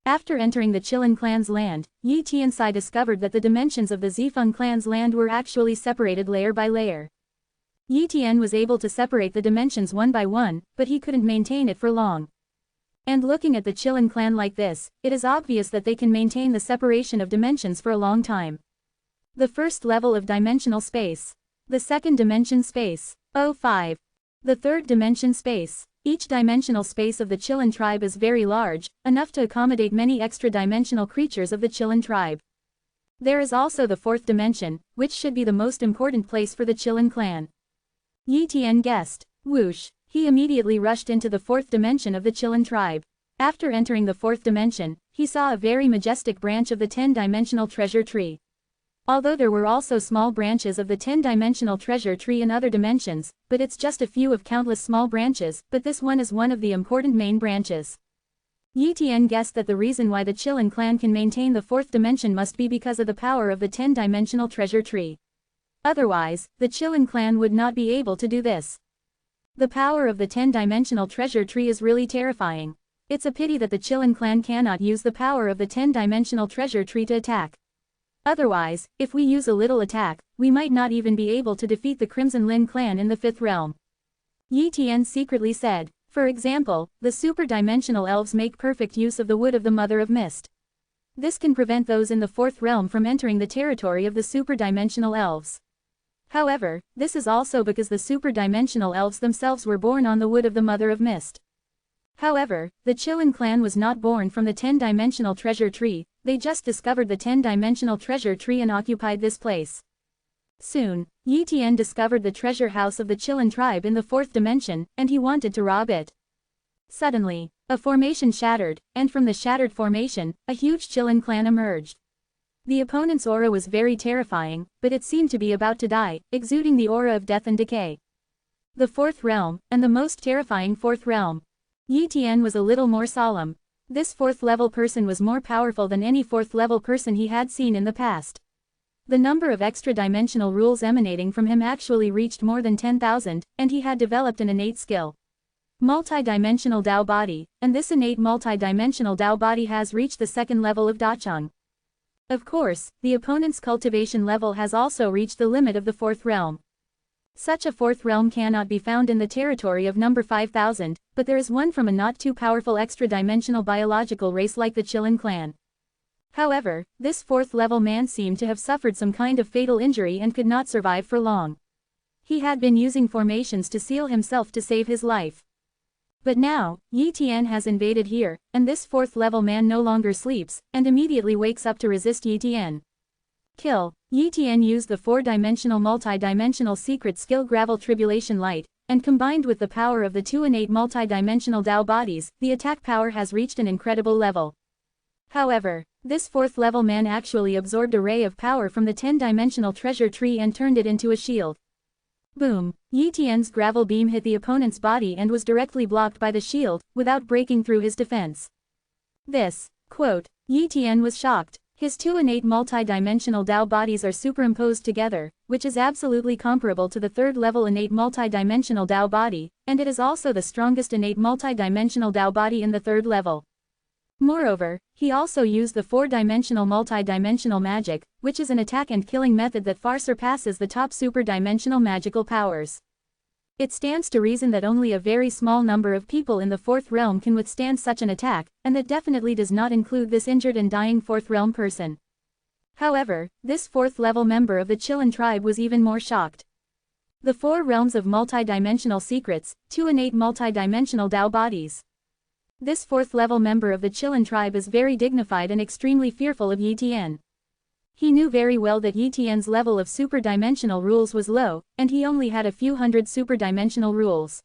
After entering the Qilin clan's land, Yi Tianxi discovered that the dimensions of the Zifeng clan's land were actually separated layer by layer. Yi Tian was able to separate the dimensions one by one, but he couldn't maintain it for long. And looking at the Qilin clan like this, it is obvious that they can maintain the separation of dimensions for a long time. The first level of dimensional space. The second dimension space. 05. The third dimension space. Each dimensional space of the Qilin tribe is very large, enough to accommodate many extra-dimensional creatures of the Qilin tribe. There is also the fourth dimension, which should be the most important place for the Qilin clan. Yi Tian guessed. Whoosh! He immediately rushed into the fourth dimension of the Qilin tribe. After entering the fourth dimension, he saw a very majestic branch of the 10-dimensional treasure tree. Although there were also small branches of the 10-dimensional treasure tree in other dimensions, but it's just a few of countless small branches, but this one is one of the important main branches. Yi Tian guessed that the reason why the Qilin clan can maintain the fourth dimension must be because of the power of the 10-dimensional treasure tree. Otherwise, the Qilin clan would not be able to do this. The power of the 10-dimensional treasure tree is really terrifying. It's a pity that the Qilin clan cannot use the power of the 10-dimensional treasure tree to attack. Otherwise, if we use a little attack, we might not even be able to defeat the Crimson Lin clan in the fifth realm. Yi Tian secretly said. For example, the super-dimensional elves make perfect use of the wood of the Mother of Mist. This can prevent those in the fourth realm from entering the territory of the super-dimensional elves. However, this is also because the super-dimensional elves themselves were born on the wood of the Mother of Mist. However, the Qilin clan was not born from the 10-dimensional treasure tree, they just discovered the 10-dimensional treasure tree and occupied this place. Soon, Yi Tian discovered the treasure house of the Qilin tribe in the fourth dimension, and he wanted to rob it. Suddenly, a formation shattered, and from the shattered formation, a huge Qilin clan emerged. The opponent's aura was very terrifying, but it seemed to be about to die, exuding the aura of death and decay. The fourth realm, and the most terrifying fourth realm. Yi Tian was a little more solemn. This fourth-level person was more powerful than any fourth-level person he had seen in the past. The number of extra-dimensional rules emanating from him actually reached more than 10,000, and he had developed an innate skill. Multi-dimensional Dao body, and this innate multi-dimensional Dao body has reached the second level of Dacheng. Of course, the opponent's cultivation level has also reached the limit of the fourth realm. Such a fourth realm cannot be found in the territory of number 5000, but there is one from a not too powerful extra-dimensional biological race like the Qilin clan. However, this fourth-level man seemed to have suffered some kind of fatal injury and could not survive for long. He had been using formations to seal himself to save his life. But now, Yi Tian has invaded here, and this fourth-level man no longer sleeps, and immediately wakes up to resist Yi Tian. Kill. Yi Tian used the four-dimensional multi-dimensional secret skill Gravel Tribulation Light, and combined with the power of the two innate multi-dimensional Dao bodies, the attack power has reached an incredible level. However, this fourth-level man actually absorbed a ray of power from the 10-dimensional treasure tree and turned it into a shield. Boom! Yi Tian's gravel beam hit the opponent's body and was directly blocked by the shield, without breaking through his defense. This, quote, Yi Tian was shocked. His two innate multi-dimensional Dao bodies are superimposed together, which is absolutely comparable to the third-level innate multi-dimensional Dao body, and it is also the strongest innate multi-dimensional Dao body in the third level. Moreover, he also used the four-dimensional multi-dimensional magic, which is an attack and killing method that far surpasses the top super-dimensional magical powers. It stands to reason that only a very small number of people in the fourth realm can withstand such an attack, and that definitely does not include this injured and dying fourth realm person. However, this fourth-level member of the Qilin tribe was even more shocked. The four realms of multi-dimensional secrets, two innate multi-dimensional Dao bodies. This fourth-level member of the Qilin tribe is very dignified and extremely fearful of Yi Tian. He knew very well that Yi Tian's level of super-dimensional rules was low, and he only had a few hundred super-dimensional rules.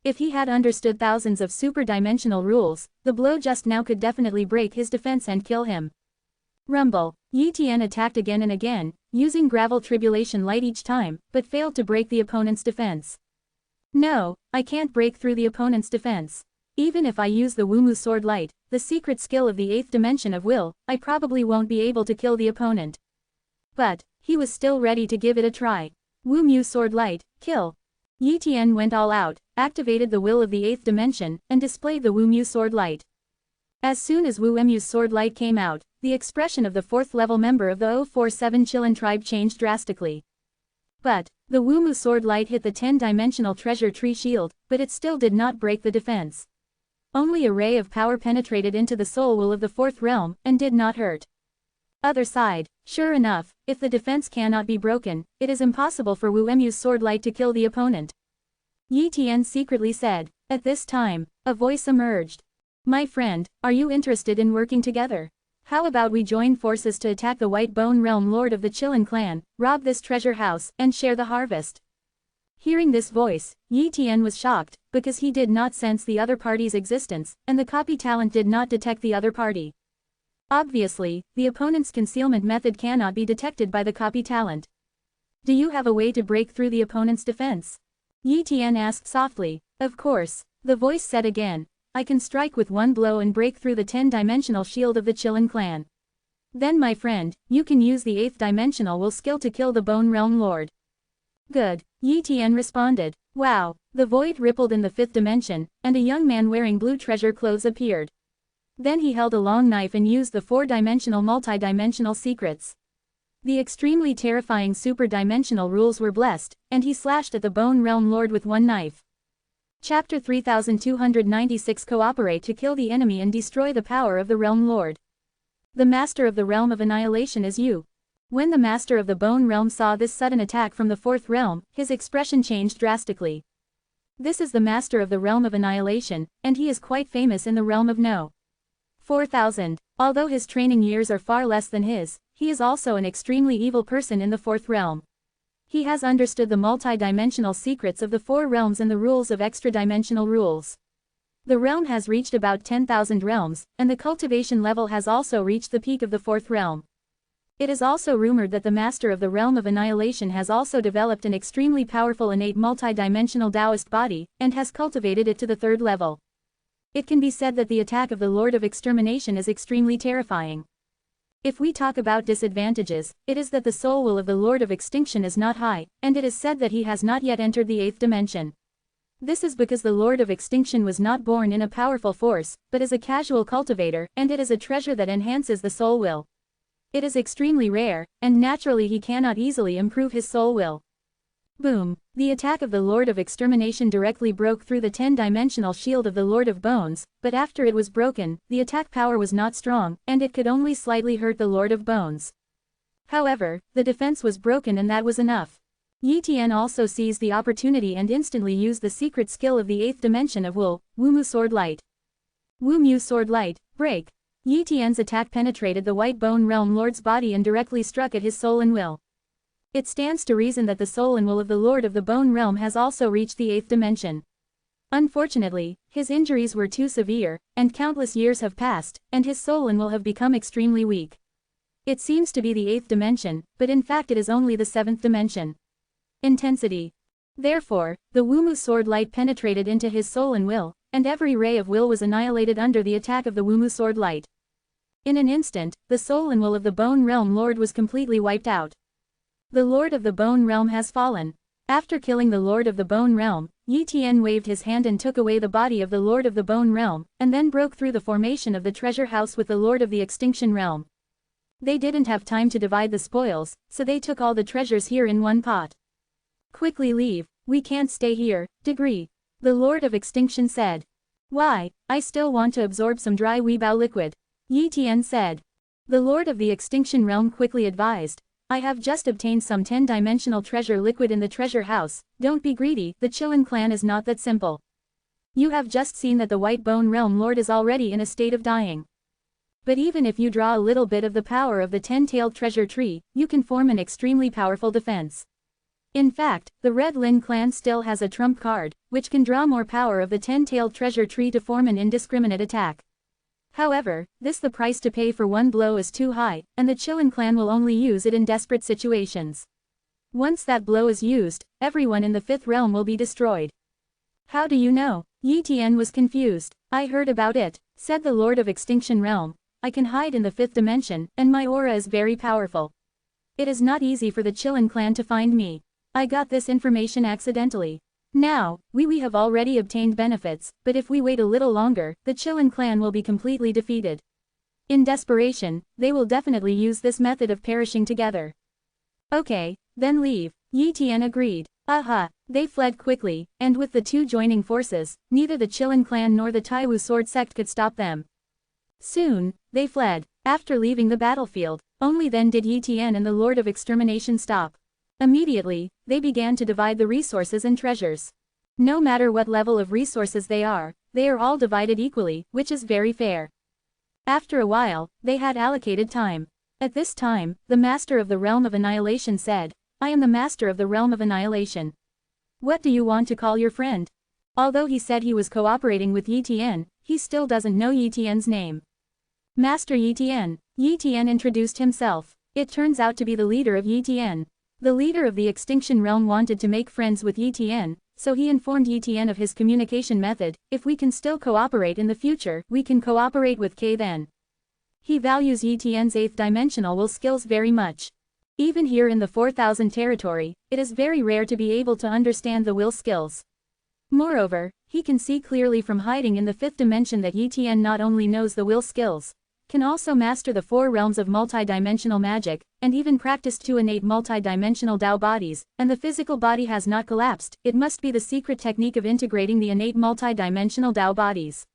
If he had understood thousands of super-dimensional rules, the blow just now could definitely break his defense and kill him. Rumble. Yi Tian attacked again and again, using gravel tribulation light each time, but failed to break the opponent's defense. No, I can't break through the opponent's defense. Even if I use the Wumu sword light, the secret skill of the 8th dimension of will, I probably won't be able to kill the opponent. But, he was still ready to give it a try. Wumu sword light, kill. Yi Tian went all out, activated the will of the 8th dimension, and displayed the Wumu sword light. As soon as Wu Mu's sword light came out, the expression of the 4th level member of the 047 Qilin tribe changed drastically. But, the Wumu sword light hit the 10-dimensional treasure tree shield, but it still did not break the defense. Only a ray of power penetrated into the soul will of the 4th realm, and did not hurt. Other side, sure enough, if the defense cannot be broken, it is impossible for Wu Mu's sword light to kill the opponent. Yi Tian secretly said. At this time, a voice emerged. My friend, are you interested in working together? How about we join forces to attack the White Bone Realm Lord of the Qilin clan, rob this treasure house, and share the harvest? Hearing this voice, Yi Tian was shocked, because he did not sense the other party's existence, and the copy talent did not detect the other party. Obviously, the opponent's concealment method cannot be detected by the copy talent. Do you have a way to break through the opponent's defense? Yi Tian asked softly. Of course, the voice said again. I can strike with one blow and break through the 10-dimensional shield of the Qilin clan. Then my friend, you can use the 8th dimensional will skill to kill the Bone Realm Lord. Good, Yi Tian responded. Wow, the void rippled in the 5th dimension, and a young man wearing blue treasure clothes appeared. Then he held a long knife and used the 4-dimensional multi-dimensional secrets. The extremely terrifying super-dimensional rules were blessed, and he slashed at the Bone Realm Lord with one knife. Chapter 3296 Cooperate to kill the enemy and destroy the power of the Realm Lord. The Master of the Realm of Annihilation is you. When the Master of the Bone Realm saw this sudden attack from the 4th realm, his expression changed drastically. This is the Master of the Realm of Annihilation, and he is quite famous in the realm of No. 4000. Although his training years are far less than his, he is also an extremely evil person in the 4th realm. He has understood the multi-dimensional secrets of the 4 realms and the rules of extra-dimensional rules. The realm has reached about 10,000 realms, and the cultivation level has also reached the peak of the 4th realm. It is also rumored that the Master of the Realm of Annihilation has also developed an extremely powerful innate multi-dimensional Taoist body, and has cultivated it to the 3rd level. It can be said that the attack of the Lord of Extermination is extremely terrifying. If we talk about disadvantages, it is that the soul will of the Lord of Extinction is not high, and it is said that he has not yet entered the 8th dimension. This is because the Lord of Extinction was not born in a powerful force, but as a casual cultivator, and it is a treasure that enhances the soul will. It is extremely rare, and naturally he cannot easily improve his soul will. Boom! The attack of the Lord of Extermination directly broke through the 10-dimensional shield of the Lord of Bones, but after it was broken, the attack power was not strong, and it could only slightly hurt the Lord of Bones. However, the defense was broken and that was enough. Yi Tian also seized the opportunity and instantly used the secret skill of the 8th dimension of Will, Wumu Sword Light. Wumu Sword Light, break! Yi Tian's attack penetrated the White Bone Realm Lord's body and directly struck at his soul and will. It stands to reason that the soul and will of the Lord of the Bone Realm has also reached the 8th dimension. Unfortunately, his injuries were too severe, and countless years have passed, and his soul and will have become extremely weak. It seems to be the 8th dimension, but in fact it is only the 7th dimension. Intensity. Therefore, the Wumu sword light penetrated into his soul and will, and every ray of will was annihilated under the attack of the Wumu sword light. In an instant, the soul and will of the Bone Realm Lord was completely wiped out. The Lord of the Bone Realm has fallen. After killing the Lord of the Bone Realm, Yi Tian waved his hand and took away the body of the Lord of the Bone Realm, and then broke through the formation of the treasure house with the Lord of the Extinction Realm. They didn't have time to divide the spoils, so they took all the treasures here in one pot. Quickly leave, we can't stay here, degree. The Lord of Extinction said. Why, I still want to absorb some dry Weibao liquid. Yi Tian said. The Lord of the Extinction Realm quickly advised. I have just obtained some 10-dimensional treasure liquid in the treasure house, don't be greedy, the Qilin clan is not that simple. You have just seen that the White Bone Realm Lord is already in a state of dying. But even if you draw a little bit of the power of the 10-tailed treasure tree, you can form an extremely powerful defense. In fact, the Red Lin clan still has a trump card, which can draw more power of the 10-tailed treasure tree to form an indiscriminate attack. However, the price to pay for one blow is too high, and the Qilin clan will only use it in desperate situations. Once that blow is used, everyone in the fifth realm will be destroyed. How do you know? Yi Tian was confused. I heard about it, said the Lord of Extinction Realm. I can hide in the fifth dimension, and my aura is very powerful. It is not easy for the Qilin clan to find me. I got this information accidentally. Now, we have already obtained benefits, but if we wait a little longer, the Qilin clan will be completely defeated. In desperation, they will definitely use this method of perishing together. Okay, then leave. Yi Tian agreed. Aha, they fled quickly, and with the two joining forces, neither the Qilin clan nor the Taiwu sword sect could stop them. Soon, they fled. After leaving the battlefield, only then did Yi Tian and the Lord of Extermination stop. Immediately, they began to divide the resources and treasures. No matter what level of resources they are all divided equally, which is very fair. After a while, they had allocated time. At this time, the Master of the Realm of Annihilation said, I am the Master of the Realm of Annihilation. What do you want to call your friend? Although he said he was cooperating with Yi Tian, he still doesn't know Yi Tian's name. Master Yi Tian. Yi Tian introduced himself. It turns out to be the leader of Yi Tian. The leader of the Extinction Realm wanted to make friends with Yi Tian, so he informed Yi Tian of his communication method. If we can still cooperate in the future, we can cooperate with K then. He values Yi Tian's 8th dimensional will skills very much. Even here in the 4000 territory, it is very rare to be able to understand the will skills. Moreover, he can see clearly from hiding in the 5th dimension that Yi Tian not only knows the will skills, can also master the 4 realms of multidimensional magic, and even practiced 2 innate multidimensional Dao bodies, and the physical body has not collapsed. It must be the secret technique of integrating the innate multidimensional Dao bodies.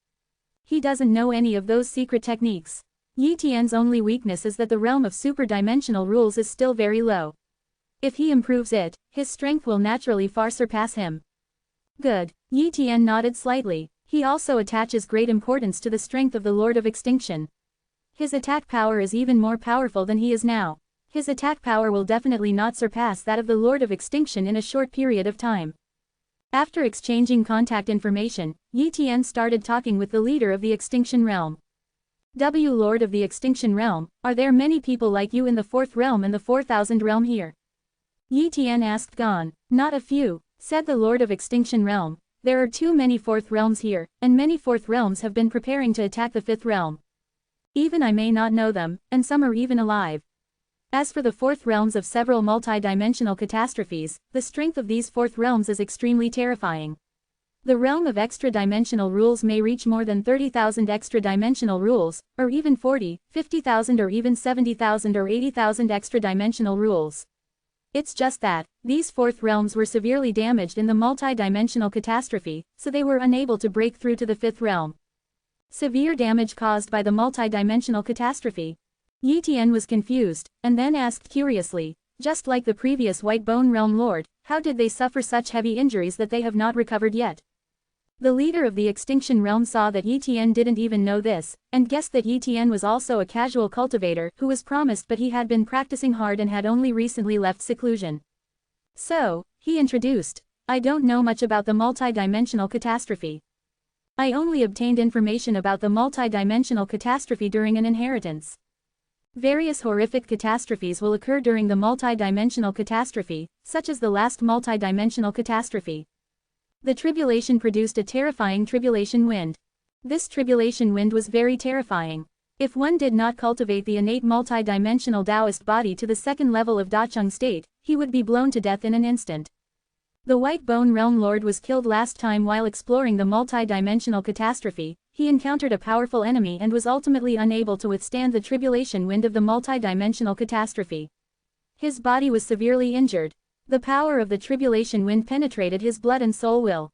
He doesn't know any of those secret techniques. Yi Tian's only weakness is that the realm of superdimensional rules is still very low. If he improves it, his strength will naturally far surpass him. Good. Yi Tian nodded slightly. He also attaches great importance to the strength of the Lord of Extinction. His attack power is even more powerful than he is now. His attack power will definitely not surpass that of the Lord of Extinction in a short period of time. After exchanging contact information, Yi Tian started talking with the leader of the Extinction Realm. Lord of the Extinction Realm, are there many people like you in the 4th realm and the 4000 realm here? Yi Tian asked Gon. Not a few, said the Lord of Extinction Realm. There are too many 4th realms here, and many 4th realms have been preparing to attack the 5th realm. Even I may not know them, and some are even alive. As for the 4th realms of several multidimensional catastrophes, the strength of these 4th realms is extremely terrifying. The realm of extra-dimensional rules may reach more than 30,000 extra-dimensional rules, or even 40, 50,000 or even 70,000 or 80,000 extra-dimensional rules. It's just that, these 4th realms were severely damaged in the multidimensional catastrophe, so they were unable to break through to the 5th realm. Severe damage caused by the multidimensional catastrophe. Yi Tian was confused, and then asked curiously, just like the previous White Bone Realm Lord, how did they suffer such heavy injuries that they have not recovered yet? The leader of the Extinction Realm saw that Yi Tian didn't even know this, and guessed that Yi Tian was also a casual cultivator who was promised but he had been practicing hard and had only recently left seclusion. So, he introduced, I don't know much about the multidimensional catastrophe. I only obtained information about the multidimensional catastrophe during an inheritance. Various horrific catastrophes will occur during the multidimensional catastrophe, such as the last multidimensional catastrophe. The tribulation produced a terrifying tribulation wind. This tribulation wind was very terrifying. If one did not cultivate the innate multidimensional Taoist body to the 2nd level of Dacheng state, he would be blown to death in an instant. The White Bone Realm Lord was killed last time while exploring the multidimensional catastrophe. He encountered a powerful enemy and was ultimately unable to withstand the tribulation wind of the multidimensional catastrophe. His body was severely injured. The power of the tribulation wind penetrated his blood and soul will.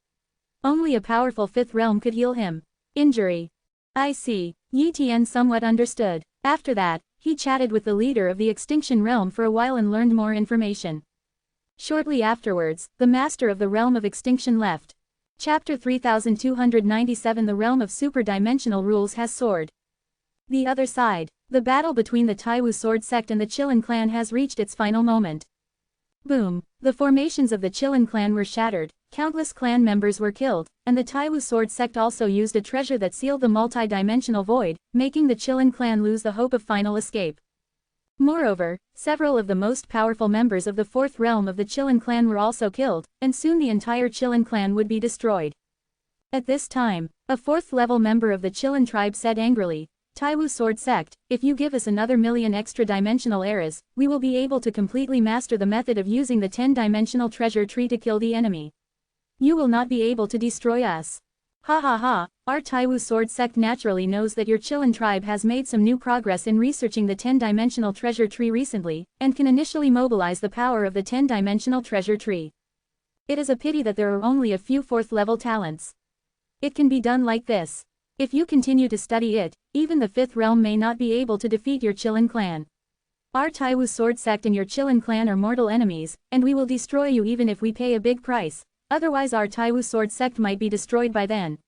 Only a powerful 5th realm could heal him. Injury. I see. Yi Tian somewhat understood. After that, he chatted with the leader of the Extinction Realm for a while and learned more information. Shortly afterwards, the Master of the Realm of Extinction left. Chapter 3297 The Realm of Superdimensional Rules has soared. The other side. The battle between the Taiwu Sword Sect and the Qilin clan has reached its final moment. Boom. The formations of the Qilin clan were shattered, countless clan members were killed, and the Taiwu Sword Sect also used a treasure that sealed the multi-dimensional void, making the Qilin clan lose the hope of final escape. Moreover, several of the most powerful members of the fourth realm of the Qilin clan were also killed, and soon the entire Qilin clan would be destroyed. At this time, a fourth-level member of the Qilin tribe said angrily, Taiwu Sword Sect, if you give us another 1,000,000 extra-dimensional eras, we will be able to completely master the method of using the 10-dimensional treasure tree to kill the enemy. You will not be able to destroy us. Ha ha ha, our Taiwu Sword Sect naturally knows that your Qilin tribe has made some new progress in researching the 10-dimensional treasure tree recently, and can initially mobilize the power of the 10-dimensional treasure tree. It is a pity that there are only a few fourth-level talents. It can be done like this. If you continue to study it, even the fifth realm may not be able to defeat your Qilin clan. Our Taiwu Sword Sect and your Qilin clan are mortal enemies, and we will destroy you even if we pay a big price, otherwise our Taiwu Sword Sect might be destroyed by then.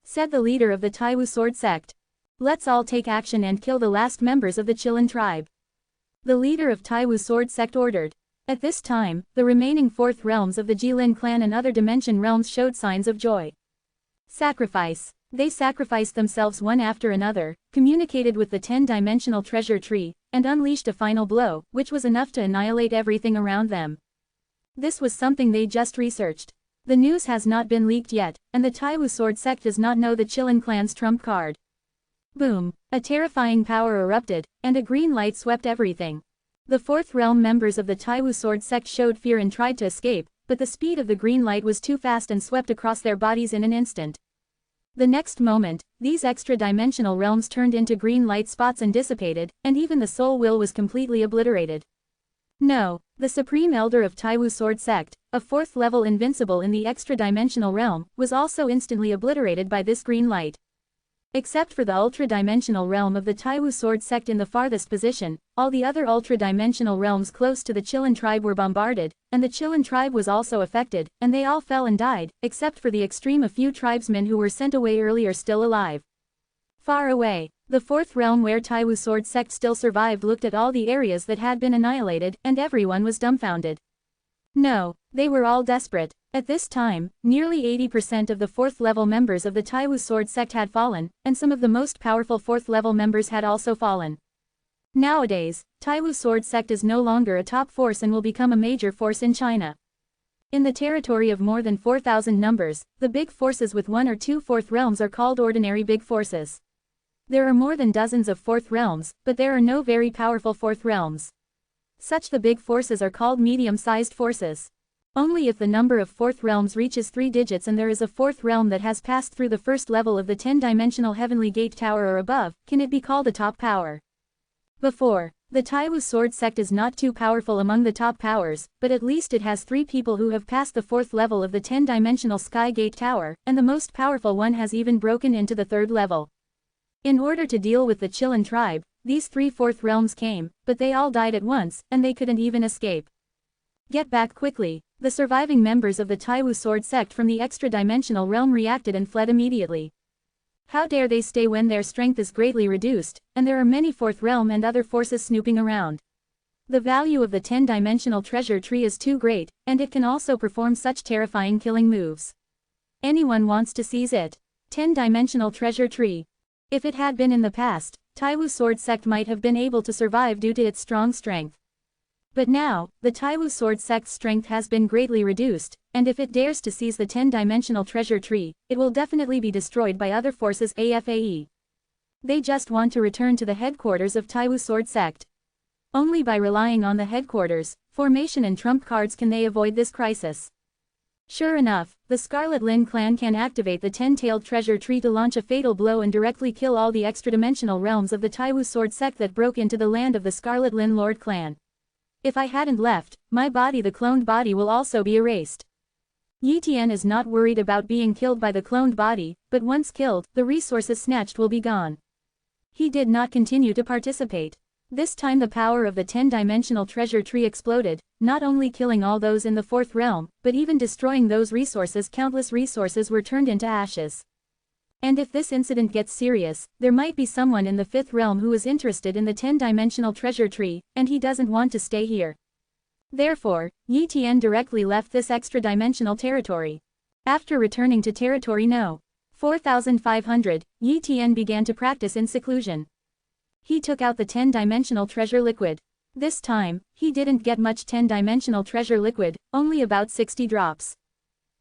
Said the leader of the Taiwu Sword Sect. Let's all take action and kill the last members of the Qilin tribe. The leader of Taiwu Sword Sect ordered. At this time, the remaining fourth realms of the Jilin clan and other dimension realms showed signs of joy. Sacrifice. They sacrificed themselves one after another, communicated with the 10-dimensional treasure tree, and unleashed a final blow, which was enough to annihilate everything around them. This was something they just researched. The news has not been leaked yet, and the Taiwu Sword Sect does not know the Qilin clan's trump card. Boom! A terrifying power erupted, and a green light swept everything. The fourth realm members of the Taiwu Sword Sect showed fear and tried to escape, but the speed of the green light was too fast and swept across their bodies in an instant. The next moment, these extra-dimensional realms turned into green light spots and dissipated, and even the soul will was completely obliterated. No, the Supreme Elder of Taiwu Sword Sect, a fourth-level invincible in the extra-dimensional realm, was also instantly obliterated by this green light. Except for the ultra-dimensional realm of the Taiwu Sword Sect in the farthest position, all the other ultra-dimensional realms close to the Qilin tribe were bombarded, and the Qilin tribe was also affected, and they all fell and died, except for the extreme a few tribesmen who were sent away earlier still alive. Far away, the fourth realm where Taiwu Sword Sect still survived looked at all the areas that had been annihilated, and everyone was dumbfounded. No, they were all desperate. At this time, nearly 80% of the fourth-level members of the Taiwu Sword Sect had fallen, and some of the most powerful fourth-level members had also fallen. Nowadays, Taiwu Sword Sect is no longer a top force and will become a major force in China. In the territory of more than 4,000 numbers, the big forces with one or two fourth realms are called ordinary big forces. There are more than dozens of fourth realms, but there are no very powerful fourth realms. Such the big forces are called medium-sized forces. Only if the number of fourth realms reaches 3 digits and there is a fourth realm that has passed through the first level of the 10-dimensional heavenly gate tower or above, can it be called a top power. Before, the Taiwu Sword Sect is not too powerful among the top powers, but at least it has 3 people who have passed the fourth level of the 10-dimensional sky gate tower, and the most powerful one has even broken into the third level. In order to deal with the Qilin tribe, these 3 fourth realms came, but they all died at once, and they couldn't even escape. Get back quickly. The surviving members of the Taiwu Sword Sect from the extra-dimensional realm reacted and fled immediately. How dare they stay when their strength is greatly reduced, and there are many fourth realm and other forces snooping around. The value of the 10-dimensional treasure tree is too great, and it can also perform such terrifying killing moves. Anyone wants to seize it. 10-dimensional treasure tree. If it had been in the past, Taiwu Sword Sect might have been able to survive due to its strong strength. But now, the Taiwu Sword Sect's strength has been greatly reduced, and if it dares to seize the 10-dimensional treasure tree, it will definitely be destroyed by other forces AFAE. They just want to return to the headquarters of Taiwu Sword Sect. Only by relying on the headquarters, formation and trump cards can they avoid this crisis. Sure enough, the Scarlet Lin clan can activate the 10-tailed treasure tree to launch a fatal blow and directly kill all the extra-dimensional realms of the Taiwu Sword Sect that broke into the land of the Scarlet Lin Lord clan. If I hadn't left, my body, the cloned body, will also be erased. Yi Tian is not worried about being killed by the cloned body, but once killed, the resources snatched will be gone. He did not continue to participate. This time the power of the 10-dimensional treasure tree exploded, not only killing all those in the fourth realm, but even destroying those resources. Countless resources were turned into ashes. And if this incident gets serious, there might be someone in the 5th realm who is interested in the 10-dimensional treasure tree, and he doesn't want to stay here. Therefore, Yi Tian directly left this extra-dimensional territory. After returning to territory No. 4500, Yi Tian began to practice in seclusion. He took out the 10-dimensional treasure liquid. This time, he didn't get much 10-dimensional treasure liquid, only about 60 drops.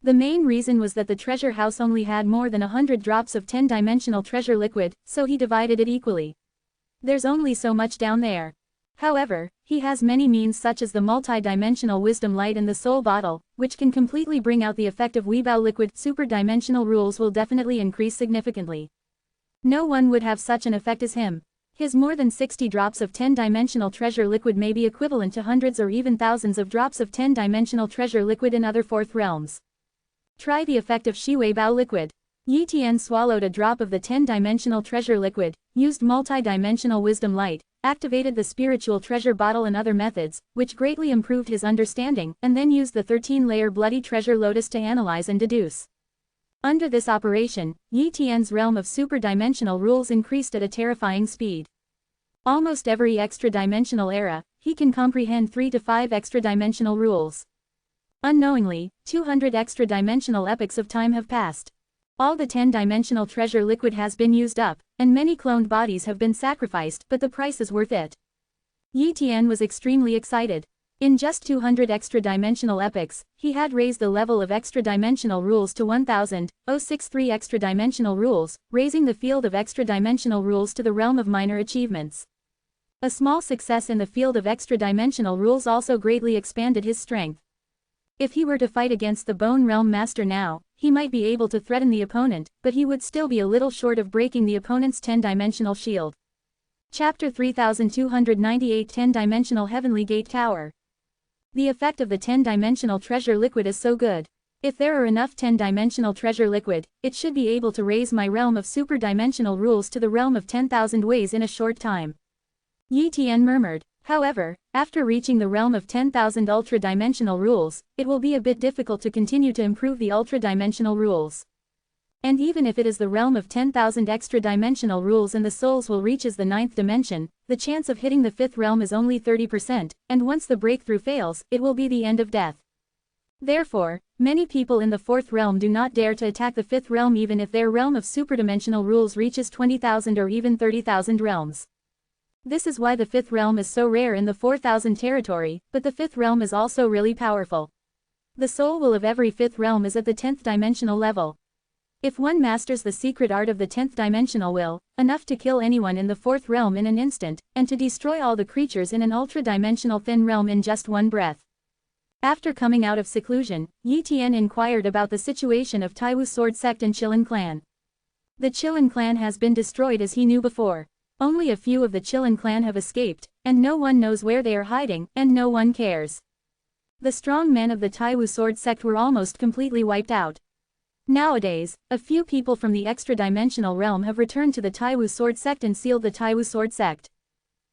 The main reason was that the treasure house only had more than 100 drops of 10-dimensional treasure liquid, so he divided it equally. There's only so much down there. However, he has many means such as the multi-dimensional wisdom light and the soul bottle, which can completely bring out the effect of Weibao liquid. Super-dimensional rules will definitely increase significantly. No one would have such an effect as him. His more than 60 drops of 10-dimensional treasure liquid may be equivalent to hundreds or even thousands of drops of 10-dimensional treasure liquid in other 4th realms. Try the effect of Shi Weibao liquid. Yi Tian swallowed a drop of the 10-dimensional treasure liquid, used multi-dimensional wisdom light, activated the spiritual treasure bottle and other methods, which greatly improved his understanding, and then used the 13-layer bloody treasure lotus to analyze and deduce. Under this operation, Yi Tian's realm of super-dimensional rules increased at a terrifying speed. Almost every extra-dimensional era, he can comprehend 3 to 5 extra-dimensional rules. Unknowingly, 200 extra-dimensional epochs of time have passed. All the 10-dimensional treasure liquid has been used up, and many cloned bodies have been sacrificed, but the price is worth it. Yi Tian was extremely excited. In just 200 extra-dimensional epochs, he had raised the level of extra-dimensional rules to 1063 extra-dimensional rules, raising the field of extra-dimensional rules to the realm of minor achievements. A small success in the field of extra-dimensional rules also greatly expanded his strength. If he were to fight against the Bone Realm Master now, he might be able to threaten the opponent, but he would still be a little short of breaking the opponent's 10-dimensional shield. Chapter 3298 10-dimensional Heavenly Gate Tower. The effect of the 10-dimensional treasure liquid is so good. If there are enough 10-dimensional treasure liquid, it should be able to raise my realm of super-dimensional rules to the realm of 10,000 ways in a short time. Yi Tian murmured. However, after reaching the realm of 10,000 ultra-dimensional rules, it will be a bit difficult to continue to improve the ultra-dimensional rules. And even if it is the realm of 10,000 extra-dimensional rules and the souls will reach as the 9th dimension, the chance of hitting the 5th realm is only 30%, and once the breakthrough fails, it will be the end of death. Therefore, many people in the 4th realm do not dare to attack the 5th realm even if their realm of superdimensional rules reaches 20,000 or even 30,000 realms. This is why the 5th realm is so rare in the 4,000 territory, but the 5th realm is also really powerful. The soul will of every 5th realm is at the 10th dimensional level. If one masters the secret art of the 10th dimensional will, enough to kill anyone in the 4th realm in an instant, and to destroy all the creatures in an ultra-dimensional thin realm in just one breath. After coming out of seclusion, Yi Tian inquired about the situation of Taiwu Sword Sect and Qilin clan. The Qilin clan has been destroyed as he knew before. Only a few of the Qilin clan have escaped, and no one knows where they are hiding, and no one cares. The strong men of the Taiwu Sword Sect were almost completely wiped out. Nowadays, a few people from the extra-dimensional realm have returned to the Taiwu Sword Sect and sealed the Taiwu Sword Sect.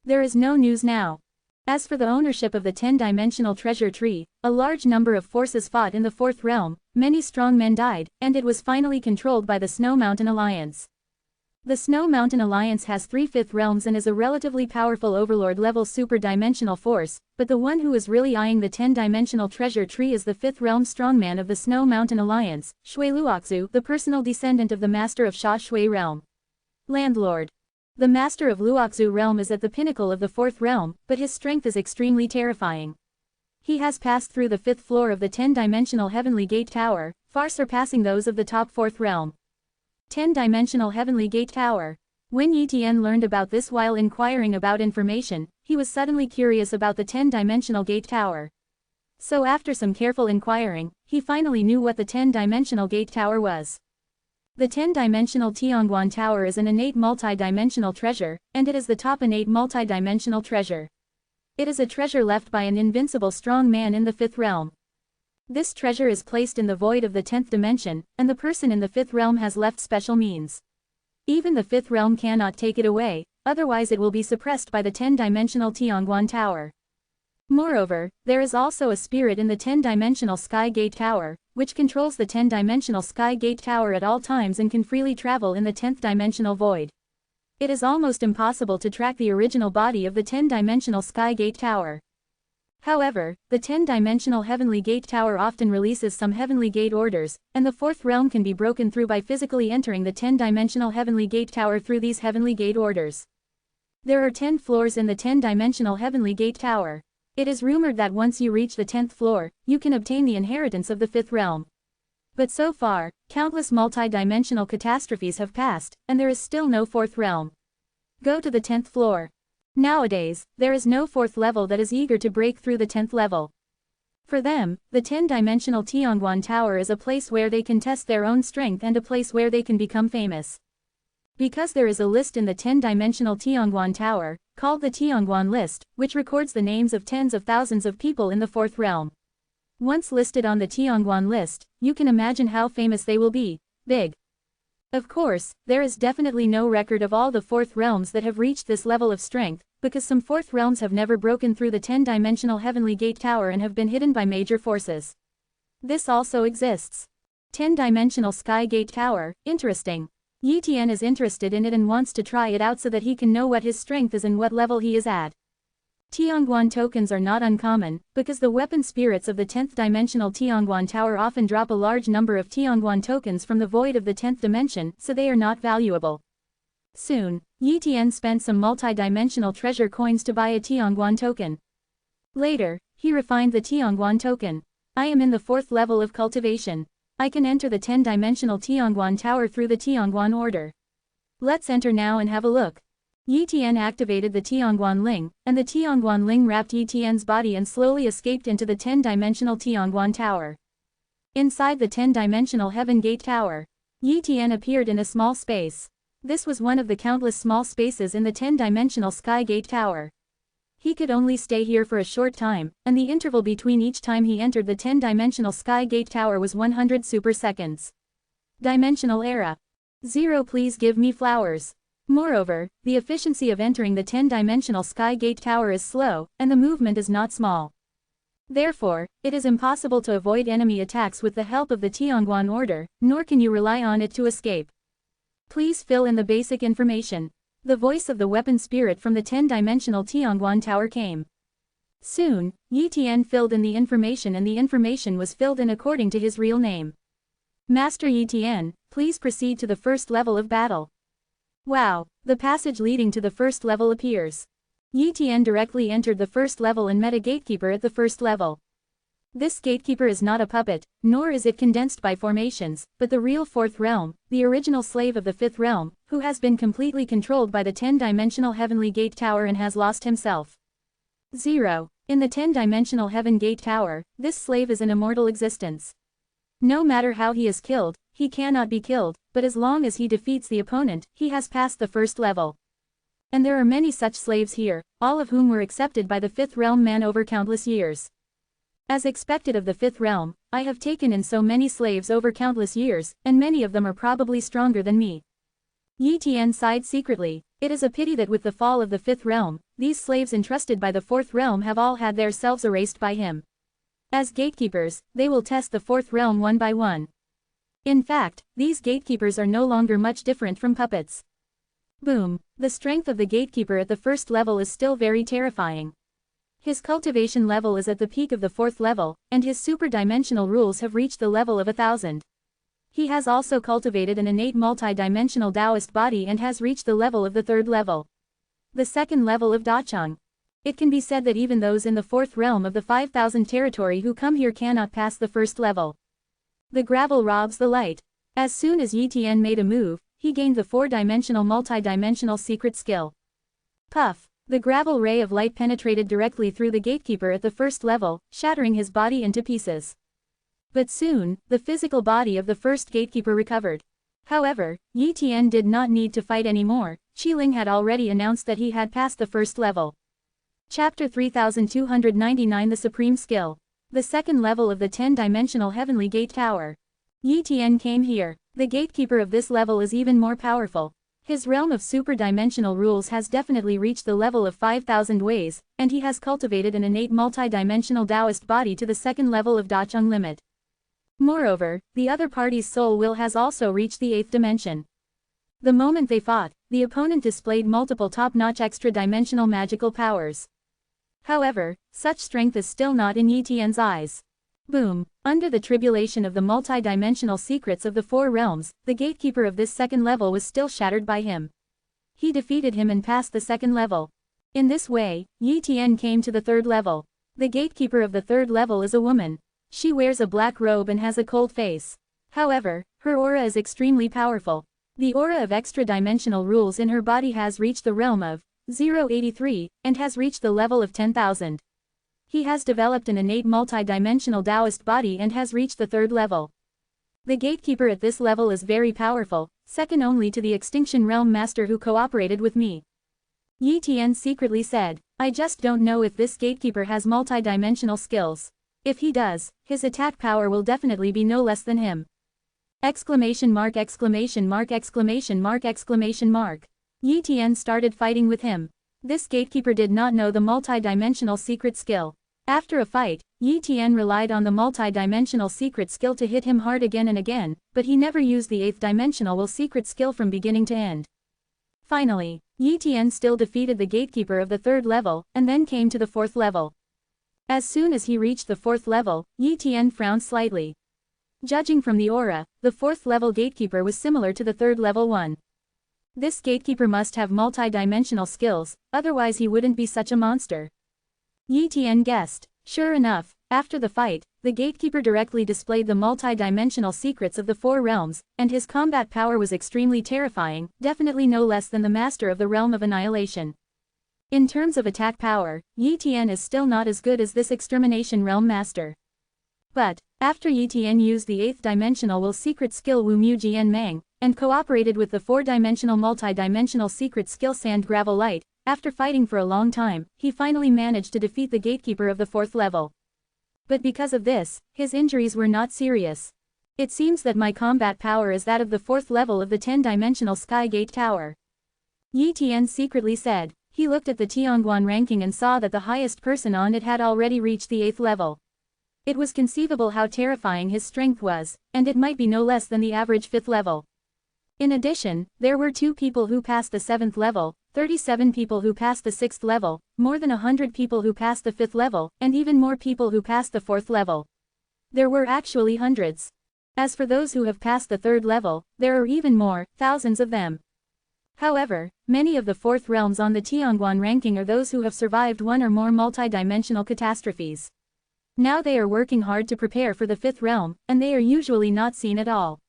There is no news now. As for the ownership of the 10-dimensional treasure tree, a large number of forces fought in the 4th realm, many strong men died, and it was finally controlled by the Snow Mountain Alliance. The Snow Mountain Alliance has 3 5th realms and is a relatively powerful overlord-level super-dimensional force, but the one who is really eyeing the 10-dimensional treasure tree is the 5th realm strongman of the Snow Mountain Alliance, Shui Luoxu, the personal descendant of the master of Sha Shui realm. Landlord. The master of Luoxu realm is at the pinnacle of the 4th realm, but his strength is extremely terrifying. He has passed through the 5th floor of the 10-dimensional Heavenly Gate Tower, far surpassing those of the top 4th realm. 10-dimensional Heavenly Gate Tower. When Yi Tian learned about this while inquiring about information, he was suddenly curious about the 10-dimensional Gate Tower. So after some careful inquiring, he finally knew what the 10-dimensional Gate Tower was. The 10-dimensional Tianguan Tower is an innate multi-dimensional treasure, and it is the top innate multi-dimensional treasure. It is a treasure left by an invincible strong man in the 5th realm. This treasure is placed in the void of the 10th dimension, and the person in the 5th realm has left special means. Even the 5th realm cannot take it away, otherwise it will be suppressed by the 10-dimensional Tianguan Tower. Moreover, there is also a spirit in the 10-dimensional Sky Gate Tower, which controls the 10-dimensional Sky Gate Tower at all times and can freely travel in the 10th dimensional void. It is almost impossible to track the original body of the 10-dimensional Sky Gate Tower. However, the 10-dimensional Heavenly Gate Tower often releases some Heavenly Gate orders, and the fourth realm can be broken through by physically entering the 10-dimensional Heavenly Gate Tower through these Heavenly Gate orders. There are 10 floors in the 10-dimensional Heavenly Gate Tower. It is rumored that once you reach the 10th floor, you can obtain the inheritance of the 5th realm. But so far, countless multi-dimensional catastrophes have passed, and there is still no 4th realm. Go to the 10th floor. Nowadays, there is no 4th level that is eager to break through the 10th level. For them, the 10-dimensional Tiangwan Tower is a place where they can test their own strength and a place where they can become famous. Because there is a list in the 10-dimensional Tiangwan Tower, called the Tiangwan List, which records the names of tens of thousands of people in the 4th realm. Once listed on the Tiangwan List, you can imagine how famous they will be. Big. Of course, there is definitely no record of all the 4th realms that have reached this level of strength, because some 4th realms have never broken through the 10-dimensional Heavenly Gate Tower and have been hidden by major forces. This also exists. 10-dimensional Sky Gate Tower, interesting. Yi Tian is interested in it and wants to try it out so that he can know what his strength is and what level he is at. Tiangwan tokens are not uncommon, because the weapon spirits of the 10th dimensional Tiangwan Tower often drop a large number of Tiangwan tokens from the void of the 10th dimension, so they are not valuable. Soon, Yi Tian spent some multi-dimensional treasure coins to buy a Tiangwan token. Later, he refined the Tiangwan token. I am in the 4th level of cultivation. I can enter the 10-dimensional Tiangwan Tower through the Tiangwan order. Let's enter now and have a look. Yi Tian activated the Tiangwan Ling, and the Tiangwan Ling wrapped Yi Tian's body and slowly escaped into the 10-dimensional Tiangwan Tower. Inside the 10-dimensional Heaven Gate Tower, Yi Tian appeared in a small space. This was one of the countless small spaces in the 10-dimensional Sky Gate Tower. He could only stay here for a short time, and the interval between each time he entered the 10-dimensional Sky Gate Tower was 100 super seconds. Dimensional Era. 0. Please give me flowers. Moreover, the efficiency of entering the 10-dimensional Sky Gate Tower is slow, and the movement is not small. Therefore, it is impossible to avoid enemy attacks with the help of the Tiangwan order, nor can you rely on it to escape. Please fill in the basic information. The voice of the weapon spirit from the 10-dimensional Tiangwan Tower came. Soon, Yi Tian filled in the information and the information was filled in according to his real name. Master Yi Tian, please proceed to the first level of battle. Wow, the passage leading to the first level appears. Yi Tian directly entered the first level and met a gatekeeper at the first level. This gatekeeper is not a puppet, nor is it condensed by formations, but the real 4th realm, the original slave of the 5th realm, who has been completely controlled by the 10-dimensional Heavenly Gate Tower and has lost himself. 0. In the 10-dimensional Heaven Gate Tower, this slave is an immortal existence. No matter how he is killed, he cannot be killed, but as long as he defeats the opponent, he has passed the first level. And there are many such slaves here, all of whom were accepted by the 5th realm man over countless years. As expected of the 5th realm, I have taken in so many slaves over countless years, and many of them are probably stronger than me. Yi Tian sighed secretly. It is a pity that with the fall of the 5th realm, these slaves entrusted by the 4th realm have all had their selves erased by him. As gatekeepers, they will test the 4th realm one by one. In fact, these gatekeepers are no longer much different from puppets. Boom! The strength of the gatekeeper at the first level is still very terrifying. His cultivation level is at the peak of the 4th level, and his super-dimensional rules have reached the level of 1,000. He has also cultivated an innate multi-dimensional Taoist body and has reached the level of the 3rd level. The 2nd level of Dacheng. It can be said that even those in the 4th realm of the 5,000 territory who come here cannot pass the 1st level. The gravel robs the light. As soon as Yi Tian made a move, he gained the 4-dimensional multi-dimensional secret skill. Puff! The gravel ray of light penetrated directly through the gatekeeper at the 1st level, shattering his body into pieces. But soon, the physical body of the 1st gatekeeper recovered. However, Yi Tian did not need to fight anymore. Qiling had already announced that he had passed the 1st level. Chapter 3299 The Supreme Skill. The 2nd level of the 10-dimensional Heavenly Gate Tower. Yi Tian came here. The gatekeeper of this level is even more powerful. His realm of super-dimensional rules has definitely reached the level of 5,000 ways, and he has cultivated an innate multi-dimensional Taoist body to the 2nd level of Dacheng limit. Moreover, the other party's soul will has also reached the 8th dimension. The moment they fought, the opponent displayed multiple top-notch extra-dimensional magical powers. However, such strength is still not in Yi Tian's eyes. Boom! Under the tribulation of the multi-dimensional secrets of the 4 realms, the gatekeeper of this second level was still shattered by him. He defeated him and passed the second level. In this way, Yi Tian came to the 3rd level. The gatekeeper of the 3rd level is a woman. She wears a black robe and has a cold face. However, her aura is extremely powerful. The aura of extra-dimensional rules in her body has reached the realm of 083, and has reached the level of 10,000. He has developed an innate multi-dimensional Taoist body and has reached the 3rd level. The gatekeeper at this level is very powerful, second only to the Extinction Realm Master who cooperated with me. Yi Tian secretly said, I just don't know if this gatekeeper has multi-dimensional skills. If he does, his attack power will definitely be no less than him. Exclamation mark exclamation mark exclamation mark exclamation mark. Yi Tian started fighting with him. This gatekeeper did not know the multi-dimensional secret skill. After a fight, Yi Tian relied on the multi-dimensional secret skill to hit him hard again and again, but he never used the 8th dimensional will secret skill from beginning to end. Finally, Yi Tian still defeated the gatekeeper of the 3rd level, and then came to the 4th level. As soon as he reached the 4th level, Yi Tian frowned slightly. Judging from the aura, the 4th level gatekeeper was similar to the 3rd level one. This gatekeeper must have multi-dimensional skills, otherwise he wouldn't be such a monster. Yi Tian guessed. Sure enough, after the fight, the gatekeeper directly displayed the multi-dimensional secrets of the 4 realms, and his combat power was extremely terrifying, definitely no less than the master of the realm of annihilation. In terms of attack power, Yi Tian is still not as good as this extermination realm master. But, after Yi Tian used the 8th dimensional will secret skill Wu Mu Jian Mang, and cooperated with the 4-dimensional multi-dimensional secret skill Sand Gravel Light, after fighting for a long time, he finally managed to defeat the gatekeeper of the 4th level. But because of this, his injuries were not serious. It seems that my combat power is that of the 4th level of the 10-dimensional Sky Gate Tower. Yi Tian secretly said. He looked at the Tianguan ranking and saw that the highest person on it had already reached the 8th level. It was conceivable how terrifying his strength was, and it might be no less than the average 5th level. In addition, there were 2 people who passed the 7th level, 37 people who passed the 6th level, more than 100 people who passed the 5th level, and even more people who passed the 4th level. There were actually hundreds. As for those who have passed the 3rd level, there are even more, thousands of them. However, many of the 4th realms on the Tianguan ranking are those who have survived 1 or more multi-dimensional catastrophes. Now they are working hard to prepare for the 5th realm, and they are usually not seen at all.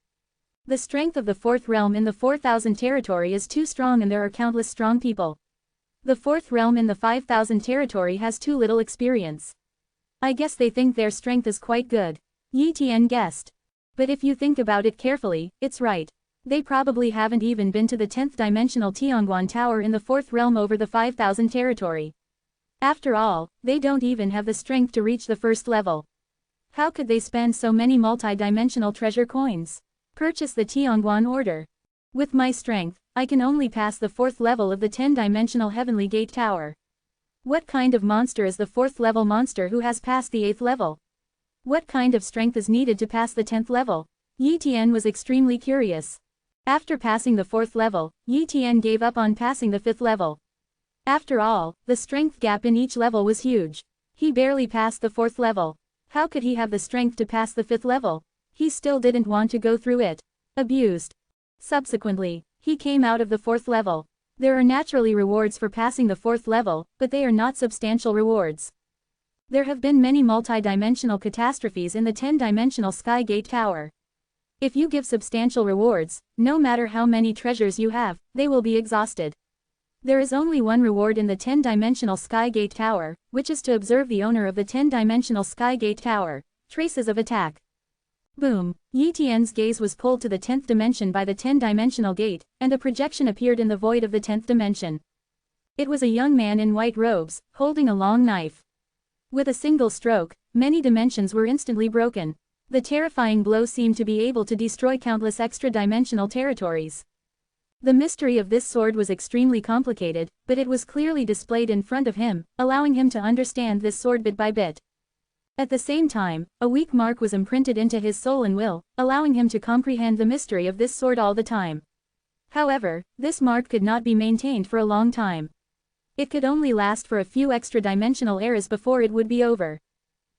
The strength of the 4th realm in the 4,000 territory is too strong and there are countless strong people. The 4th realm in the 5,000 territory has too little experience. I guess they think their strength is quite good. Yi Tian guessed. But if you think about it carefully, it's right. They probably haven't even been to the 10th dimensional Tianguan Tower in the 4th realm over the 5,000 territory. After all, they don't even have the strength to reach the 1st level. How could they spend so many multi-dimensional treasure coins? Purchase the Tianguan order. With my strength, I can only pass the 4th level of the 10-dimensional Heavenly Gate Tower. What kind of monster is the 4th level monster who has passed the 8th level? What kind of strength is needed to pass the 10th level? Yi Tian was extremely curious. After passing the 4th level, Yi Tian gave up on passing the 5th level. After all, the strength gap in each level was huge. He barely passed the 4th level. How could he have the strength to pass the 5th level? He still didn't want to go through it. Abused. Subsequently, he came out of the 4th level. There are naturally rewards for passing the 4th level, but they are not substantial rewards. There have been many multi-dimensional catastrophes in the 10-dimensional Sky Gate Tower. If you give substantial rewards, no matter how many treasures you have, they will be exhausted. There is only one reward in the 10-dimensional Sky Gate Tower, which is to observe the owner of the 10-dimensional Sky Gate Tower. Traces of attack. Boom! Yi Tian's gaze was pulled to the 10th dimension by the 10-dimensional gate, and a projection appeared in the void of the 10th dimension. It was a young man in white robes, holding a long knife. With a single stroke, many dimensions were instantly broken. The terrifying blow seemed to be able to destroy countless extra-dimensional territories. The mystery of this sword was extremely complicated, but it was clearly displayed in front of him, allowing him to understand this sword bit by bit. At the same time, a weak mark was imprinted into his soul and will, allowing him to comprehend the mystery of this sword all the time. However, this mark could not be maintained for a long time. It could only last for a few extra-dimensional eras before it would be over.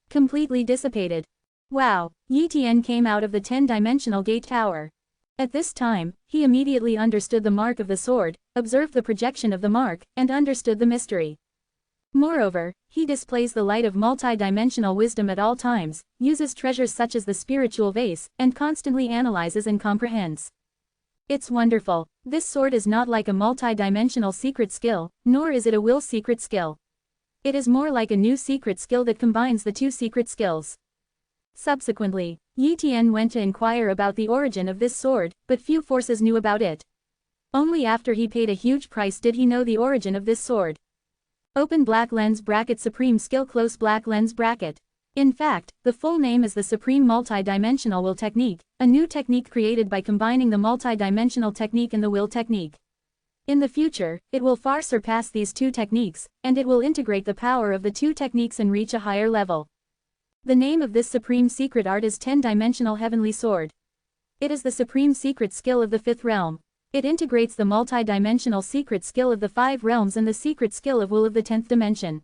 Completely dissipated. Wow! Yi Tian came out of the 10-dimensional gate tower. At this time, he immediately understood the mark of the sword, observed the projection of the mark, and understood the mystery. Moreover, he displays the light of multi-dimensional wisdom at all times, uses treasures such as the spiritual vase, and constantly analyzes and comprehends. It's wonderful. This sword is not like a multi-dimensional secret skill, nor is it a will secret skill. It is more like a new secret skill that combines the two secret skills. Subsequently, Yi Tian went to inquire about the origin of this sword, but few forces knew about it. Only after he paid a huge price did he know the origin of this sword. Open black lens bracket supreme skill close black lens bracket. In fact, the full name is the Supreme Multi-Dimensional Will Technique, a new technique created by combining the multi-dimensional technique and the will technique. In the future, it will far surpass these two techniques, and it will integrate the power of the two techniques and reach a higher level. The name of this supreme secret art is 10-dimensional heavenly sword. It is the supreme secret skill of the 5th realm. It integrates the multi-dimensional secret skill of the 5 realms and the secret skill of will of the 10th dimension.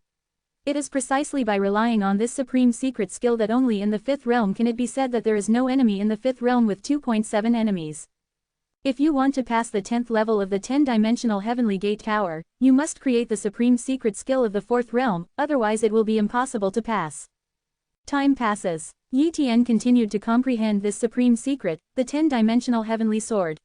It is precisely by relying on this supreme secret skill that only in the 5th realm can it be said that there is no enemy in the 5th realm with 2.7 enemies. If you want to pass the 10th level of the 10-dimensional heavenly gate tower, you must create the supreme secret skill of the 4th realm, otherwise it will be impossible to pass. Time passes. Yi Tian continued to comprehend this supreme secret, the 10-dimensional heavenly sword.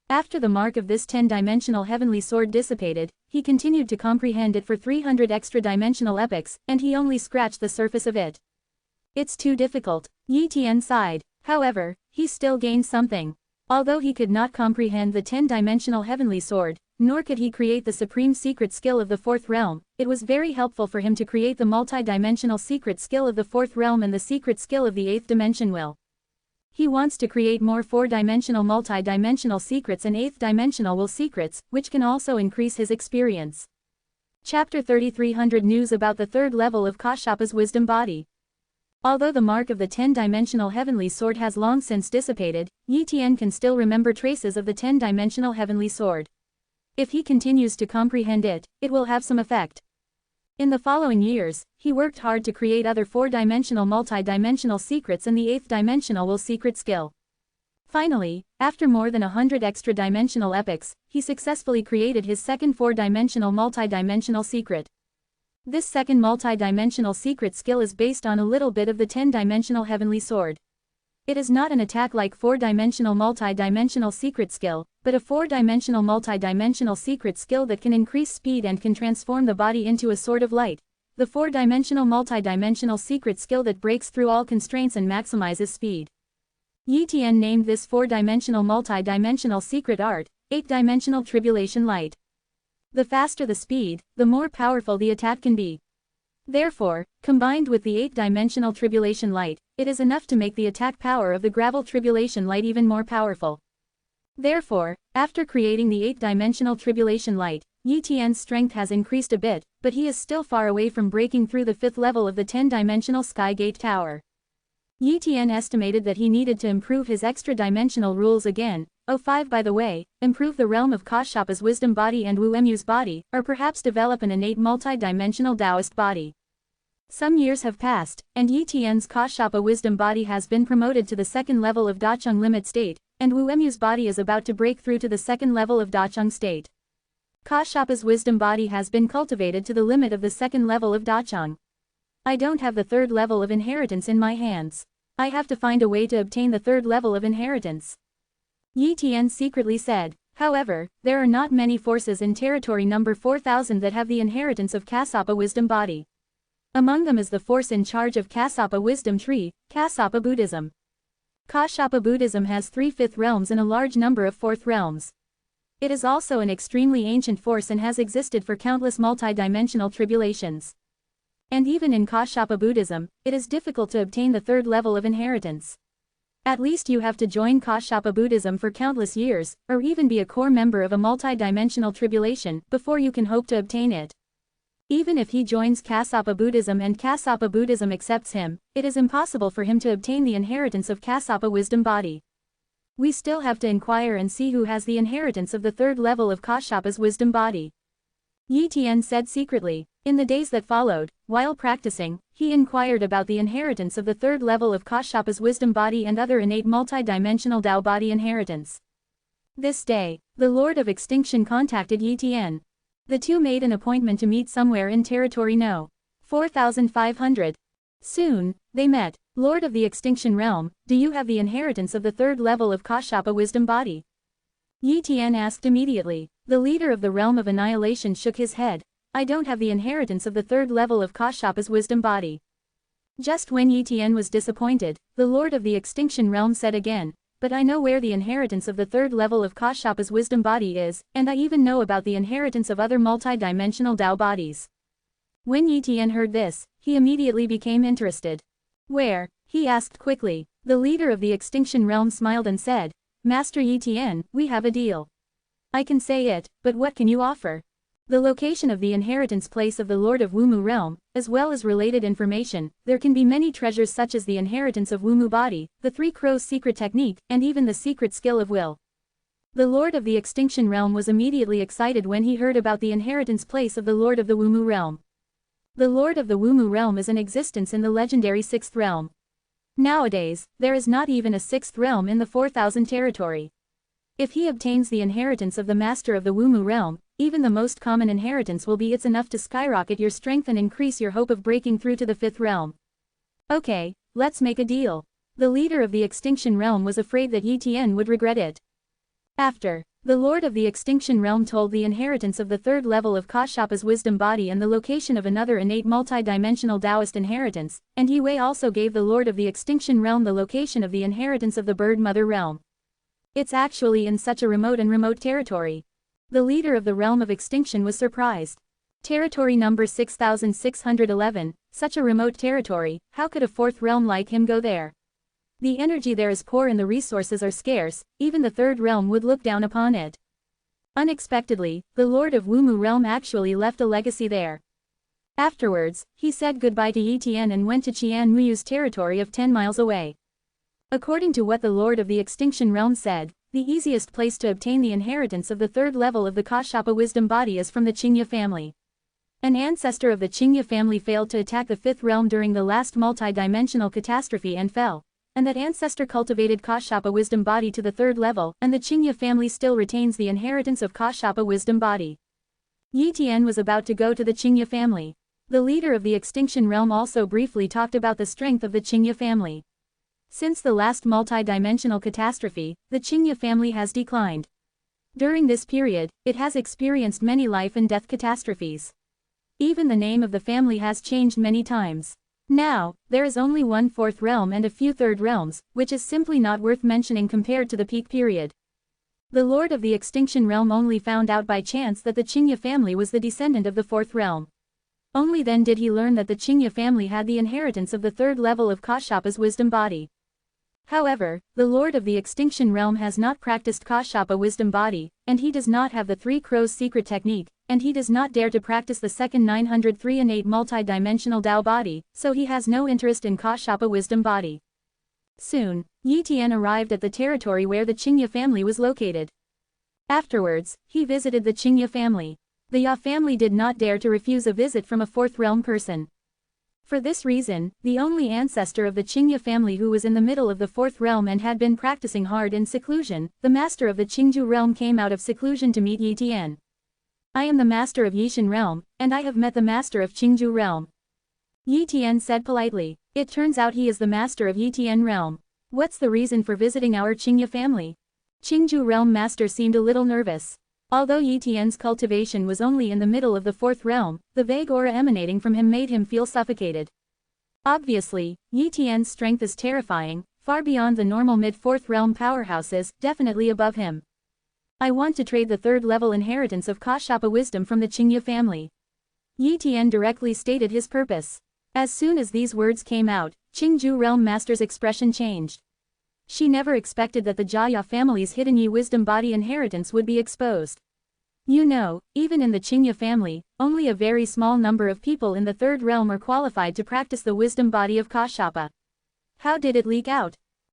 After the mark of this 10-dimensional heavenly sword dissipated, he continued to comprehend it for 300 extra-dimensional epochs, and he only scratched the surface of it. It's too difficult. Yi Tian sighed. However, he still gained something. Although he could not comprehend the 10-dimensional heavenly sword, nor could he create the supreme secret skill of the 4th realm, it was very helpful for him to create the multi-dimensional secret skill of the 4th realm and the secret skill of the 8th dimension will. He wants to create more 4-dimensional multi-dimensional secrets and 8th dimensional will secrets, which can also increase his experience. Chapter 3300 News about the 3rd level of Kashyapa's wisdom body. Although the mark of the 10-dimensional heavenly sword has long since dissipated, Yi Tian can still remember traces of the 10-dimensional heavenly sword. If he continues to comprehend it, it will have some effect. In the following years, he worked hard to create other 4-dimensional multi-dimensional secrets and the 8th dimensional will secret skill. Finally, after more than 100 extra-dimensional epochs, he successfully created his second 4-dimensional multi-dimensional secret. This second multi-dimensional secret skill is based on a little bit of the 10-dimensional heavenly sword. It is not an attack-like 4-dimensional multi-dimensional secret skill, but a 4-dimensional multi-dimensional secret skill that can increase speed and can transform the body into a sword of light. The 4-dimensional multi-dimensional secret skill that breaks through all constraints and maximizes speed. Yi Tian named this 4-dimensional multi-dimensional secret art, 8-dimensional tribulation light. The faster the speed, the more powerful the attack can be. Therefore, combined with the 8-dimensional tribulation light, it is enough to make the attack power of the gravel tribulation light even more powerful. Therefore, after creating the 8-dimensional tribulation light, Yi Tian's strength has increased a bit, but he is still far away from breaking through the 5th level of the 10-dimensional sky gate tower. Yi Tian estimated that he needed to improve his extra-dimensional rules again. 5 By the way, improve the realm of Kashyapa's wisdom body and Wu Emu's body, or perhaps develop an innate multi-dimensional Taoist body. Some years have passed, and Yi Tian's Kashyapa wisdom body has been promoted to the 2nd level of Dacheng limit state, and Wu Emu's body is about to break through to the 2nd level of Dacheng state. Kashyapa's wisdom body has been cultivated to the limit of the 2nd level of Dacheng. I don't have the 3rd level of inheritance in my hands. I have to find a way to obtain the 3rd level of inheritance. Yi Tian secretly said. However, there are not many forces in territory number 4000 that have the inheritance of Kasapa wisdom body. Among them is the force in charge of Kasapa wisdom tree, Kasapa Buddhism. Kashyapa Buddhism has 3 5th realms and a large number of 4th realms. It is also an extremely ancient force and has existed for countless multi-dimensional tribulations. And even in Kashyapa Buddhism, it is difficult to obtain the 3rd level of inheritance. At least you have to join Kashyapa Buddhism for countless years, or even be a core member of a multi-dimensional tribulation, before you can hope to obtain it. Even if he joins Kasapa Buddhism and Kasapa Buddhism accepts him, it is impossible for him to obtain the inheritance of Kasapa wisdom body. We still have to inquire and see who has the inheritance of the third level of Kashapa's wisdom body. Yi Tian said secretly. In the days that followed, while practicing, he inquired about the inheritance of the third level of Kashapa's wisdom body and other innate multi-dimensional Tao body inheritance. This day, the Lord of Extinction contacted Yi Tian. The two made an appointment to meet somewhere in territory No. 4500. Soon, they met. Lord of the Extinction Realm, do you have the inheritance of the third level of Kashapa wisdom body? Yi Tian asked immediately. The leader of the realm of annihilation shook his head. I don't have the inheritance of the third level of Kashapa's wisdom body. Just when Yi Tian was disappointed, the Lord of the Extinction Realm said again, but I know where the inheritance of the third level of Kashapa's wisdom body is, and I even know about the inheritance of other multi-dimensional Tao bodies. When Yi Tian heard this, he immediately became interested. Where? He asked quickly. The leader of the Extinction Realm smiled and said, Master Yi Tian, we have a deal. I can say it, but what can you offer? The location of the inheritance place of the Lord of Wumu realm, as well as related information. There can be many treasures such as the inheritance of Wumu body, the Three Crows secret technique, and even the secret skill of will. The Lord of the Extinction Realm was immediately excited when he heard about the inheritance place of the Lord of the Wumu realm. The Lord of the Wumu realm is in existence in the legendary Sixth Realm. Nowadays, there is not even a Sixth Realm in the 4000 territory. If he obtains the inheritance of the Master of the Wumu realm, even the most common inheritance will be it's enough to skyrocket your strength and increase your hope of breaking through to the Fifth Realm. Okay, let's make a deal. The leader of the Extinction Realm was afraid that Yi Tian would regret it. After, the Lord of the Extinction Realm told the inheritance of the third level of Kashapa's wisdom body and the location of another innate multi-dimensional Taoist inheritance, and Yi Wei also gave the Lord of the Extinction Realm the location of the inheritance of the Bird Mother realm. It's actually in such a remote territory. The leader of the realm of extinction was surprised. Territory number 6611, such a remote territory, how could a fourth realm like him go there? The energy there is poor and the resources are scarce, even the third realm would look down upon it. Unexpectedly, the Lord of Wumu realm actually left a legacy there. Afterwards, he said goodbye to Yi Tian and went to Qian Muyu's territory of 10 miles away. According to what the Lord of the Extinction Realm said, the easiest place to obtain the inheritance of the third level of the Kashapa wisdom body is from the Qingya family. An ancestor of the Qingya family failed to attack the fifth realm during the last multi-dimensional catastrophe and fell, and that ancestor cultivated Kashapa wisdom body to the third level, and the Qingya family still retains the inheritance of Kashapa wisdom body. Yi Tian was about to go to the Qingya family. The leader of the Extinction Realm also briefly talked about the strength of the Qingya family. Since the last multi-dimensional catastrophe, the Qingya family has declined. During this period, it has experienced many life and death catastrophes. Even the name of the family has changed many times. Now, there is only one fourth realm and a few third realms, which is simply not worth mentioning compared to the peak period. The Lord of the Extinction Realm only found out by chance that the Qingya family was the descendant of the fourth realm. Only then did he learn that the Qingya family had the inheritance of the third level of Kashapa's wisdom body. However, the Lord of the Extinction Realm has not practiced Kashapa wisdom body, and he does not have the Three Crows secret technique, and he does not dare to practice the second 903 innate multi-dimensional Tao body, so he has no interest in Kashapa wisdom body. Soon, Yi Tian arrived at the territory where the Qingya family was located. Afterwards, he visited the Qingya family. The Ya family did not dare to refuse a visit from a fourth realm person. For this reason, the only ancestor of the Qingya family who was in the middle of the fourth realm and had been practicing hard in seclusion, the master of the Qingju realm came out of seclusion to meet Yi Tian. I am the master of Yishan realm, and I have met the master of Qingju realm. Yi Tian said politely. It turns out he is the master of Yi Tian realm. What's the reason for visiting our Qingya family? Qingju realm master seemed a little nervous. Although Yi Tian's cultivation was only in the middle of the fourth realm, the vague aura emanating from him made him feel suffocated. Obviously, Yi Tian's strength is terrifying, far beyond the normal mid-fourth realm powerhouses, definitely above him. I want to trade the third level inheritance of Kashapa wisdom from the Qingya family. Yi Tian directly stated his purpose. As soon as these words came out, Qingju realm master's expression changed. She never expected that the Jaya family's hidden Yi wisdom body inheritance would be exposed. You know, even in the Qingya family, only a very small number of people in the third realm are qualified to practice the wisdom body of Kashyapa. How did it leak out?